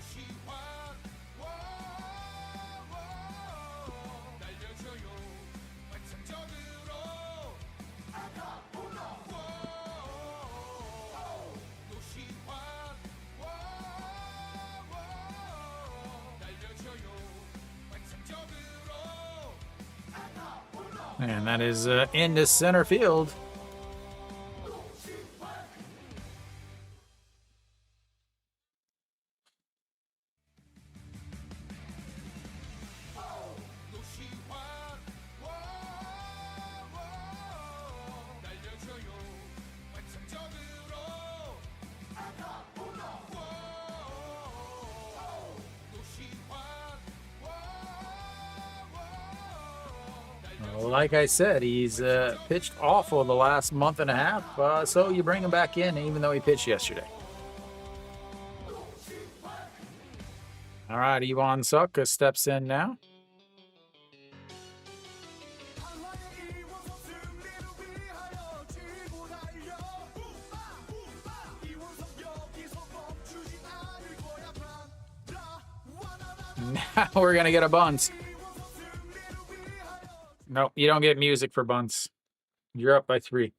And that is into center field. Like I said, he's pitched awful the last month and a half, so you bring him back in even though he pitched yesterday. All right, Iwan Suk steps in now. Now we're going to get a bunt. Nope, you don't get music for bunts. You're up by 3.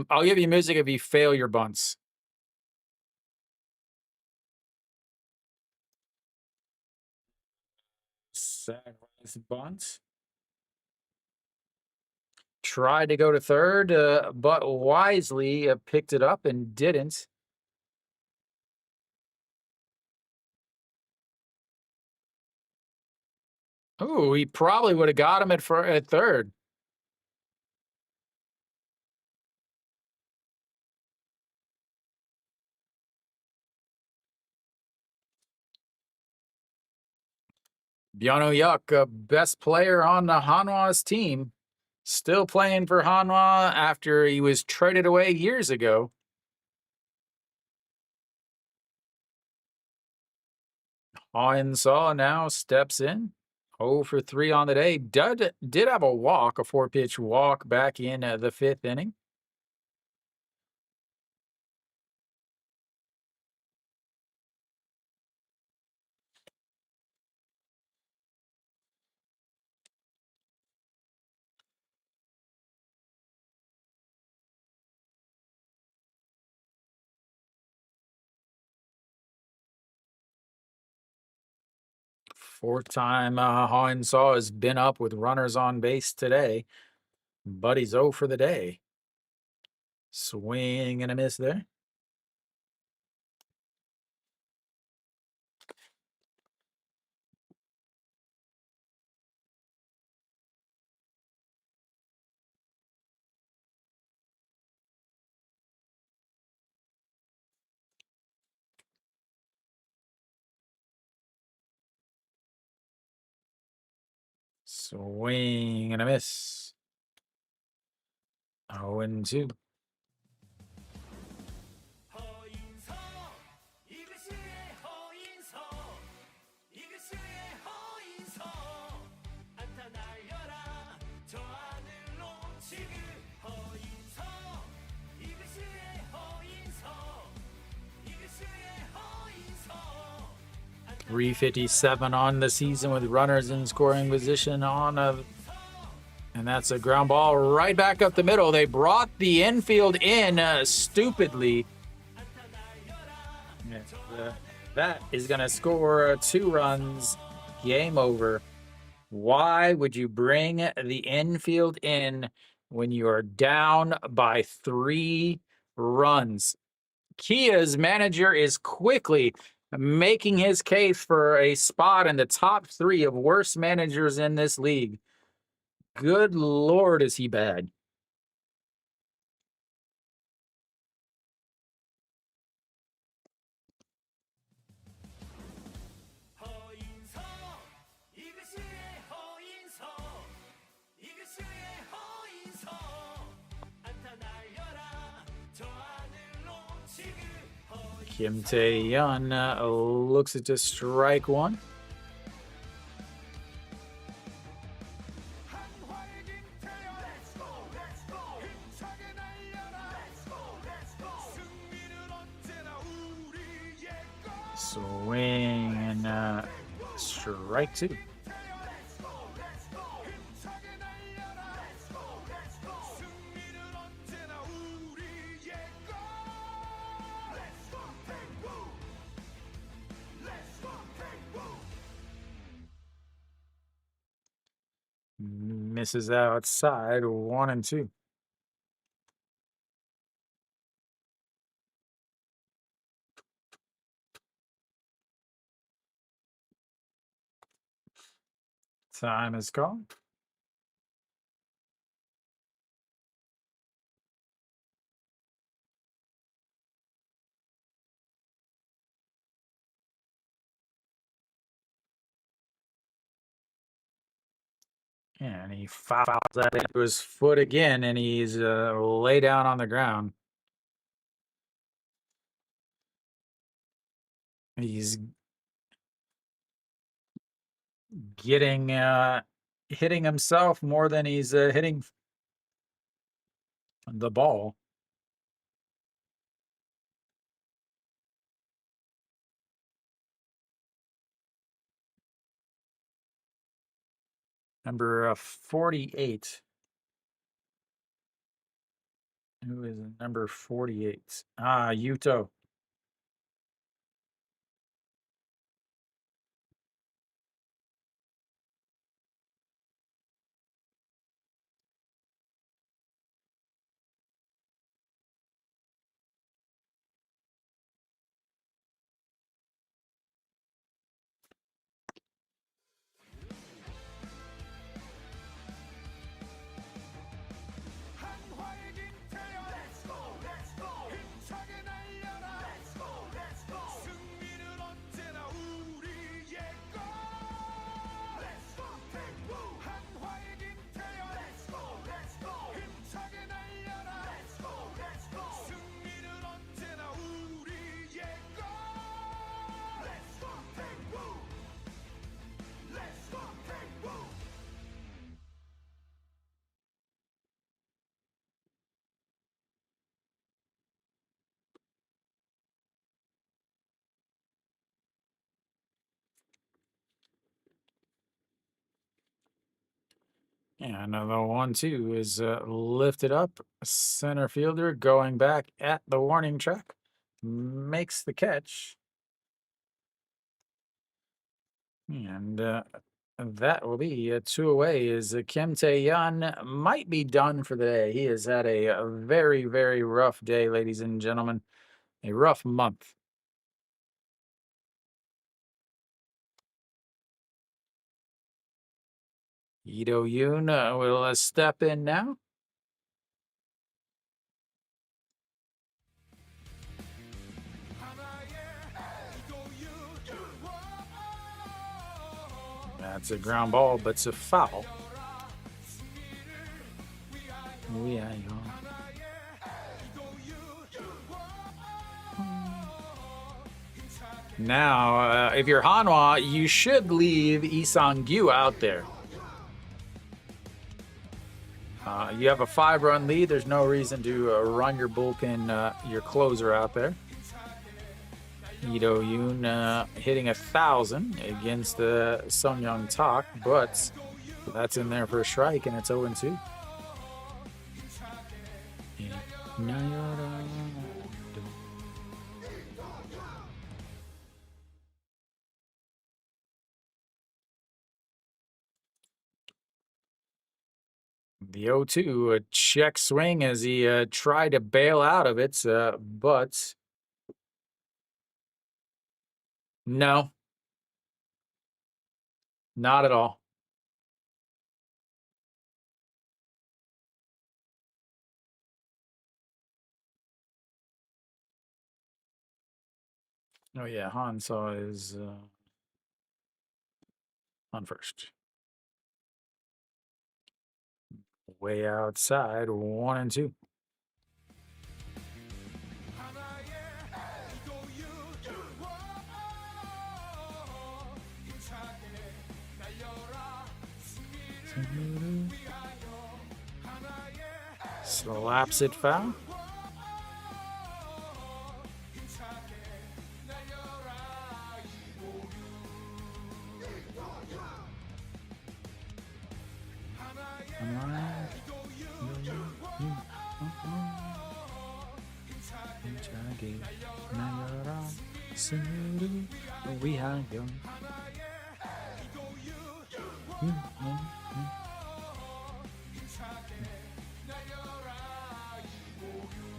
I'll give you music if you fail your bunts. Sacrifice bunt. Tried to go to third, but wisely picked it up and didn't. Oh, he probably would have got him at third. Byanayuk, best player on the Hanwha's team, still playing for Hanwha after he was traded away years ago. Saw now steps in. 0 for 3 on the day. Did have a walk, a 4-pitch walk back in the 5th inning. Fourth-time Saw has been up with runners on base today, but he's 0 for the day. Swing and a miss there. Swing and a miss. 0-2. .357 on the season with runners in scoring position on and that's a ground ball right back up the middle. They brought the infield in stupidly. That is going to score 2 runs. Game over. Why would you bring the infield in when you are down by 3 runs? Kia's manager is quickly making his case for a spot in the top 3 of worst managers in this league. Good Lord, is he bad. Kim Tae-yeon looks to strike one. Swing and strike 2. Misses outside, 1-2. Time is called. And he fouls that into his foot again, and he's lay down on the ground. He's getting hitting himself more than he's hitting the ball. Number 48. Who is number 48? Yuto. Yeah, another 1-2 is lifted up. Center fielder going back at the warning track. Makes the catch. And that will be a 2 away as Kim Tae-yeon might be done for the day. He has had a very, very rough day, ladies and gentlemen. A rough month. Lee Do-yoon will step in now. That's a ground ball, but it's a foul. Now, if you're Hanwha, you should leave Lee Sang-gyu out there. You have a 5-run lead. There's no reason to run your bullpen, your closer out there. Lee Do-yoon hitting 1,000 against Sung Young Tak, but that's in there for a strike, and it's 0-2. The 0-2, a check swing as he tried to bail out of it, but no, not at all. Oh yeah, Hanwha is on first. Way outside, 1-2. Slaps it foul.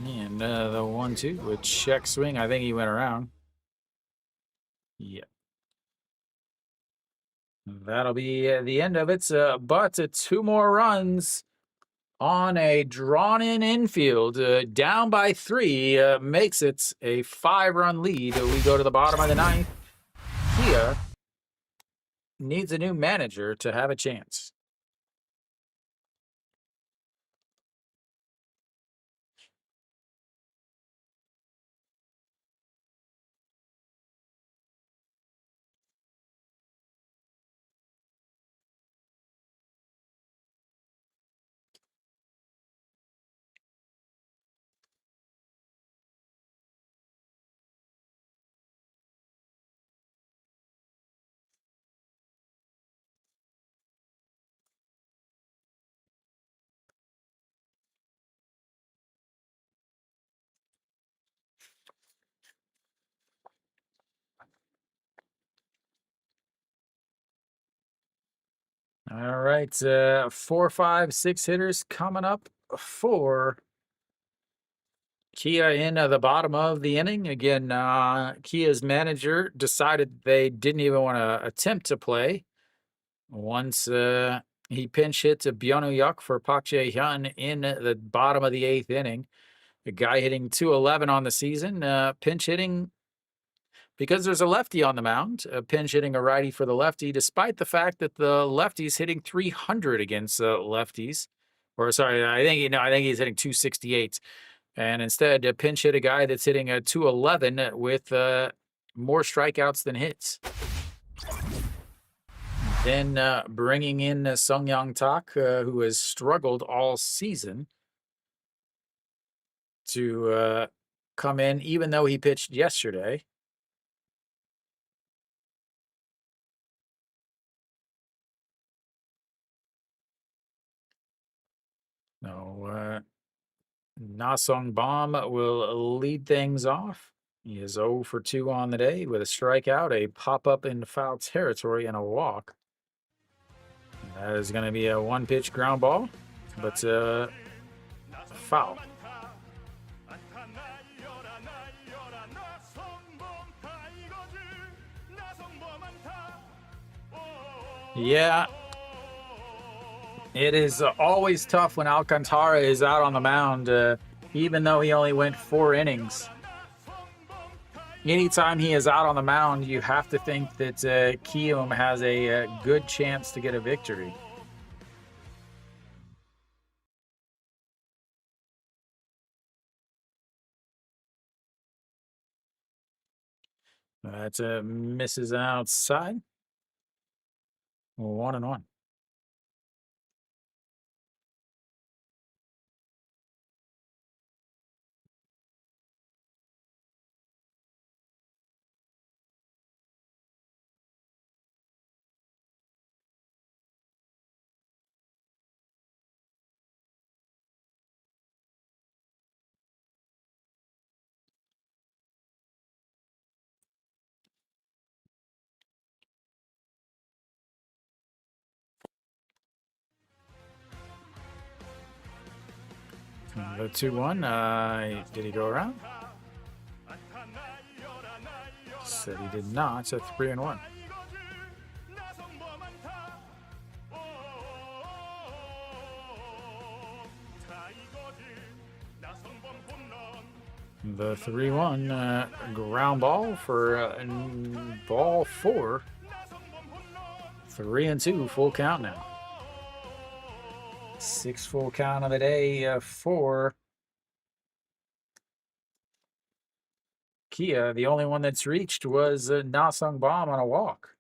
And the 1-2 with check swing. I think he went around. Yeah. That'll be the end of it. But 2 more runs on a drawn-in infield, down by 3, makes it a 5-run lead. We go to the bottom of the 9th. Kia needs a new manager to have a chance. All right, 4, 5, 6 hitters coming up for Kia in the bottom of the inning. Again, Kia's manager decided they didn't even want to attempt to play once he pinch hit to Byung-Hyuk for Park Jae-hyun in the bottom of the 8th inning. A guy hitting 211 on the season, pinch hitting because there's a lefty on the mound, pinch hitting a righty for the lefty, despite the fact that the lefty's hitting 300 against lefties. Or sorry, I think he's hitting 268, and instead pinch hit a guy that's hitting a 211 with more strikeouts than hits. Then bringing in Sung Young Tak, who has struggled all season, to come in, even though he pitched yesterday. No, Na Sung Bom will lead things off. He is 0 for 2 on the day with a strikeout, a pop-up in foul territory, and a walk. That is going to be a one-pitch ground ball, but foul. Yeah, it is always tough when Alcantara is out on the mound, even though he only went 4 innings. Anytime he is out on the mound, you have to think that Kium has a good chance to get a victory. That misses outside. 1-1. The 2-1. Did he go around? Said he did not. So 3-1. The 3-1 ground ball for ball 4. 3-2, full count now. 6 full count of the day for Kia. The only one that's reached was Na Sung Bom on a walk.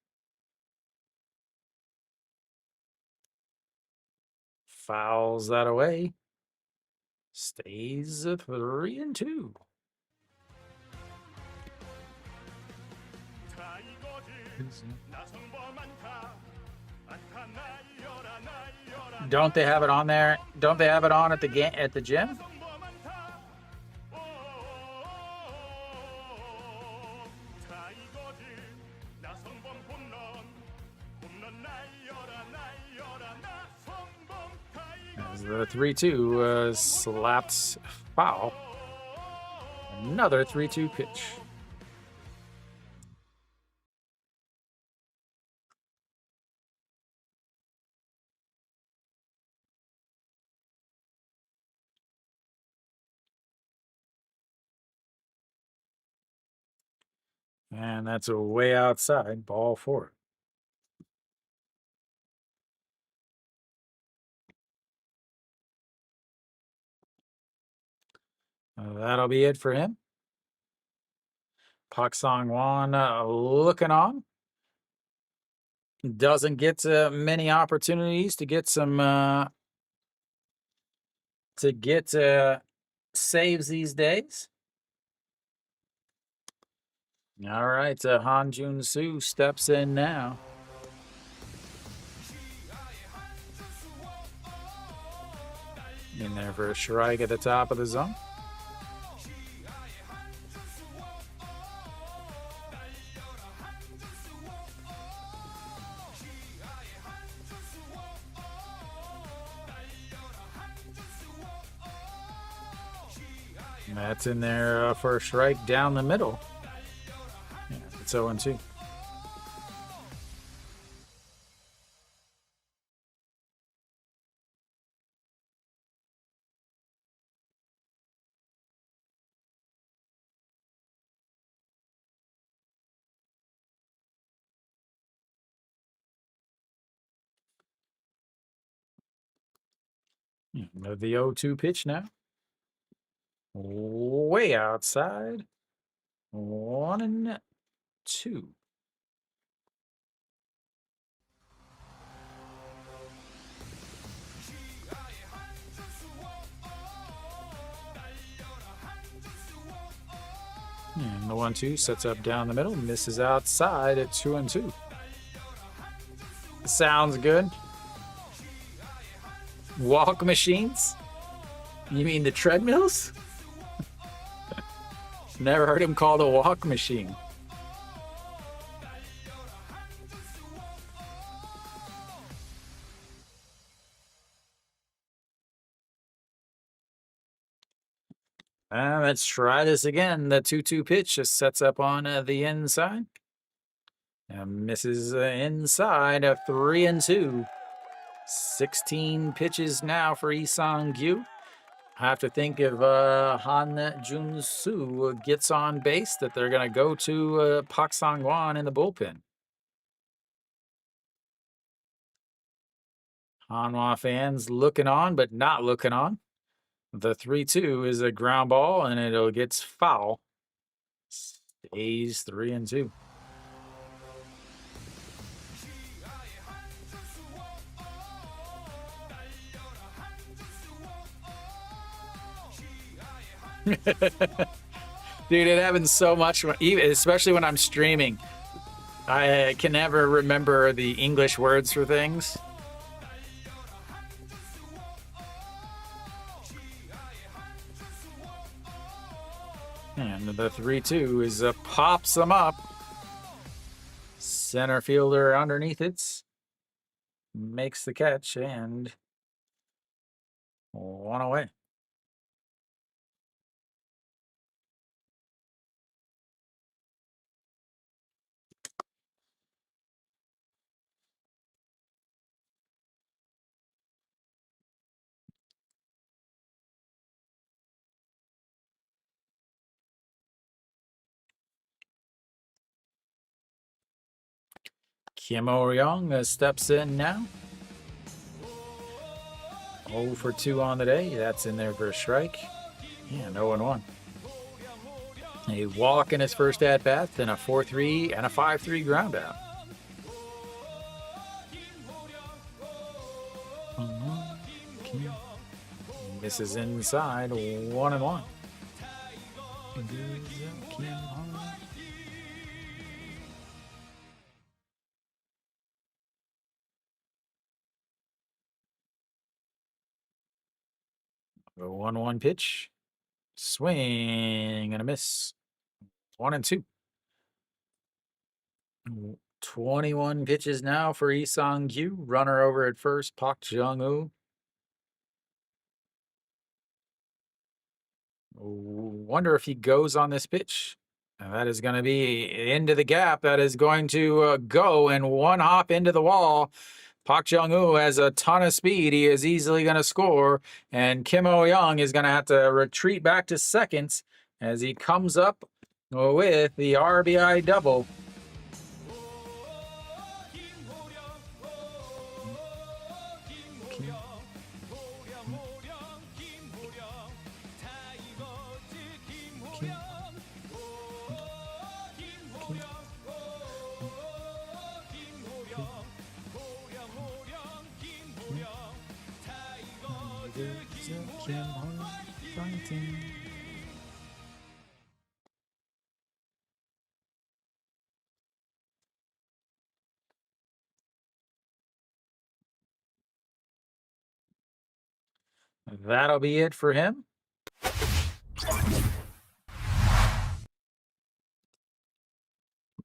Fouls that away. Stays 3-2. Don't they have it on there? Don't they have it on at the gym? As the 3-2 slapped foul. Another 3-2 pitch. And that's a way outside, ball 4. That'll be it for him. Pak Sang-wan looking on. Doesn't get many opportunities to get some saves these days. All right, Han Jun-soo steps in now. In there for a strike at the top of the zone. That's in there for a strike down the middle. Yeah, it's 0-2. The 0-2 pitch now. Way outside. 1-2. And the 1-2 sets up down the middle, misses outside at 2-2. Sounds good. Walk machines? You mean the treadmills? Never heard him called a walk machine. Let's try this again. The 2-2 pitch just sets up on the inside. And misses inside a 3-2. 16 pitches now for Lee Sang-gyu. I have to think if Han Jun-soo gets on base that they're going to go to Pak Sang-wan in the bullpen. Hanwha fans looking on, but not looking on. The 3-2 is a ground ball, and it gets foul. Stays 3-2. Dude, it happens so much, especially when I'm streaming. I can never remember the English words for things. And the 3-2 is pops them up. Center fielder underneath it makes the catch and 1 away. Kim O-young steps in now. 0 for 2 on the day. That's in there for a strike. Yeah, 0-1. A walk in his first at bat, then a 4-3 and a 5-3 ground out. This is inside 1-1. 1-1 pitch. Swing and a miss. 1-2. 21 pitches now for Lee Sang-gyu. Runner over at first, Park Jung-woo. Wonder if he goes on this pitch. And that is going to be into the gap. That is going to go and one hop into the wall. Park Jung-woo has a ton of speed. He is easily going to score. And Kim O-young is going to have to retreat back to second as he comes up with the RBI double. That'll be it for him.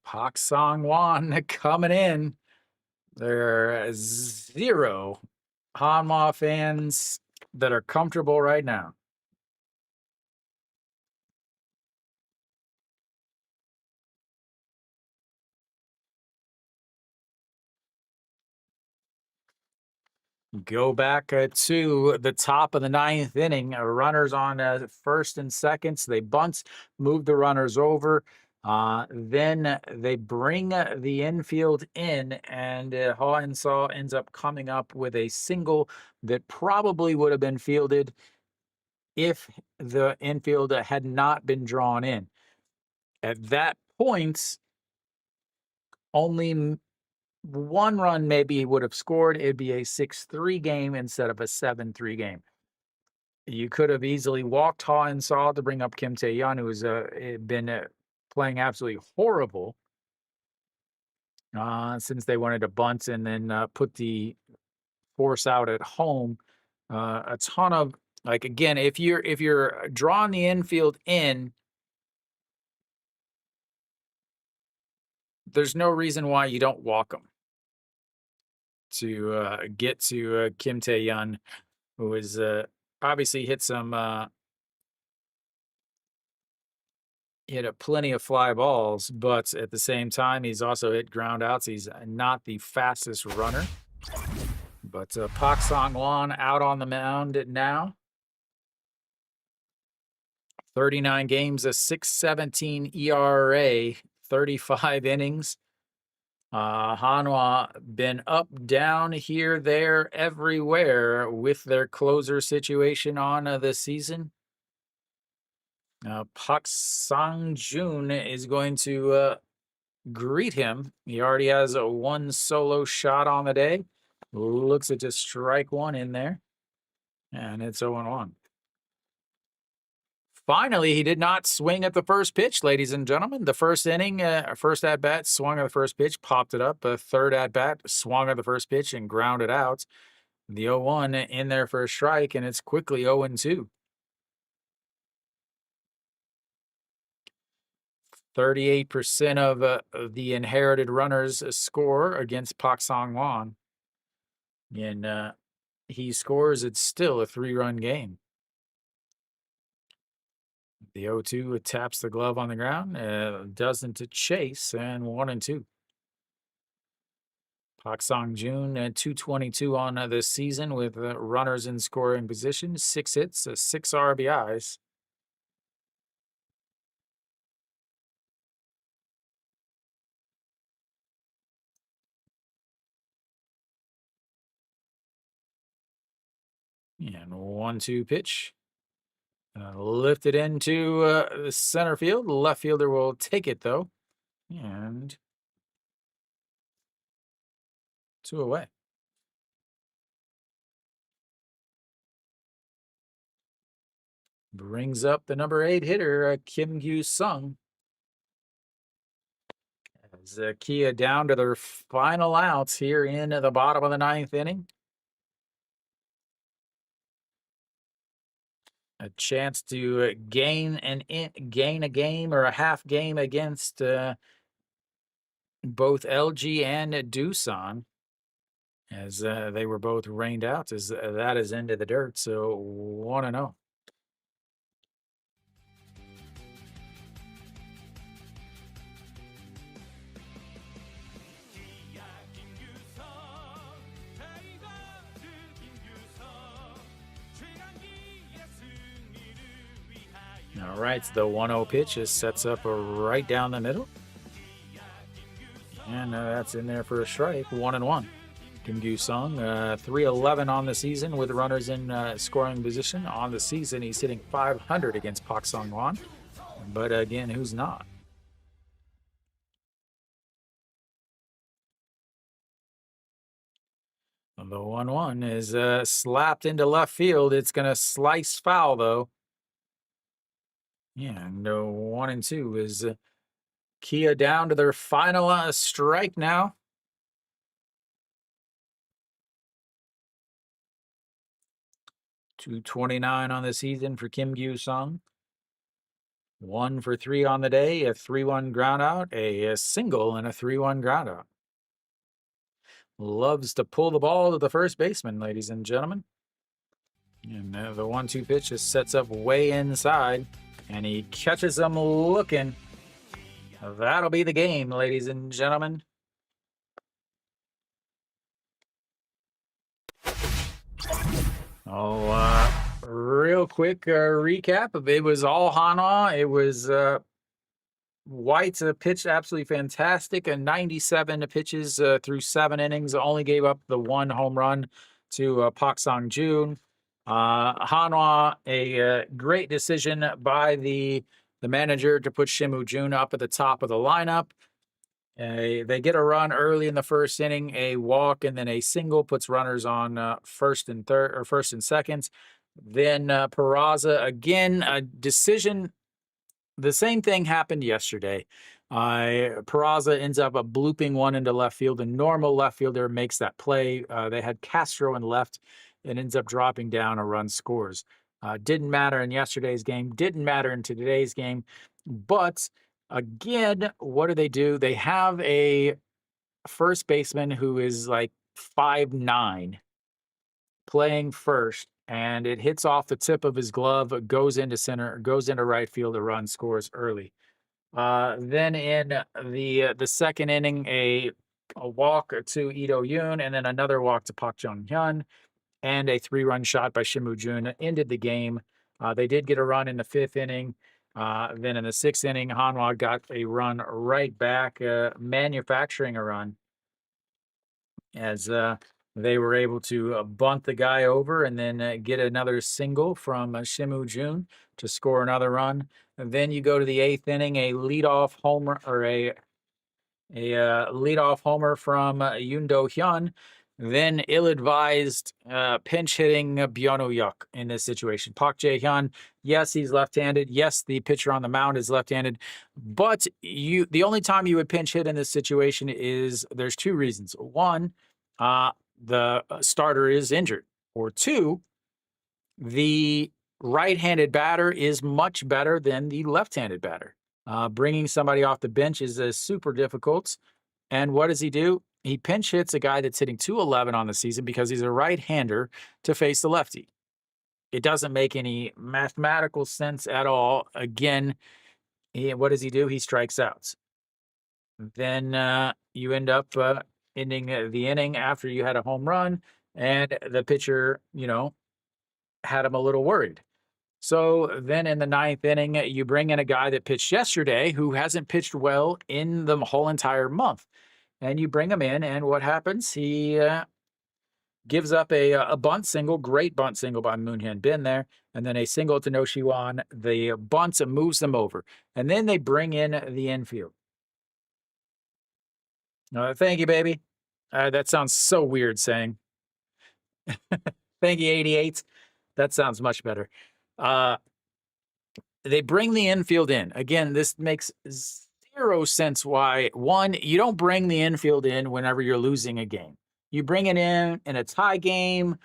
Park Sang-won coming in. There are 0 Hanwha fans that are comfortable right now. Go back to the top of the 9th inning. Runners on first and second. So they bunt, move the runners over. Then they bring the infield in, and Ha In-saw ends up coming up with a single that probably would have been fielded if the infield had not been drawn in. At that point, only one run maybe he would have scored. It'd be a 6-3 game instead of a 7-3 game. You could have easily walked Ha In-saw to bring up Kim Tae-yeon, who's been playing absolutely horrible since they wanted to bunt and then put the force out at home. A ton of, like, again, if you're drawing the infield in, there's no reason why you don't walk them to get to Kim Tae-yeon, who is obviously hit plenty of fly balls, but at the same time, he's also hit ground outs. He's not the fastest runner. But Park Sang-won out on the mound now. 39 games, a 6.17 ERA, 35 innings. Hanwha been up, down, here, there, everywhere with their closer situation on this season. Park Sang-jun is going to greet him. He already has a 1 solo shot on the day. Looks at just strike 1 in there. And it's 0-1. Finally, he did not swing at the first pitch, ladies and gentlemen. The first inning, first at-bat, swung at the first pitch, popped it up. A third at-bat, swung at the first pitch and grounded out. The 0-1 in there for a strike, and it's quickly 0-2. 38% of the inherited runners score against Park Sang-won. And he scores, it's still a 3-run game. The 0-2 taps the glove on the ground, doesn't to chase, and 1-2. Park Sang-jun at 222 on this season with runners in scoring position, 6 hits, 6 RBIs. And 1-2 pitch. Lifted into the center field. The left fielder will take it, though. And 2 away. Brings up the number 8 hitter, Kim Gyu-sung. As Kia down to their final outs here in the bottom of the 9th inning. A chance to gain a game or a half game against both LG and Doosan, as they were both rained out. As that is into the dirt, so 1-0. All right, so the 1-0 pitch just sets up right down the middle. And that's in there for a strike, 1-1. Kim Gyu-sung, 311 on the season with runners in scoring position. On the season, he's hitting .500 against Pak Sung-hwan. But again, who's not? The 1-1 is slapped into left field. It's going to slice foul, though. Yeah, no 1-2 is Kia down to their final strike now. .229 on the season for Kim Gyu-sung. 1 for 3 on the day, a 3-1 ground out, a single, and a 3-1 ground out. Loves to pull the ball to the first baseman, ladies and gentlemen. And the 1-2 pitch just sets up way inside, and he catches them looking. That'll be the game, ladies and gentlemen. Real quick recap. It was all Hanwha. It was White pitched absolutely fantastic. 97 pitches through 7 innings. Only gave up the 1 home run to Pak Sung-joon. Hanwha, a great decision by the manager to put Shim Woo-jun up at the top of the lineup. They get a run early in the first inning, a walk, and then a single puts runners on first and second. Then Peraza, again, a decision. The same thing happened yesterday. Peraza ends up blooping one into left field. The normal left fielder makes that play. They had Castro in left. It ends up dropping down, a run scores. Didn't matter in yesterday's game. Didn't matter in today's game. But again, what do? They have a first baseman who is like 5'9", playing first, and it hits off the tip of his glove, goes into center, goes into right field, a run scores early. Then in the second inning, a walk to Lee Do-yoon, and then another walk to Park Jung-hyun, and a 3-run shot by Shim Woo-jun ended the game. They did get a run in the 5th inning. Then in the 6th inning, Hanwha got a run right back, manufacturing a run, as they were able to bunt the guy over and then get another single from Shim Woo-jun to score another run. And then you go to the 8th inning, a leadoff homer or a leadoff homer from Yoon Do-hyun. Then ill-advised pinch hitting Byung-hyuk in this situation. Park Jae-hyun, yes, he's left-handed. Yes, the pitcher on the mound is left-handed. But the only time you would pinch hit in this situation is there's 2 reasons. 1, the starter is injured. Or 2, the right-handed batter is much better than the left-handed batter. Bringing somebody off the bench is super difficult. And what does he do? He pinch hits a guy that's hitting .211 on the season because he's a right-hander to face the lefty. It doesn't make any mathematical sense at all. Again, what does he do? He strikes out. Then you end up ending the inning after you had a home run, and the pitcher, had him a little worried. So then in the 9th inning, you bring in a guy that pitched yesterday who hasn't pitched well in the whole entire month. And you bring him in, and what happens? He gives up a bunt single, great bunt single by Moonhyun Bin there, and then a single to No Shiwan. The bunts and moves them over, and then they bring in the infield. Thank you, baby. That sounds so weird saying. Thank you, 88. That sounds much better. They bring the infield in. Again, this makes zero sense why. One, you don't bring the infield in whenever you're losing a game. You bring it in a tie game,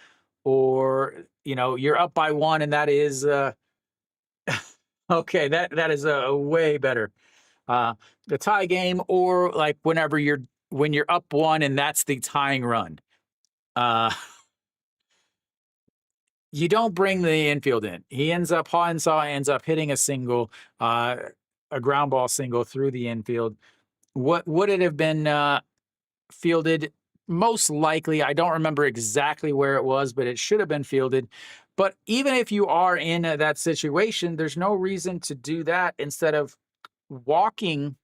or you're up by one, and that is okay. That is a way better. The tie game, or like when you're up one and that's the tying run. You don't bring the infield in. Hanwha ends up hitting a single, a ground ball single through the infield. What would it have been fielded? Most likely, I don't remember exactly where it was, but it should have been fielded. But even if you are in that situation, there's no reason to do that instead of walking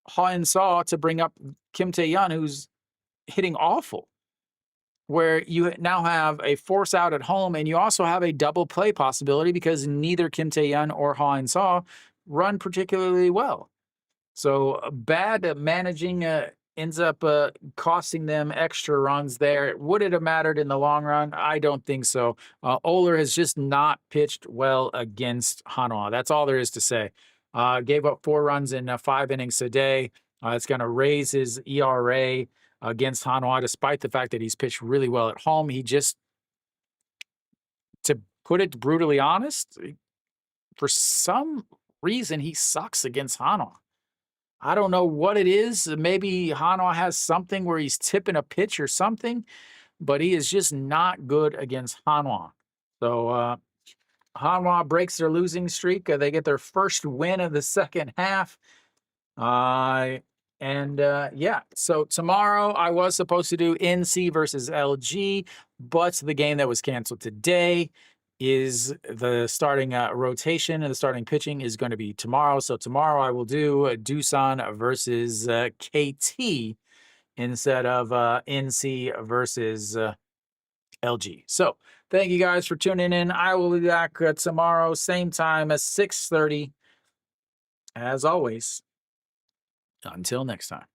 Hanwha to bring up Kim Tae-yeon, who's hitting awful, where you now have a force out at home, and you also have a double play possibility because neither Kim Tae-yeon or Hanwha run particularly well. So bad managing ends up costing them extra runs there. Would it have mattered in the long run? I don't think so. Oler has just not pitched well against Hanwha. That's all there is to say. Gave up 4 runs in 5 innings today. It's going to raise his ERA against Hanwha, despite the fact that he's pitched really well at home. He just, to put it brutally honest, for some reason, he sucks against Hanwha. I don't know what it is. Maybe Hanwha has something where he's tipping a pitch or something, but he is just not good against Hanwha. So Hanwha breaks their losing streak. They get their first win of the second half. Yeah, so tomorrow I was supposed to do NC versus LG, but the game that was canceled today is the starting rotation, and the starting pitching is going to be tomorrow. So tomorrow I will do Doosan versus KT instead of NC versus LG. So thank you guys for tuning in. I will be back tomorrow, same time as 6:30. As always, until next time.